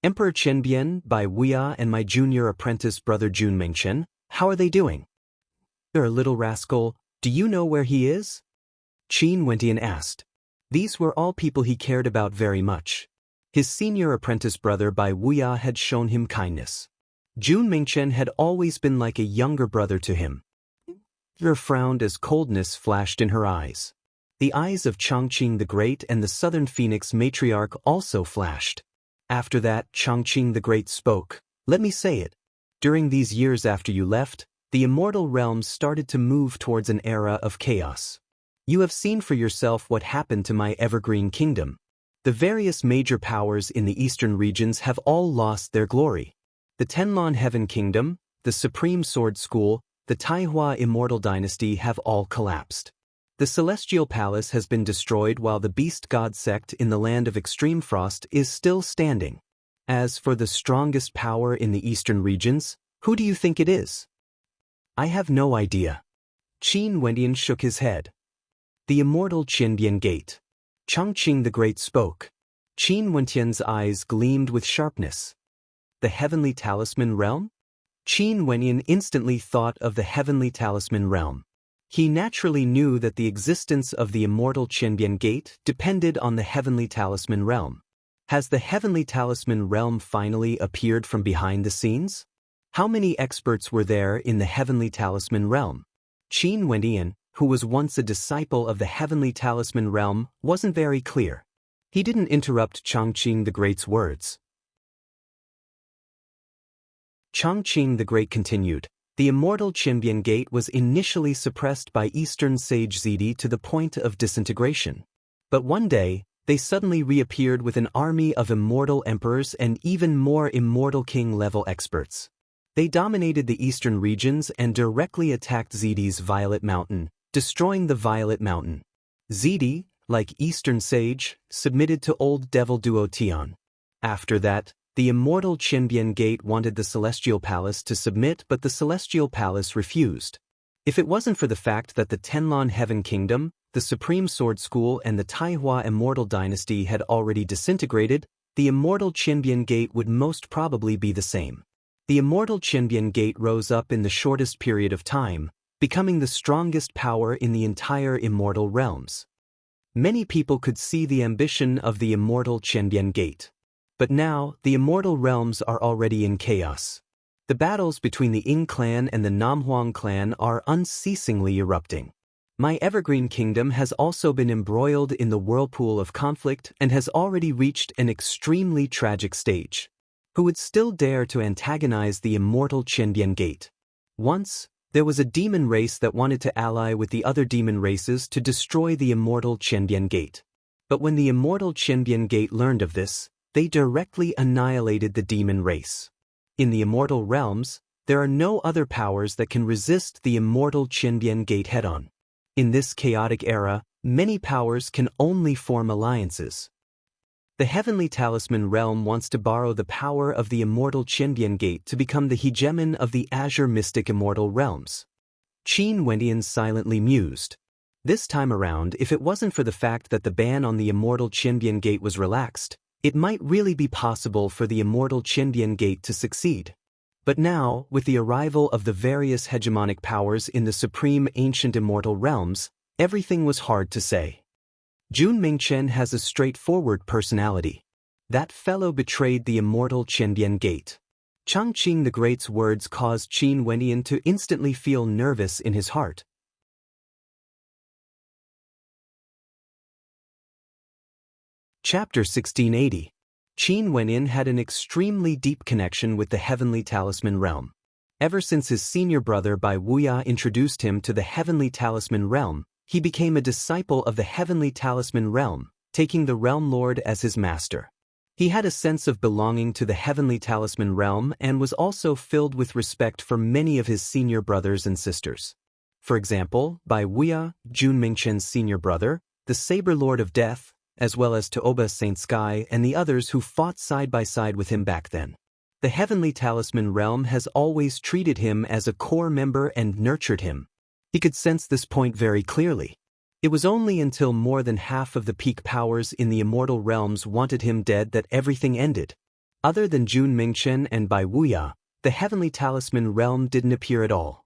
Emperor Chenbian, Bai Wuya and my junior apprentice brother Jun Mengchen, how are they doing? Little rascal, do you know where he is? Qin Wentian asked. These were all people he cared about very much. His senior apprentice brother Bai Wuya had shown him kindness. Jun Mingchen had always been like a younger brother to him. Her frowned as coldness flashed in her eyes. The eyes of Chongqing the Great and the Southern Phoenix matriarch also flashed. After that, Chongqing the Great spoke. Let me say it. During these years after you left, the immortal realms started to move towards an era of chaos. You have seen for yourself what happened to my evergreen kingdom. The various major powers in the eastern regions have all lost their glory. The Tenlon Heaven Kingdom, the Supreme Sword School, the Taihua Immortal Dynasty have all collapsed. The Celestial Palace has been destroyed while the Beast God sect in the land of extreme frost is still standing. As for the strongest power in the eastern regions, who do you think it is? I have no idea. Qin Wendian shook his head. The immortal Qindian Gate. Chongqing the Great spoke. Qin Wentian's eyes gleamed with sharpness. The Heavenly Talisman Realm? Qin Wenyan instantly thought of the Heavenly Talisman Realm. He naturally knew that the existence of the immortal Qindian Gate depended on the Heavenly Talisman Realm. Has the Heavenly Talisman Realm finally appeared from behind the scenes? How many experts were there in the Heavenly Talisman Realm? Qin Wendian, who was once a disciple of the Heavenly Talisman Realm, wasn't very clear. He didn't interrupt Chongqing the Great's words. Chongqing the Great continued, the immortal Qindian Gate was initially suppressed by Eastern Sage Zidi to the point of disintegration. But one day, they suddenly reappeared with an army of immortal emperors and even more immortal king-level experts. They dominated the eastern regions and directly attacked Zidi's Violet Mountain, destroying the Violet Mountain. Zidi, like Eastern Sage, submitted to Old Devil Duo Tian. After that, the immortal Qindian Gate wanted the Celestial Palace to submit, but the Celestial Palace refused. If it wasn't for the fact that the Tenlon Heaven Kingdom, the Supreme Sword School and the Taihua Immortal Dynasty had already disintegrated, the immortal Qindian Gate would most probably be the same. The immortal Qindian Gate rose up in the shortest period of time, becoming the strongest power in the entire immortal realms. Many people could see the ambition of the immortal Qindian Gate. But now, the immortal realms are already in chaos. The battles between the Ying clan and the Namhuang clan are unceasingly erupting. My evergreen kingdom has also been embroiled in the whirlpool of conflict and has already reached an extremely tragic stage. Who would still dare to antagonize the immortal Qindian Gate? Once, there was a demon race that wanted to ally with the other demon races to destroy the immortal Qindian Gate. But when the immortal Qindian Gate learned of this, they directly annihilated the demon race. In the immortal realms, there are no other powers that can resist the immortal Qindian Gate head-on. In this chaotic era, many powers can only form alliances. The Heavenly Talisman Realm wants to borrow the power of the immortal Qindian Gate to become the hegemon of the Azure Mystic Immortal Realms. Qin Wendian silently mused. This time around, if it wasn't for the fact that the ban on the immortal Qindian Gate was relaxed, it might really be possible for the immortal Qindian Gate to succeed. But now, with the arrival of the various hegemonic powers in the supreme ancient immortal realms, everything was hard to say. Jun Mingchen has a straightforward personality. That fellow betrayed the immortal Qindian Gate. Chongqing the Great's words caused Qin Wendian to instantly feel nervous in his heart. Chapter 1680. Qin Wendian had an extremely deep connection with the Heavenly Talisman Realm. Ever since his senior brother Bai Wuya introduced him to the Heavenly Talisman Realm, he became a disciple of the Heavenly Talisman Realm, taking the Realm Lord as his master. He had a sense of belonging to the Heavenly Talisman Realm and was also filled with respect for many of his senior brothers and sisters. For example, Bai Wuya, Jun Mingchen's senior brother, the Saber Lord of Death, as well as Toba Saint Sky and the others who fought side by side with him back then. The Heavenly Talisman Realm has always treated him as a core member and nurtured him. He could sense this point very clearly. It was only until more than half of the peak powers in the immortal realms wanted him dead that everything ended. Other than Jun Mingchen and Bai Wuya, the Heavenly Talisman Realm didn't appear at all.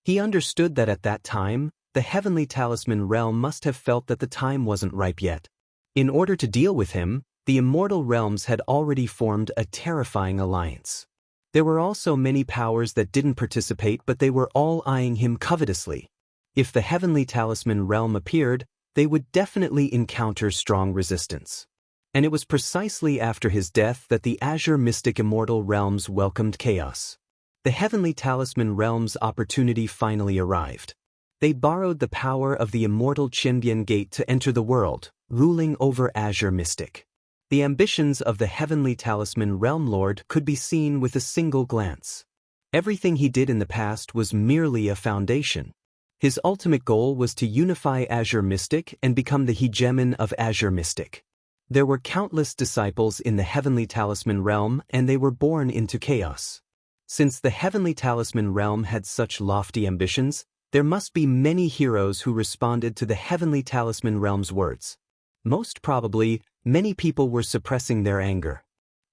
He understood that at that time, the Heavenly Talisman Realm must have felt that the time wasn't ripe yet. In order to deal with him, the immortal realms had already formed a terrifying alliance. There were also many powers that didn't participate, but they were all eyeing him covetously. If the heavenly talisman realm appeared, they would definitely encounter strong resistance. And it was precisely after his death that the Azure Mystic Immortal Realms welcomed chaos. The heavenly talisman realm's opportunity finally arrived. They borrowed the power of the immortal Qinbian Gate to enter the world, ruling over Azure Mystic. The ambitions of the heavenly talisman realm lord could be seen with a single glance. Everything he did in the past was merely a foundation. His ultimate goal was to unify Azure Mystic and become the hegemon of Azure Mystic. There were countless disciples in the heavenly talisman realm, and they were born into chaos. Since the heavenly talisman realm had such lofty ambitions, there must be many heroes who responded to the heavenly talisman realm's words. Most probably, many people were suppressing their anger.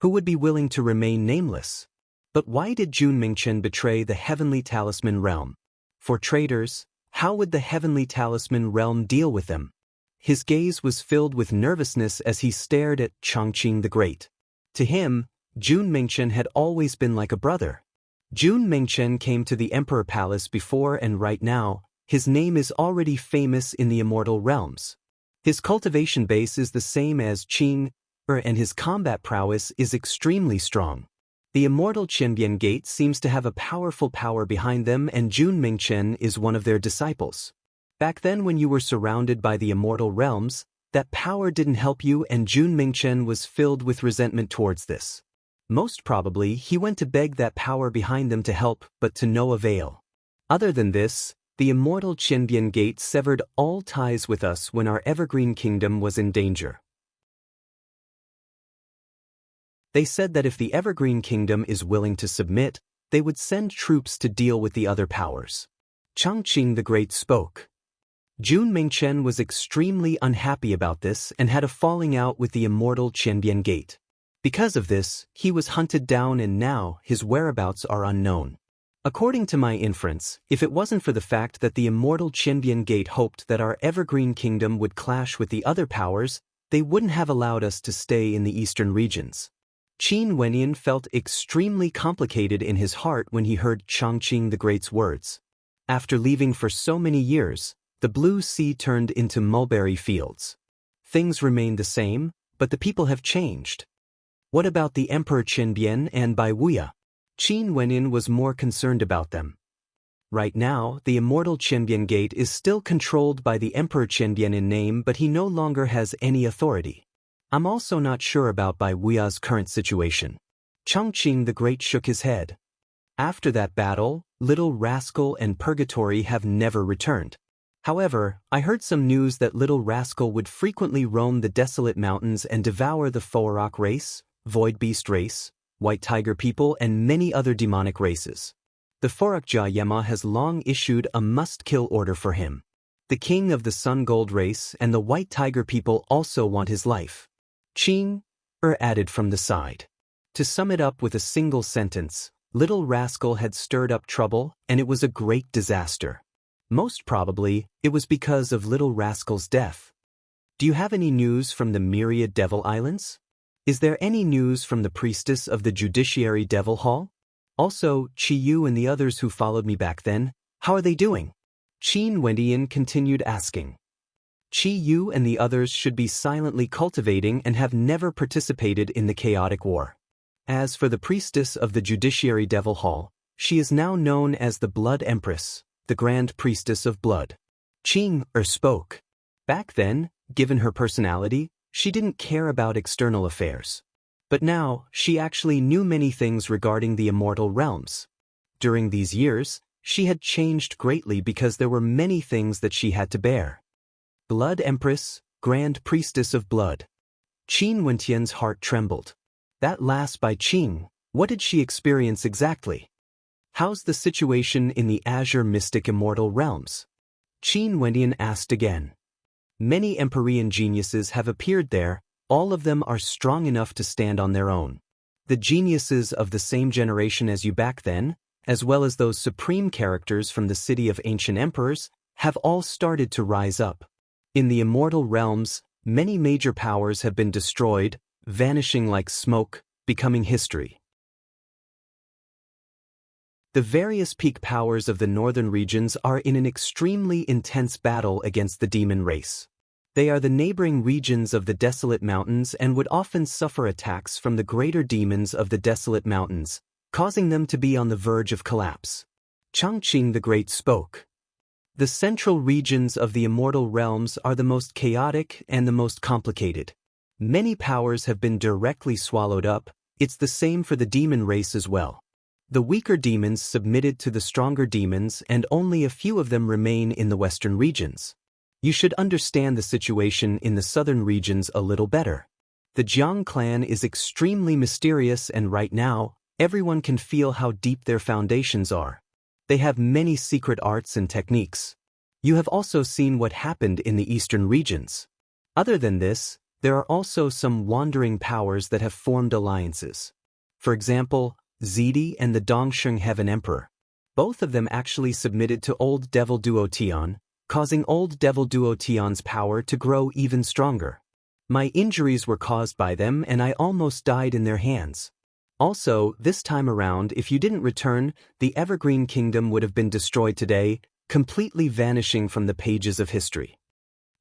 Who would be willing to remain nameless? But why did Jun Mingchen betray the heavenly talisman realm? For traitors, how would the heavenly talisman realm deal with them? His gaze was filled with nervousness as he stared at Chongqing the Great. To him, Jun Mingchen had always been like a brother. Jun Mingchen came to the Emperor Palace before, and right now, his name is already famous in the immortal realms. His cultivation base is the same as Qing, and his combat prowess is extremely strong. The immortal Qinbian Gate seems to have a powerful power behind them, and Jun Mingchen is one of their disciples. Back then, when you were surrounded by the immortal realms, that power didn't help you, and Jun Mingchen was filled with resentment towards this. Most probably, he went to beg that power behind them to help, but to no avail. Other than this, the immortal Qinbian Gate severed all ties with us when our evergreen kingdom was in danger. They said that if the evergreen kingdom is willing to submit, they would send troops to deal with the other powers. Chongqing the Great spoke. Jun Mingchen was extremely unhappy about this and had a falling out with the immortal Qinbian Gate. Because of this, he was hunted down, and now his whereabouts are unknown. According to my inference, if it wasn't for the fact that the immortal Qinbian Gate hoped that our evergreen kingdom would clash with the other powers, they wouldn't have allowed us to stay in the eastern regions. Qin Wenyan felt extremely complicated in his heart when he heard Chongqing the Great's words. After leaving for so many years, the blue sea turned into mulberry fields. Things remain the same, but the people have changed. What about the Emperor Qinbian and Bai Wuya? Qin Wenyan was more concerned about them. Right now, the immortal Qinbian Gate is still controlled by the Emperor Qinbian in name, but he no longer has any authority. I'm also not sure about Bai Wuya's current situation. Chongqing the Great shook his head. After that battle, Little Rascal and Purgatory have never returned. However, I heard some news that Little Rascal would frequently roam the desolate mountains and devour the Forak race, Void Beast race, White Tiger people, and many other demonic races. The Forakja Yema has long issued a must-kill order for him. The king of the Sun Gold race and the White Tiger people also want his life. Qing added from the side. To sum it up with a single sentence, Little Rascal had stirred up trouble, and it was a great disaster. Most probably, it was because of Little Rascal's death. Do you have any news from the Myriad Devil Islands? Is there any news from the priestess of the Judiciary Devil Hall? Also, Chi Yu and the others who followed me back then, how are they doing? Qin Wendian continued asking. Chi Yu and the others should be silently cultivating and have never participated in the chaotic war. As for the priestess of the Judiciary Devil Hall, she is now known as the Blood Empress, the Grand Priestess of Blood. Qing spoke. Back then, given her personality, she didn't care about external affairs. But now, she actually knew many things regarding the immortal realms. During these years, she had changed greatly because there were many things that she had to bear. Blood Empress, Grand Priestess of Blood. Qin Wentian's heart trembled. That last by Qing, what did she experience exactly? How's the situation in the Azure Mystic Immortal Realms? Qin Wendian asked again. Many Empyrean geniuses have appeared there, all of them are strong enough to stand on their own. The geniuses of the same generation as you back then, as well as those supreme characters from the city of ancient emperors, have all started to rise up. In the immortal realms, Many major powers have been destroyed, vanishing like smoke, becoming history. The various peak powers of the northern regions are in an extremely intense battle against the demon race. They are the neighboring regions of the desolate mountains and would often suffer attacks from the greater demons of the desolate mountains, causing them to be on the verge of collapse. Changqing the Great spoke. The central regions of the immortal realms are the most chaotic and the most complicated. Many powers have been directly swallowed up. It's the same for the demon race as well. The weaker demons submitted to the stronger demons, and only a few of them remain in the western regions. You should understand the situation in the southern regions a little better. The Jiang clan is extremely mysterious, and right now, everyone can feel how deep their foundations are. They have many secret arts and techniques. You have also seen what happened in the eastern regions. Other than this, there are also some wandering powers that have formed alliances. For example, Zidi and the Dongsheng Heaven Emperor. Both of them actually submitted to Old Devil Duo Tian, causing Old Devil Duo Tian's power to grow even stronger. My injuries were caused by them, and I almost died in their hands. Also, this time around, if you didn't return, the Evergreen Kingdom would have been destroyed today, completely vanishing from the pages of history.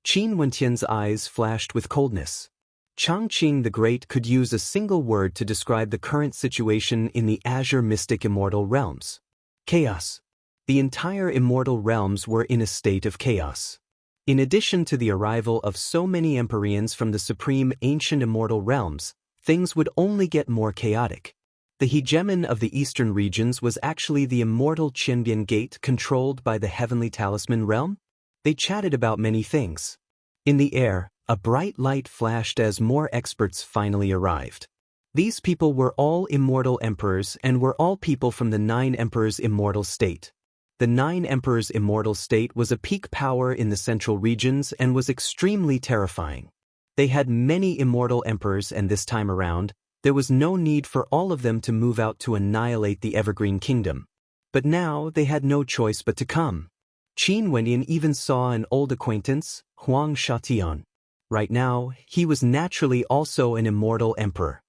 Qin Wentian's eyes flashed with coldness. Changqing the Great could use a single word to describe the current situation in the Azure Mystic Immortal Realms. Chaos. The entire immortal realms were in a state of chaos. In addition to the arrival of so many Empyreans from the supreme ancient immortal realms, things would only get more chaotic. The hegemon of the eastern regions was actually the immortal Qianbian Gate controlled by the heavenly talisman realm. They chatted about many things. In the air, a bright light flashed as more experts finally arrived. These people were all immortal emperors and were all people from the Nine Emperors' immortal state. The Nine Emperors' immortal state was a peak power in the central regions and was extremely terrifying. They had many immortal emperors, and this time around, there was no need for all of them to move out to annihilate the Evergreen Kingdom. But now they had no choice but to come. Qin Wenyan even saw an old acquaintance, Huang Shatian. Right now, he was naturally also an immortal emperor.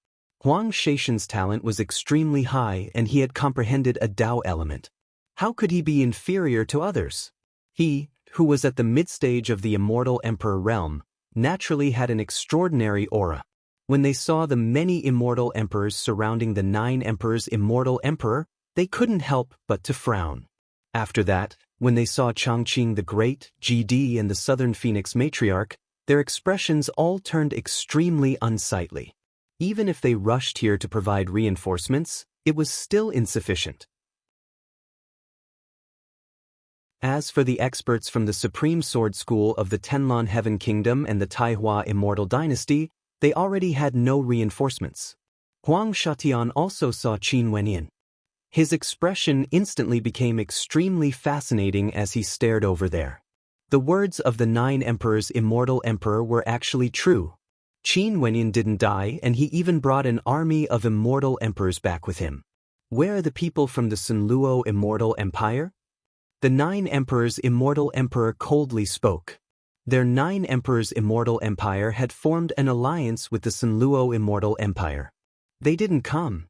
Huang Shaishan's talent was extremely high, and he had comprehended a Tao element. How could he be inferior to others? He, who was at the mid-stage of the immortal emperor realm, naturally had an extraordinary aura. When they saw the many immortal emperors surrounding the Nine Emperors' immortal emperor, they couldn't help but to frown. After that, when they saw Changqing the Great, GD and the Southern Phoenix Matriarch, their expressions all turned extremely unsightly. Even if they rushed here to provide reinforcements, it was still insufficient. As for the experts from the Supreme Sword School of the Tenlon Heaven Kingdom and the Taihua Immortal Dynasty, they already had no reinforcements. Huang Shatian also saw Qin Wenyan. His expression instantly became extremely fascinating as he stared over there. The words of the Nine Emperors' immortal emperor were actually true. Qin Wenyan didn't die, and he even brought an army of immortal emperors back with him. Where are the people from the Sunluo Immortal Empire? The Nine Emperors' immortal emperor coldly spoke. Their Nine Emperors' immortal empire had formed an alliance with the Sunluo Immortal Empire. They didn't come.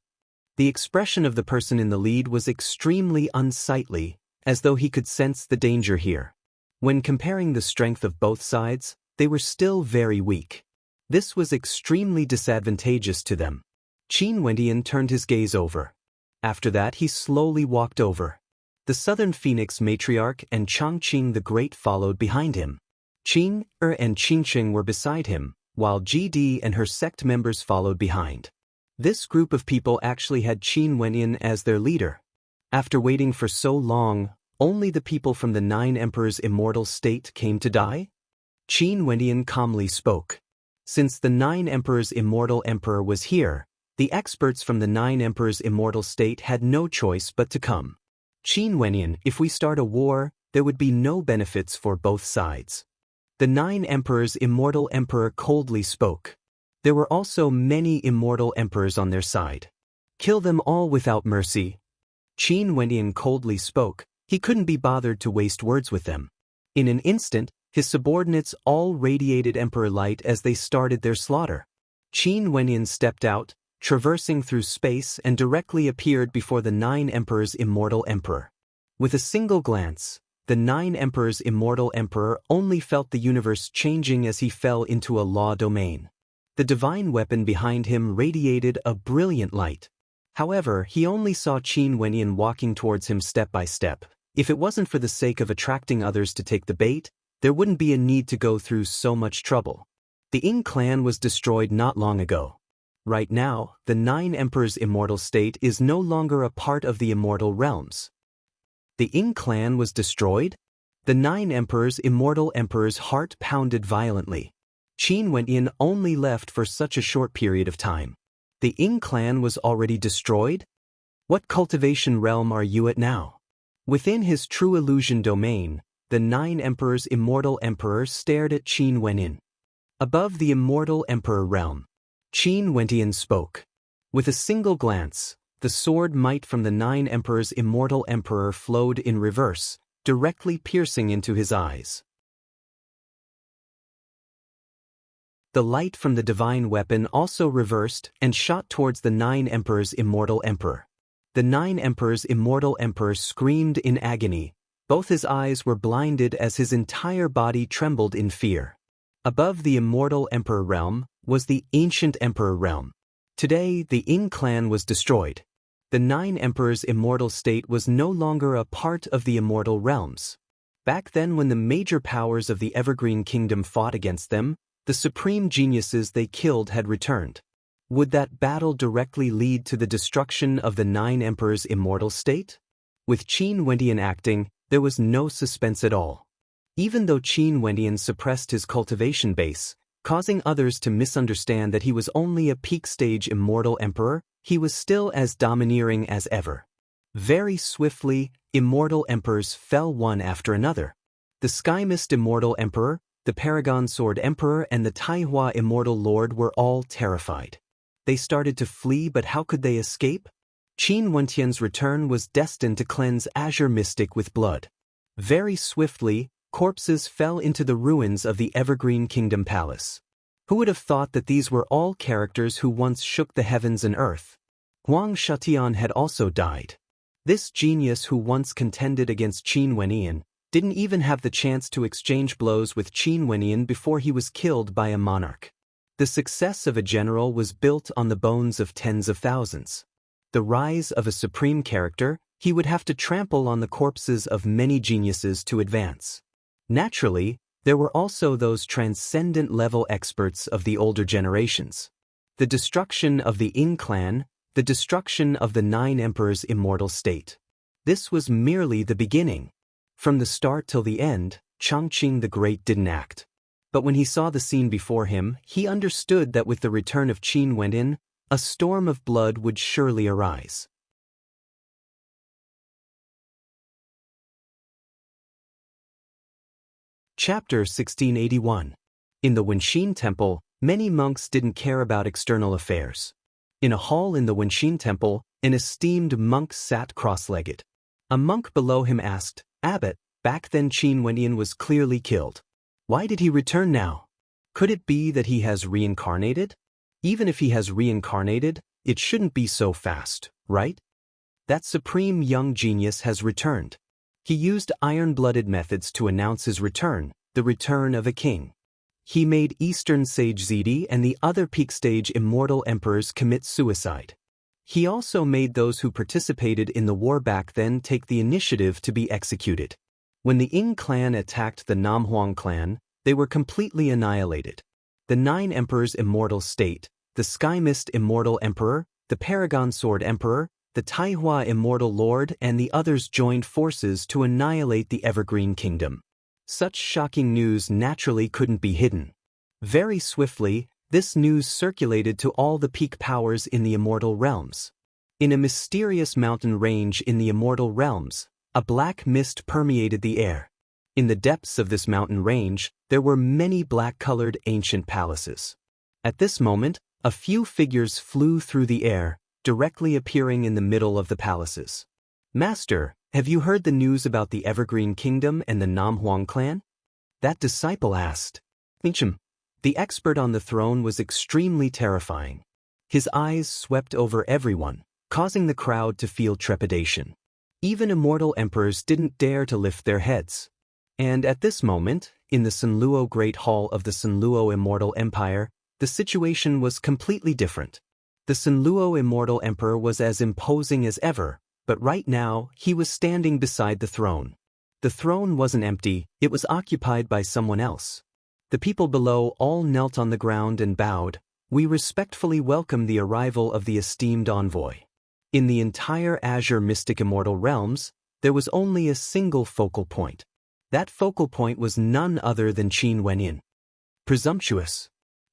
The expression of the person in the lead was extremely unsightly, as though he could sense the danger here. When comparing the strength of both sides, they were still very weak. This was extremely disadvantageous to them. Qin Wenyan turned his gaze over. After that, he slowly walked over. The Southern Phoenix Matriarch and Changqing the Great followed behind him. Qing and Qingsheng were beside him, while GD and her sect members followed behind. This group of people actually had Qin Wenyan as their leader. After waiting for so long, only the people from the Nine Emperors' immortal state came to die? Qin Wenyan calmly spoke. Since the Nine Emperors' immortal emperor was here, the experts from the Nine Emperors' immortal state had no choice but to come. Qin Wenyan, if we start a war, there would be no benefits for both sides. The Nine Emperors' immortal emperor coldly spoke. There were also many immortal emperors on their side. Kill them all without mercy. Qin Wenyan coldly spoke. He couldn't be bothered to waste words with them. In an instant, His subordinates all radiated emperor light as they started their slaughter. Qin Wenyan stepped out, traversing through space, and directly appeared before the 9 emperors' immortal emperor. With a single glance, the 9 emperors' immortal emperor only felt the universe changing as he fell into a law domain. The divine weapon behind him radiated a brilliant light. However, he only saw Qin Wenyan walking towards him step by step. If it wasn't for the sake of attracting others to take the bait, there wouldn't be a need to go through so much trouble. The Ying clan was destroyed not long ago. Right now, the 9 emperors' immortal state is no longer a part of the immortal realms. The Ying clan was destroyed? The 9 emperors' immortal emperor's heart pounded violently. Qin Wenyan only left for such a short period of time. The Ying clan was already destroyed? What cultivation realm are you at now? Within his true illusion domain, the 9 emperors' immortal emperor stared at Qin Wenyan. Above the immortal emperor realm, Qin Wenyan spoke. With a single glance, the sword might from the 9 emperors' immortal emperor flowed in reverse, directly piercing into his eyes. The light from the divine weapon also reversed and shot towards the 9 emperors' immortal emperor. The 9 emperors' immortal emperor screamed in agony. Both his eyes were blinded as his entire body trembled in fear. Above the immortal emperor realm was the ancient emperor realm. Today, the Ying clan was destroyed. The 9 emperors' immortal state was no longer a part of the immortal realms. Back then, when the major powers of the Evergreen Kingdom fought against them, the supreme geniuses they killed had returned. Would that battle directly lead to the destruction of the 9 emperors' immortal state? With Qin Wenyan acting, there was no suspense at all. Even though Qin Wenyan suppressed his cultivation base, causing others to misunderstand that he was only a peak-stage immortal emperor, he was still as domineering as ever. Very swiftly, immortal emperors fell one after another. The Sky Mist Immortal Emperor, the Paragon Sword Emperor, and the Taihua Immortal Lord were all terrified. They started to flee, but how could they escape? Qin Wenyan's return was destined to cleanse Azure Mystic with blood. Very swiftly, corpses fell into the ruins of the Evergreen Kingdom Palace. Who would have thought that these were all characters who once shook the heavens and earth? Huang Shatian had also died. This genius who once contended against Qin Wenyan didn't even have the chance to exchange blows with Qin Wenyan before he was killed by a monarch. The success of a general was built on the bones of tens of thousands. The rise of a supreme character, he would have to trample on the corpses of many geniuses to advance. Naturally, there were also those transcendent-level experts of the older generations. The destruction of the Ying clan, the destruction of the 9 emperors' immortal state. This was merely the beginning. From the start till the end, Chongqing the Great didn't act. But when he saw the scene before him, he understood that with the return of Qin Wenyan, a storm of blood would surely arise. Chapter 1681. In the Wenxin Temple, many monks didn't care about external affairs. In a hall in the Wenxin Temple, an esteemed monk sat cross-legged. A monk below him asked, "Abbot, back then Qin Wenyan was clearly killed. Why did he return now? Could it be that he has reincarnated? Even if he has reincarnated, it shouldn't be so fast, right? That supreme young genius has returned. He used iron-blooded methods to announce his return, the return of a king. He made Eastern Sage Zidi and the other peak-stage immortal emperors commit suicide. He also made those who participated in the war back then take the initiative to be executed. When the Ying clan attacked the Namhuang clan, they were completely annihilated. The 9 emperors' immortal state, the Sky Mist Immortal Emperor, the Paragon Sword Emperor, the Taihua Immortal Lord, and the others joined forces to annihilate the Evergreen Kingdom. Such shocking news naturally couldn't be hidden. Very swiftly, this news circulated to all the peak powers in the immortal realms. In a mysterious mountain range in the immortal realms, a black mist permeated the air. In the depths of this mountain range, there were many black-colored ancient palaces. At this moment, a few figures flew through the air, directly appearing in the middle of the palaces. "Master, have you heard the news about the Evergreen Kingdom and the Namhuang clan?" That disciple asked. Minchim. The expert on the throne was extremely terrifying. His eyes swept over everyone, causing the crowd to feel trepidation. Even immortal emperors didn't dare to lift their heads. And at this moment, in the Sunluo Great Hall of the Sunluo Immortal Empire, the situation was completely different. The Sunluo Immortal Emperor was as imposing as ever, but right now, he was standing beside the throne. The throne wasn't empty, it was occupied by someone else. The people below all knelt on the ground and bowed. We respectfully welcome the arrival of the esteemed envoy. In the entire Azure Mystic Immortal Realms, there was only a single focal point. That focal point was none other than Qin Wenyin. Presumptuous.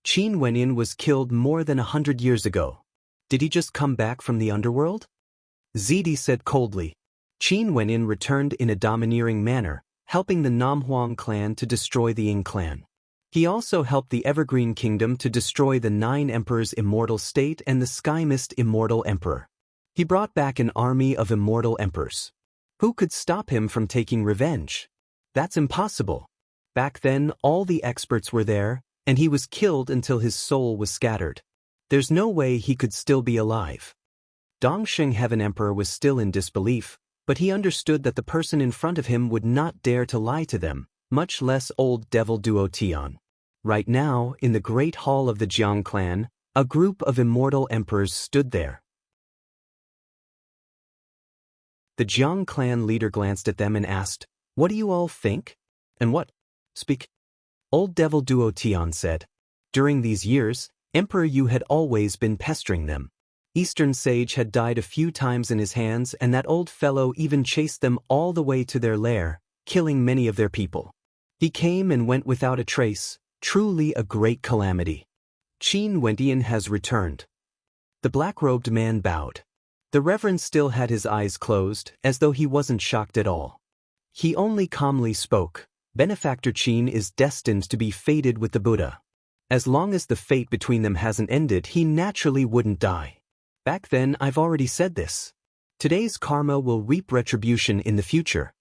Qin Wenyin was killed more than 100 years ago. Did he just come back from the underworld? Zidi said coldly. Qin Wenyin returned in a domineering manner, helping the Namhuang clan to destroy the Ying clan. He also helped the Evergreen Kingdom to destroy the Nine Emperors' immortal state and the Sky Mist Immortal Emperor. He brought back an army of immortal emperors. Who could stop him from taking revenge? That's impossible. Back then, all the experts were there, and he was killed until his soul was scattered. There's no way he could still be alive. Dongsheng Heaven Emperor was still in disbelief, but he understood that the person in front of him would not dare to lie to them, much less old Devil Duo Tian. Right now, in the Great Hall of the Jiang clan, a group of immortal emperors stood there. The Jiang clan leader glanced at them and asked, "What do you all think?" "And what?" "Speak." Old Devil Duo Tian said. During these years, Emperor Yu had always been pestering them. Eastern Sage had died a few times in his hands, and that old fellow even chased them all the way to their lair, killing many of their people. He came and went without a trace, truly a great calamity. Qin Wendian has returned. The black-robed man bowed. The Reverend still had his eyes closed, as though he wasn't shocked at all. He only calmly spoke. Benefactor Qin is destined to be fated with the Buddha. As long as the fate between them hasn't ended, he naturally wouldn't die. Back then, I've already said this. Today's karma will reap retribution in the future.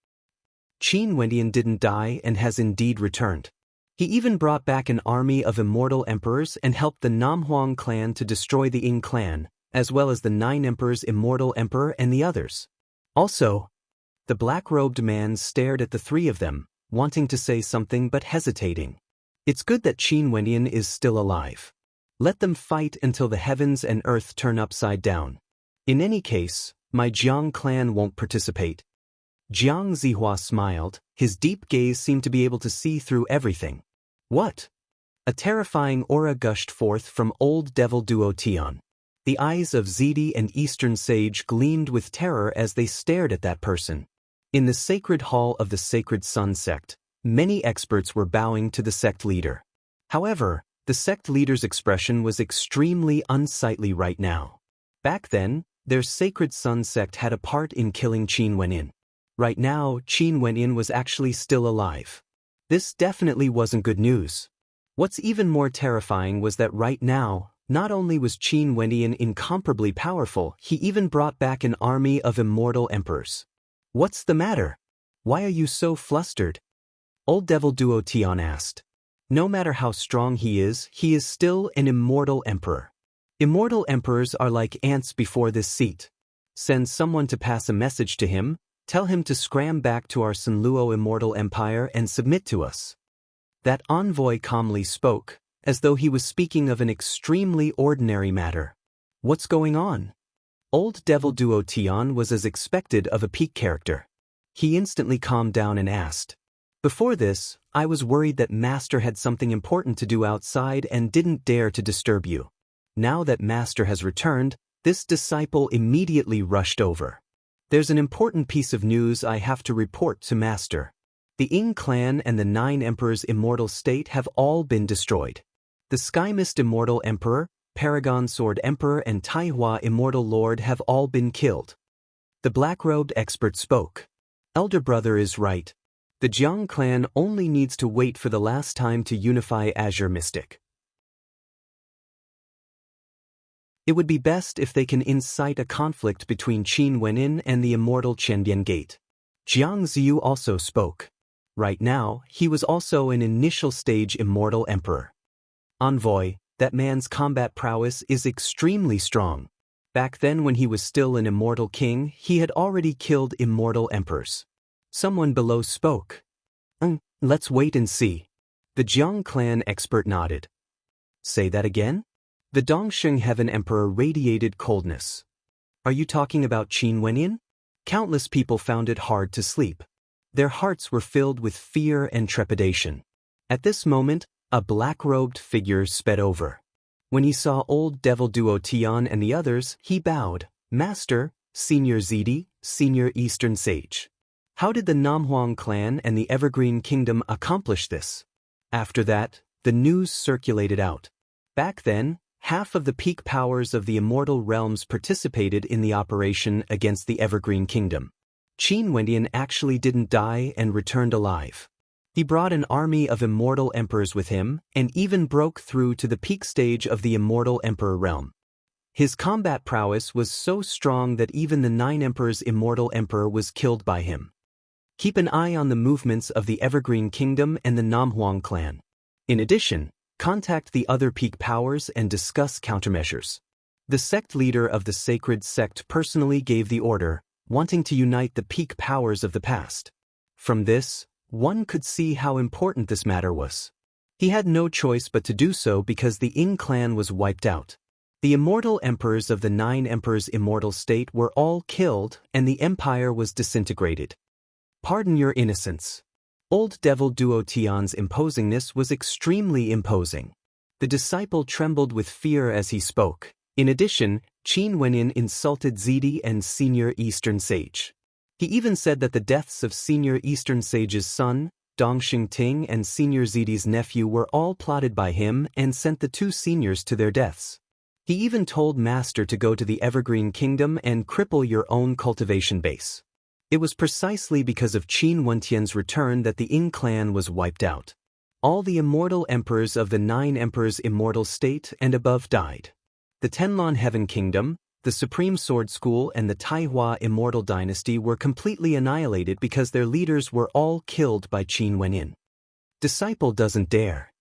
Qin Wendian didn't die and has indeed returned. He even brought back an army of immortal emperors and helped the Namhuang clan to destroy the Ying clan, as well as the Nine Emperors' immortal emperor and the others. Also, the black-robed man stared at the three of them, wanting to say something but hesitating. It's good that Qin Wendian is still alive. Let them fight until the heavens and earth turn upside down. In any case, my Jiang clan won't participate. Jiang Zihua smiled, his deep gaze seemed to be able to see through everything. What? A terrifying aura gushed forth from old Devil Duo Tian. The eyes of Zidi and Eastern Sage gleamed with terror as they stared at that person. In the sacred hall of the Sacred Sun sect, many experts were bowing to the sect leader. However, the sect leader's expression was extremely unsightly right now. Back then, their Sacred Sun sect had a part in killing Qin Wenyin. Right now, Qin Wenyin was actually still alive. This definitely wasn't good news. What's even more terrifying was that right now, not only was Qin Wendian incomparably powerful, he even brought back an army of immortal emperors. What's the matter? Why are you so flustered? Old Devil Duo Tian asked. No matter how strong he is still an immortal emperor. Immortal emperors are like ants before this seat. Send someone to pass a message to him, tell him to scram back to our Sunluo Immortal Empire and submit to us. That envoy calmly spoke, as though he was speaking of an extremely ordinary matter. What's going on? Old Devil Duo Tian was as expected of a peak character. He instantly calmed down and asked. Before this, I was worried that Master had something important to do outside and didn't dare to disturb you. Now that Master has returned, this disciple immediately rushed over. There's an important piece of news I have to report to Master. The Ying clan and the Nine Emperors' immortal state have all been destroyed. The Sky Mist Immortal Emperor, Paragon Sword Emperor and Taihua Immortal Lord have all been killed. The black-robed expert spoke. Elder brother is right. The Jiang clan only needs to wait for the last time to unify Azure Mystic. It would be best if they can incite a conflict between Qin Wenyin and the immortal Chendian Gate. Jiang Ziyu also spoke. Right now, he was also an initial stage immortal emperor. Envoy, that man's combat prowess is extremely strong. Back then when he was still an immortal king, he had already killed immortal emperors. Someone below spoke. Let's wait and see. The Jiang clan expert nodded. Say that again? The Dongsheng Heaven Emperor radiated coldness. Are you talking about Qin Wenyan? Countless people found it hard to sleep. Their hearts were filled with fear and trepidation. At this moment, a black-robed figure sped over. When he saw old devil duo Tian and the others, he bowed. Master, Senior Zidi, Senior Eastern Sage. How did the Namhuang clan and the Evergreen Kingdom accomplish this? After that, the news circulated out. Back then, half of the peak powers of the immortal realms participated in the operation against the Evergreen Kingdom. Qin Wendian actually didn't die and returned alive. He brought an army of immortal emperors with him and even broke through to the peak stage of the immortal emperor realm. His combat prowess was so strong that even the Nine Emperors' immortal emperor was killed by him. Keep an eye on the movements of the Evergreen Kingdom and the Namhuang clan. In addition, contact the other peak powers and discuss countermeasures. The sect leader of the sacred sect personally gave the order, wanting to unite the peak powers of the past. From this, one could see how important this matter was. He had no choice but to do so because the Ying clan was wiped out. The immortal emperors of the Nine Emperors' immortal state were all killed and the empire was disintegrated. Pardon your innocence. Old devil duo Tian's imposingness was extremely imposing. The disciple trembled with fear as he spoke. In addition, Qin Wenyan insulted Zidi and Senior Eastern Sage. He even said that the deaths of Senior Eastern Sage's son, Dongxing Ting, and Senior Zidi's nephew were all plotted by him and sent the two seniors to their deaths. He even told Master to go to the Evergreen Kingdom and cripple your own cultivation base. It was precisely because of Qin Wentian's return that the Ying clan was wiped out. All the immortal emperors of the Nine Emperors' immortal state and above died. The Tenlon Heaven Kingdom, the Supreme Sword School and the Taihua Immortal Dynasty were completely annihilated because their leaders were all killed by Qin Wenyan. Disciple doesn't dare.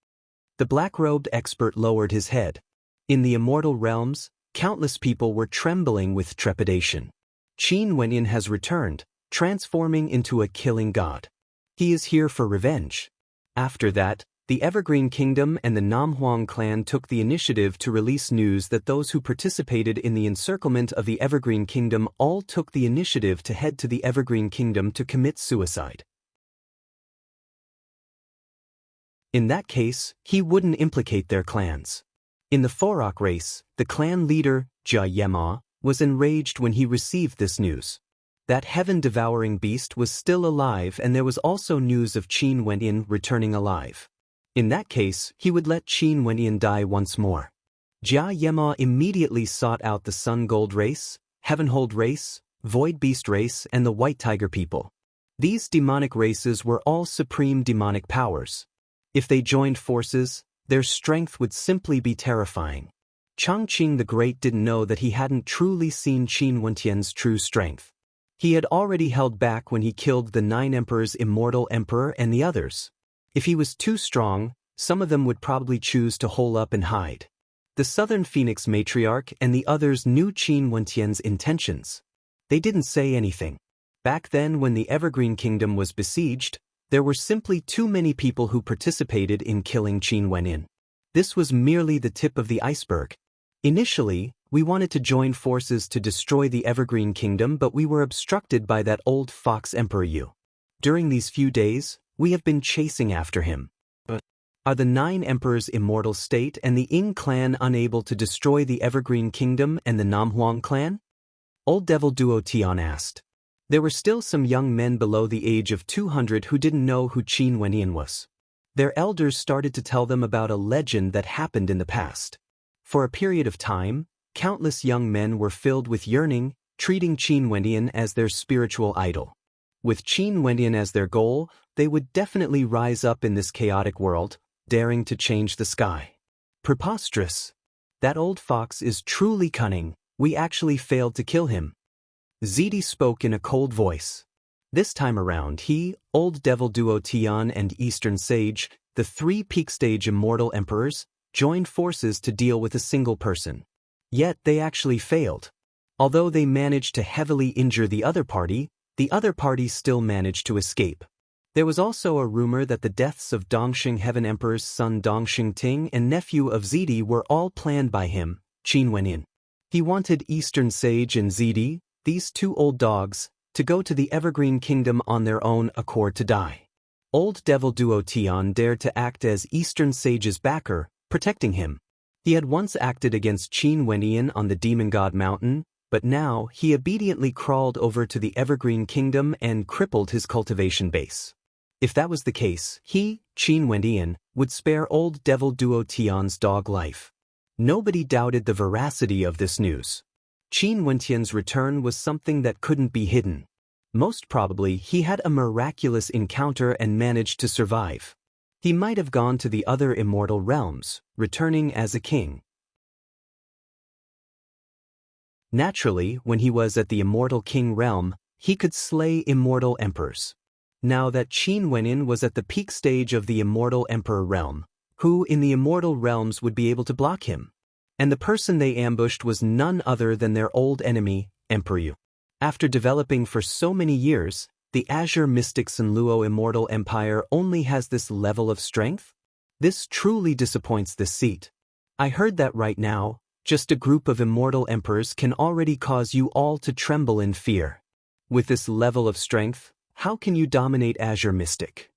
The black-robed expert lowered his head. In the immortal realms, countless people were trembling with trepidation. Qin Wenyan has returned, transforming into a killing god. He is here for revenge. After that, the Evergreen Kingdom and the Namhuang clan took the initiative to release news that those who participated in the encirclement of the Evergreen Kingdom all took the initiative to head to the Evergreen Kingdom to commit suicide. In that case, he wouldn't implicate their clans. In the Forok race, the clan leader, Jia Yema, was enraged when he received this news. That heaven-devouring beast was still alive and there was also news of Qin Wenyan returning alive. In that case, he would let Qin Wenyan die once more. Jia Yema immediately sought out the Sun Gold race, Heavenhold race, Void Beast race and the White Tiger people. These demonic races were all supreme demonic powers. If they joined forces, their strength would simply be terrifying. Chongqing the Great didn't know that he hadn't truly seen Qin Wentian's true strength. He had already held back when he killed the Nine Emperors' immortal emperor and the others. If he was too strong, some of them would probably choose to hole up and hide. The Southern Phoenix Matriarch and the others knew Qin Wentian's intentions. They didn't say anything. Back then when the Evergreen Kingdom was besieged, there were simply too many people who participated in killing Qin Wenyan. This was merely the tip of the iceberg. Initially, we wanted to join forces to destroy the Evergreen Kingdom, but we were obstructed by that old fox Emperor Yu. During these few days, we have been chasing after him. But are the Nine Emperors' immortal state and the Ying clan unable to destroy the Evergreen Kingdom and the Namhuang clan? Old Devil Duo Tian asked. There were still some young men below the age of 200 who didn't know who Qin Wenyan was. Their elders started to tell them about a legend that happened in the past. For a period of time, countless young men were filled with yearning, treating Qin Wenyan as their spiritual idol. With Qin Wenyan as their goal, they would definitely rise up in this chaotic world, daring to change the sky. Preposterous. That old fox is truly cunning. We actually failed to kill him. Zidi spoke in a cold voice. This time around he, Old Devil Duo Tian and Eastern Sage, the three peak stage immortal emperors, joined forces to deal with a single person. Yet they actually failed. Although they managed to heavily injure the other party still managed to escape. There was also a rumor that the deaths of Dongxing Heaven Emperor's son Dongxing Ting and nephew of Zidi were all planned by him, Qin Wenyin. He wanted Eastern Sage and Zidi, these two old dogs, to go to the Evergreen Kingdom on their own accord to die. Old Devil Duo Tian dared to act as Eastern Sage's backer, protecting him. He had once acted against Qin Wenyin on the Demon God Mountain, but now he obediently crawled over to the Evergreen Kingdom and crippled his cultivation base. If that was the case, he, Qin Wenyin, would spare Old Devil Duo Tian's dog life. Nobody doubted the veracity of this news. Qin Wentian's return was something that couldn't be hidden. Most probably he had a miraculous encounter and managed to survive. He might have gone to the other immortal realms, returning as a king. Naturally, when he was at the Immortal King realm, he could slay immortal emperors. Now that Qin Wenyin was at the peak stage of the Immortal Emperor realm, who in the immortal realms would be able to block him? And the person they ambushed was none other than their old enemy, Emperor Yu. After developing for so many years, the Azure Mystic Sunluo Immortal Empire only has this level of strength? This truly disappoints this seat. I heard that right now, just a group of immortal emperors can already cause you all to tremble in fear. With this level of strength, how can you dominate Azure Mystic?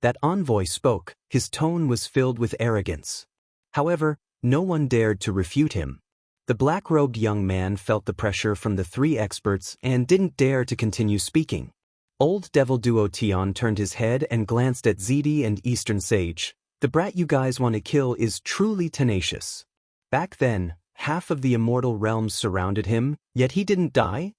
That envoy spoke, his tone was filled with arrogance. However, no one dared to refute him. The black-robed young man felt the pressure from the three experts and didn't dare to continue speaking. Old Devil Duo Tian turned his head and glanced at Zidi and Eastern Sage. The brat you guys want to kill is truly tenacious. Back then, half of the immortal realms surrounded him, yet he didn't die?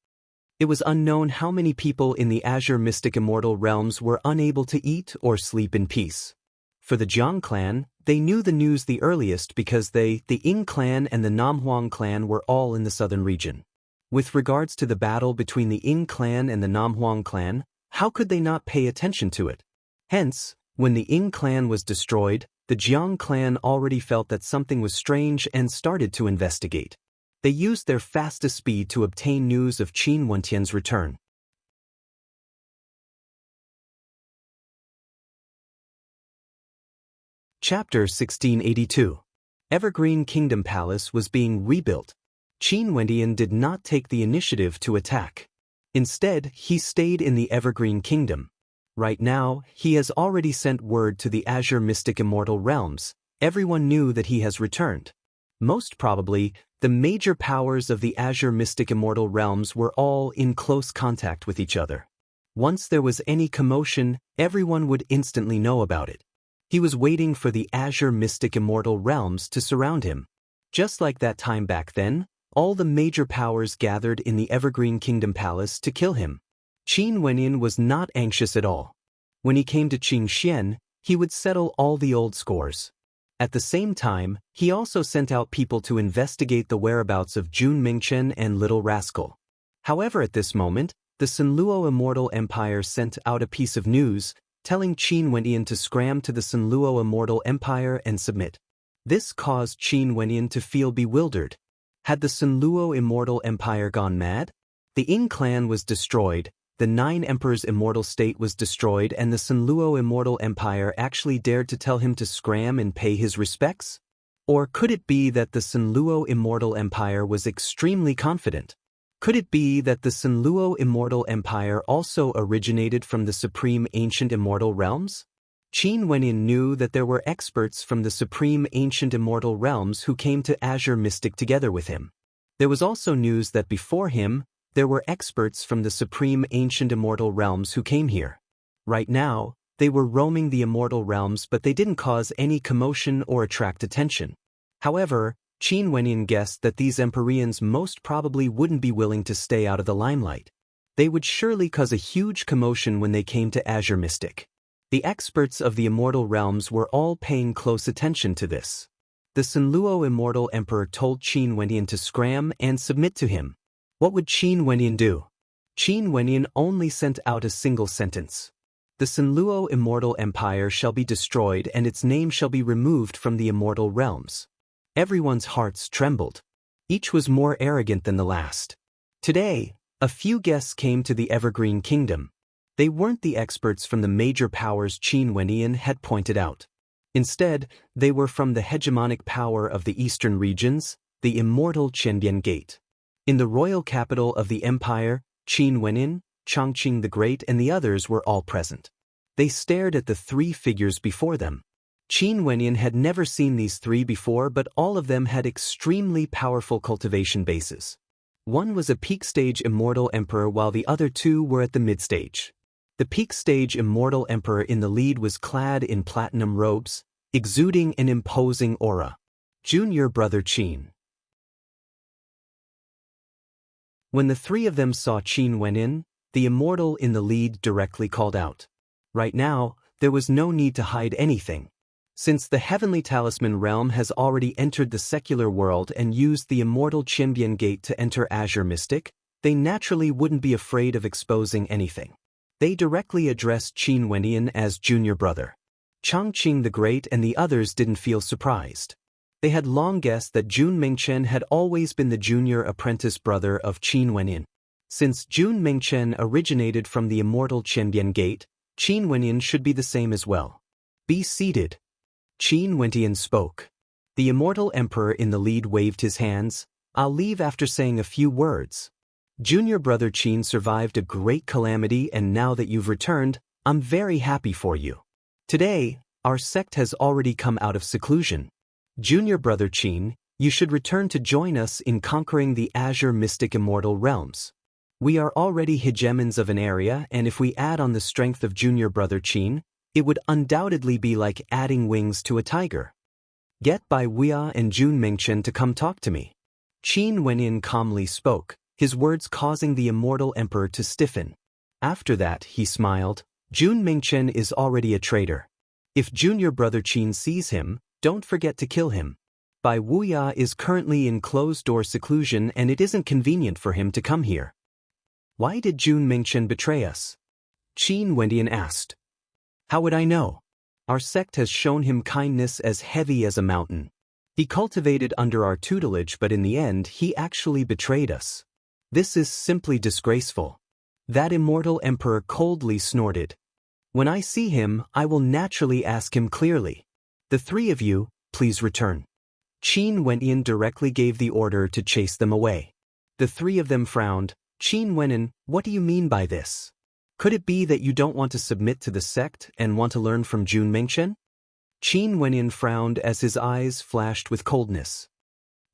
It was unknown how many people in the Azure Mystic Immortal realms were unable to eat or sleep in peace. For the Jiang clan, they knew the news the earliest because the Ying clan and the Namhuang clan were all in the southern region. With regards to the battle between the Ying clan and the Namhuang clan, how could they not pay attention to it? Hence, when the Ying clan was destroyed, the Jiang clan already felt that something was strange and started to investigate. They used their fastest speed to obtain news of Qin Wentian's return. Chapter 1682. Evergreen Kingdom Palace was being rebuilt. Qin Wentian did not take the initiative to attack. Instead, he stayed in the Evergreen Kingdom. Right now, he has already sent word to the Azure Mystic Immortal Realms. Everyone knew that he has returned. Most probably, the major powers of the Azure Mystic Immortal Realms were all in close contact with each other. Once there was any commotion, everyone would instantly know about it. He was waiting for the Azure Mystic Immortal Realms to surround him. Just like that time back then, all the major powers gathered in the Evergreen Kingdom Palace to kill him. Qin Wenyin was not anxious at all. When he came to Qingxian, he would settle all the old scores. At the same time, he also sent out people to investigate the whereabouts of Jun Mingchen and Little Rascal. However, at this moment, the Sunluo Immortal Empire sent out a piece of news, telling Qin Wenyin to scram to the Sunluo Immortal Empire and submit. This caused Qin Wenyin to feel bewildered. Had the Sunluo Immortal Empire gone mad? The Ying clan was destroyed, the Nine Emperors' immortal state was destroyed, and the Sunluo Immortal Empire actually dared to tell him to scram and pay his respects? Or could it be that the Sunluo Immortal Empire was extremely confident? Could it be that the Sunluo Immortal Empire also originated from the Supreme Ancient Immortal Realms? Qin Wenyin knew that there were experts from the Supreme Ancient Immortal Realms who came to Azure Mystic together with him. There was also news that before him, there were experts from the Supreme Ancient Immortal Realms who came here. Right now, they were roaming the Immortal Realms, but they didn't cause any commotion or attract attention. However, Qin Wenyin guessed that these Empyreans most probably wouldn't be willing to stay out of the limelight. They would surely cause a huge commotion when they came to Azure Mystic. The experts of the Immortal Realms were all paying close attention to this. The Sunluo Immortal Emperor told Qin Wenyin to scram and submit to him. What would Qin Wenyin do? Qin Wenyan only sent out a single sentence. The Sanluo immortal empire shall be destroyed and its name shall be removed from the immortal realms. Everyone's hearts trembled. Each was more arrogant than the last. Today, a few guests came to the Evergreen Kingdom. They weren't the experts from the major powers Qin Wenyan had pointed out. Instead, they were from the hegemonic power of the eastern regions, the immortal Qianbian Gate. In the royal capital of the empire, Qin Wenyan, Chongqing the Great and the others were all present. They stared at the three figures before them. Qin Wenyan had never seen these three before, but all of them had extremely powerful cultivation bases. One was a peak-stage immortal emperor while the other two were at the mid-stage. The peak-stage immortal emperor in the lead was clad in platinum robes, exuding an imposing aura. Junior brother Qin. When the three of them saw Qin Wenyan, the immortal in the lead directly called out. Right now, there was no need to hide anything. Since the Heavenly Talisman realm has already entered the secular world and used the immortal Qianbian Gate to enter Azure Mystic, they naturally wouldn't be afraid of exposing anything. They directly addressed Qin Wenyan as junior brother. Chongqing the Great and the others didn't feel surprised. They had long guessed that Jun Mingchen had always been the junior apprentice brother of Qin Wenyan. Since Jun Mingchen originated from the immortal Qianbian Gate, Qin Wenyan should be the same as well. Be seated. Qin Wenyan spoke. The immortal emperor in the lead waved his hands. I'll leave after saying a few words. Junior brother Qin survived a great calamity, and now that you've returned, I'm very happy for you. Today, our sect has already come out of seclusion. Junior brother Qin, you should return to join us in conquering the Azure Mystic Immortal Realms. We are already hegemons of an area, and if we add on the strength of junior brother Qin, it would undoubtedly be like adding wings to a tiger. Get Bai Wuya and Jun Mingchen to come talk to me. Qin Wenyan calmly spoke, his words causing the immortal emperor to stiffen. After that, he smiled. Jun Mingchen is already a traitor. If junior brother Qin sees him, don't forget to kill him. Bai Wuya is currently in closed-door seclusion and it isn't convenient for him to come here. Why did Jun Mingchen betray us? Qin Wenyan asked. How would I know? Our sect has shown him kindness as heavy as a mountain. He cultivated under our tutelage, but in the end he actually betrayed us. This is simply disgraceful. That immortal emperor coldly snorted. When I see him, I will naturally ask him clearly. The three of you, please return. Qin Wenyan directly gave the order to chase them away. The three of them frowned. Qin Wenyan, what do you mean by this? Could it be that you don't want to submit to the sect and want to learn from Jun Mingchen? Qin Wenyan frowned as his eyes flashed with coldness.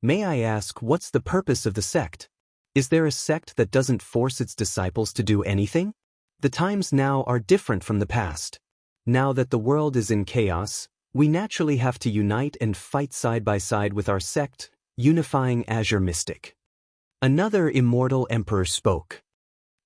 May I ask, what's the purpose of the sect? Is there a sect that doesn't force its disciples to do anything? The times now are different from the past. Now that the world is in chaos, we naturally have to unite and fight side by side with our sect, unifying Azure Mystic. Another immortal emperor spoke.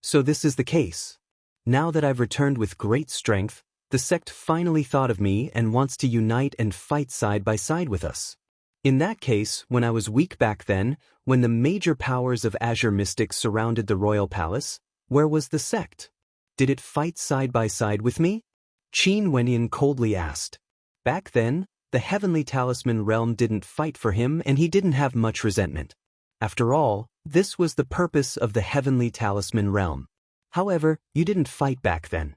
So this is the case. Now that I've returned with great strength, the sect finally thought of me and wants to unite and fight side by side with us. In that case, when I was weak back then, when the major powers of Azure Mystic surrounded the royal palace, where was the sect? Did it fight side by side with me? Qin Wenyan coldly asked. Back then, the Heavenly Talisman realm didn't fight for him and he didn't have much resentment. After all, this was the purpose of the Heavenly Talisman realm. However, you didn't fight back then.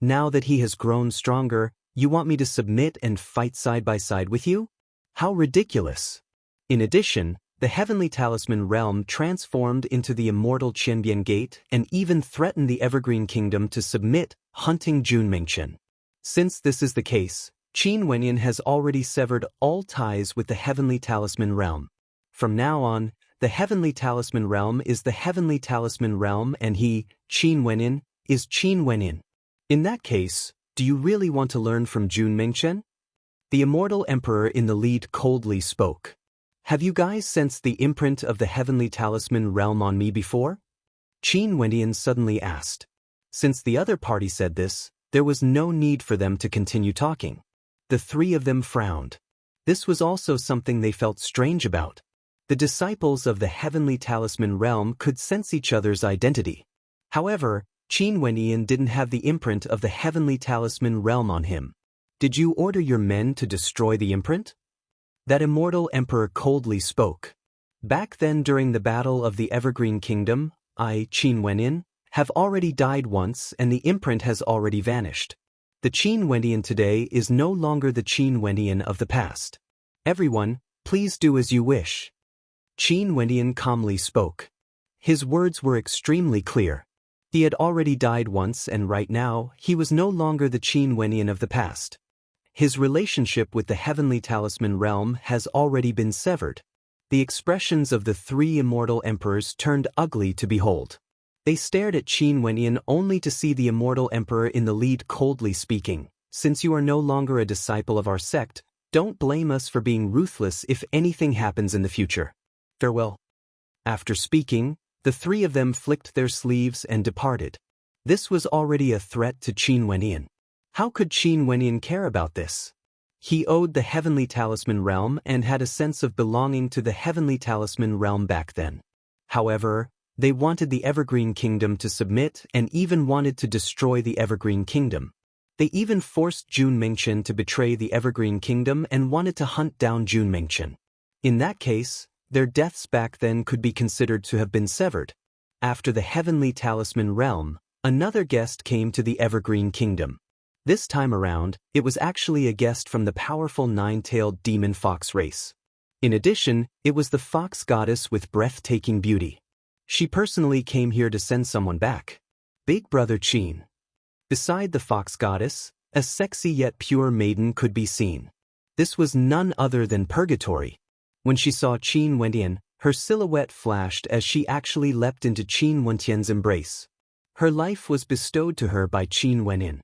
Now that he has grown stronger, you want me to submit and fight side by side with you? How ridiculous! In addition, the Heavenly Talisman realm transformed into the immortal Qianbian Gate and even threatened the Evergreen Kingdom to submit, hunting Jun Mingchen. Since this is the case, Qin Wenyan has already severed all ties with the Heavenly Talisman realm. From now on, the Heavenly Talisman realm is the Heavenly Talisman realm and he, Qin Wenyan, is Qin Wenyan. In that case, do you really want to learn from Jun Mingchen? The immortal emperor in the lead coldly spoke. Have you guys sensed the imprint of the Heavenly Talisman realm on me before? Qin Wenyan suddenly asked. Since the other party said this, there was no need for them to continue talking. The three of them frowned. This was also something they felt strange about. The disciples of the Heavenly Talisman realm could sense each other's identity. However, Qin Wenyan didn't have the imprint of the Heavenly Talisman realm on him. Did you order your men to destroy the imprint? That immortal emperor coldly spoke. Back then during the battle of the Evergreen Kingdom, I, Qin Wenyan, have already died once and the imprint has already vanished. The Qin Wenyan today is no longer the Qin Wenyan of the past. Everyone, please do as you wish. Qin Wenyan calmly spoke. His words were extremely clear. He had already died once and right now, he was no longer the Qin Wenyan of the past. His relationship with the Heavenly Talisman realm has already been severed. The expressions of the three immortal emperors turned ugly to behold. They stared at Qin Wenyan only to see the immortal emperor in the lead coldly speaking, "Since you are no longer a disciple of our sect, don't blame us for being ruthless if anything happens in the future. Farewell." After speaking, the three of them flicked their sleeves and departed. This was already a threat to Qin Wenyan. How could Qin Wenyan care about this? He owed the Heavenly Talisman realm and had a sense of belonging to the Heavenly Talisman realm back then. However, they wanted the Evergreen Kingdom to submit and even wanted to destroy the Evergreen Kingdom. They even forced Jun Mengchen to betray the Evergreen Kingdom and wanted to hunt down Jun Mengchen. In that case, their deaths back then could be considered to have been severed. After the Heavenly Talisman realm, another guest came to the Evergreen Kingdom. This time around, it was actually a guest from the powerful nine-tailed demon fox race. In addition, it was the fox goddess with breathtaking beauty. She personally came here to send someone back. Big Brother Qin. Beside the fox goddess, a sexy yet pure maiden could be seen. This was none other than Purgatory. When she saw Qin Wenyan, her silhouette flashed as she actually leapt into Qin Wenyan's embrace. Her life was bestowed to her by Qin Wenyan.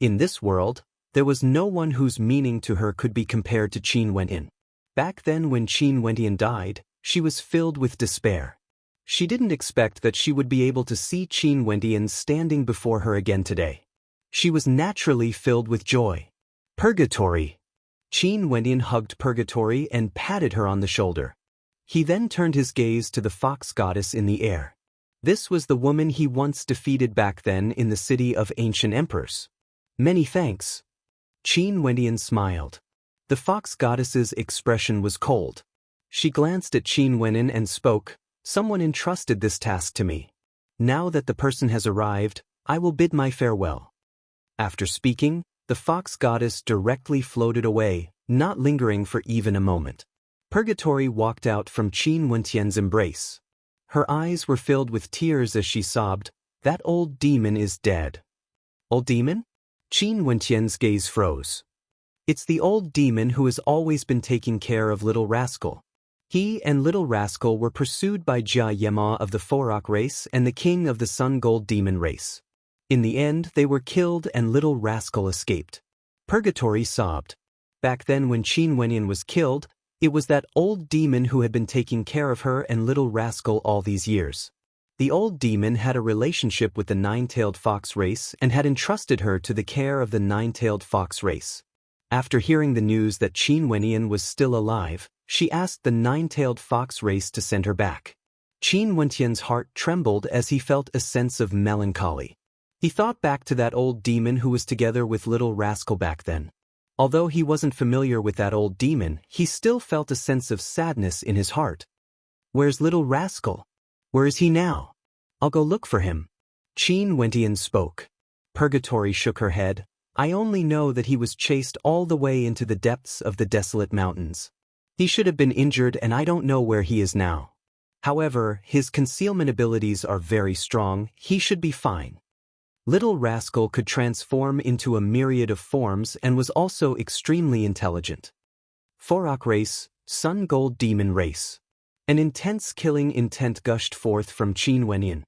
In this world, there was no one whose meaning to her could be compared to Qin Wenyan. Back then when Qin Wenyan died, she was filled with despair. She didn't expect that she would be able to see Qin Wenyan standing before her again today. She was naturally filled with joy. Purgatory. Qin Wenyan hugged Purgatory and patted her on the shoulder. He then turned his gaze to the fox goddess in the air. This was the woman he once defeated back then in the city of ancient emperors. Many thanks. Qin Wenyan smiled. The fox goddess's expression was cold. She glanced at Qin Wenyan and spoke, "Someone entrusted this task to me. Now that the person has arrived, I will bid my farewell." After speaking, the fox goddess directly floated away, not lingering for even a moment. Purgatory walked out from Qin Wenyan's embrace. Her eyes were filled with tears as she sobbed, "That old demon is dead." Old demon? Qin Wenyan's gaze froze. It's the old demon who has always been taking care of Little Rascal. He and Little Rascal were pursued by Jia Yema of the Forak race and the king of the Sun Gold Demon race. In the end, they were killed and Little Rascal escaped. Purgatory sobbed. Back then when Qin Wenyan was killed, it was that old demon who had been taking care of her and Little Rascal all these years. The old demon had a relationship with the nine-tailed fox race and had entrusted her to the care of the nine-tailed fox race. After hearing the news that Qin Wenyan was still alive, she asked the nine-tailed fox race to send her back. Qin Wenyan's heart trembled as he felt a sense of melancholy. He thought back to that old demon who was together with Little Rascal back then. Although he wasn't familiar with that old demon, he still felt a sense of sadness in his heart. Where's Little Rascal? Where is he now? I'll go look for him. Qin Wenyan spoke. Purgatory shook her head. I only know that he was chased all the way into the depths of the desolate mountains. He should have been injured and I don't know where he is now. However, his concealment abilities are very strong, he should be fine. Little Rascal could transform into a myriad of forms and was also extremely intelligent. Forak race, Sun Gold Demon race. An intense killing intent gushed forth from Qin Wenyan.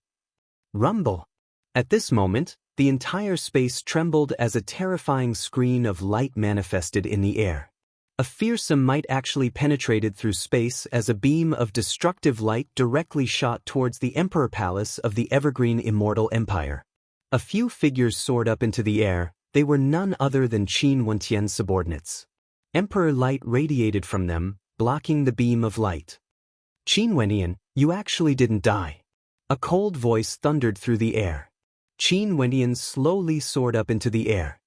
Rumble. At this moment, the entire space trembled as a terrifying screen of light manifested in the air. A fearsome might actually penetrated through space as a beam of destructive light directly shot towards the Emperor Palace of the Evergreen Immortal Empire. A few figures soared up into the air, they were none other than Qin Wenyan's subordinates. Emperor light radiated from them, blocking the beam of light. Qin Wenyan, you actually didn't die. A cold voice thundered through the air. Qin Wenyan slowly soared up into the air.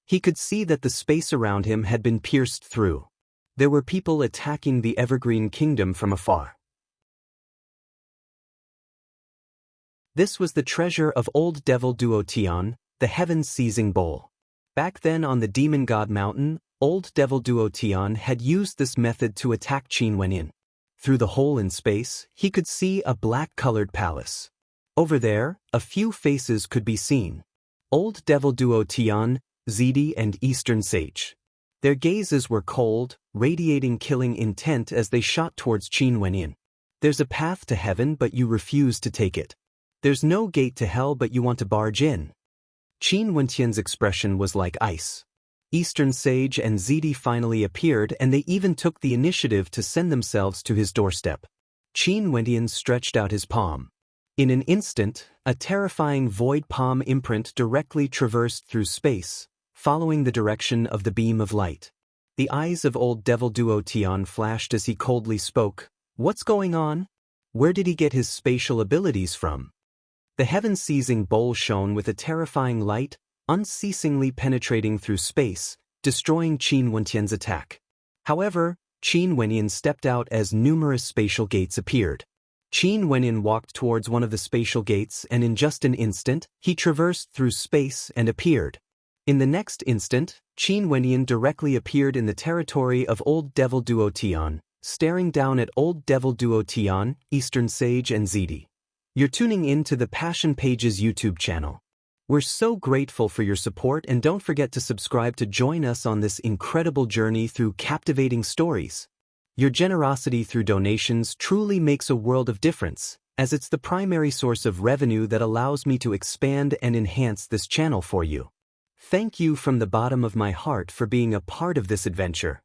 He could see that the space around him had been pierced through. There were people attacking the Evergreen Kingdom from afar. This was the treasure of Old Devil Duo Tian, the heaven-seizing bowl. Back then on the Demon God Mountain, Old Devil Duo Tian had used this method to attack Qin Wenyan. Through the hole in space, he could see a black-colored palace. Over there, a few faces could be seen. Old Devil Duo Tian, Zidi and Eastern Sage. Their gazes were cold, radiating killing intent as they shot towards Qin Wenyan. There's a path to heaven but you refuse to take it. There's no gate to hell but you want to barge in. Qin Wenyan's expression was like ice. Eastern Sage and Zidi finally appeared and they even took the initiative to send themselves to his doorstep. Qin Wenyan stretched out his palm. In an instant, a terrifying void palm imprint directly traversed through space, following the direction of the beam of light. The eyes of Old Devil Duo Tian flashed as he coldly spoke. What's going on? Where did he get his spatial abilities from? The heaven-seizing bowl shone with a terrifying light, unceasingly penetrating through space, destroying Qin Wenyan's attack. However, Qin Wenyan stepped out as numerous spatial gates appeared. Qin Wenyan walked towards one of the spatial gates and in just an instant, he traversed through space and appeared. In the next instant, Qin Wenyan directly appeared in the territory of Old Devil Duo Tian, staring down at Old Devil Duo Tian, Eastern Sage and Zidi. You're tuning in to the Passion Pages YouTube channel. We're so grateful for your support and don't forget to subscribe to join us on this incredible journey through captivating stories. Your generosity through donations truly makes a world of difference, as it's the primary source of revenue that allows me to expand and enhance this channel for you. Thank you from the bottom of my heart for being a part of this adventure.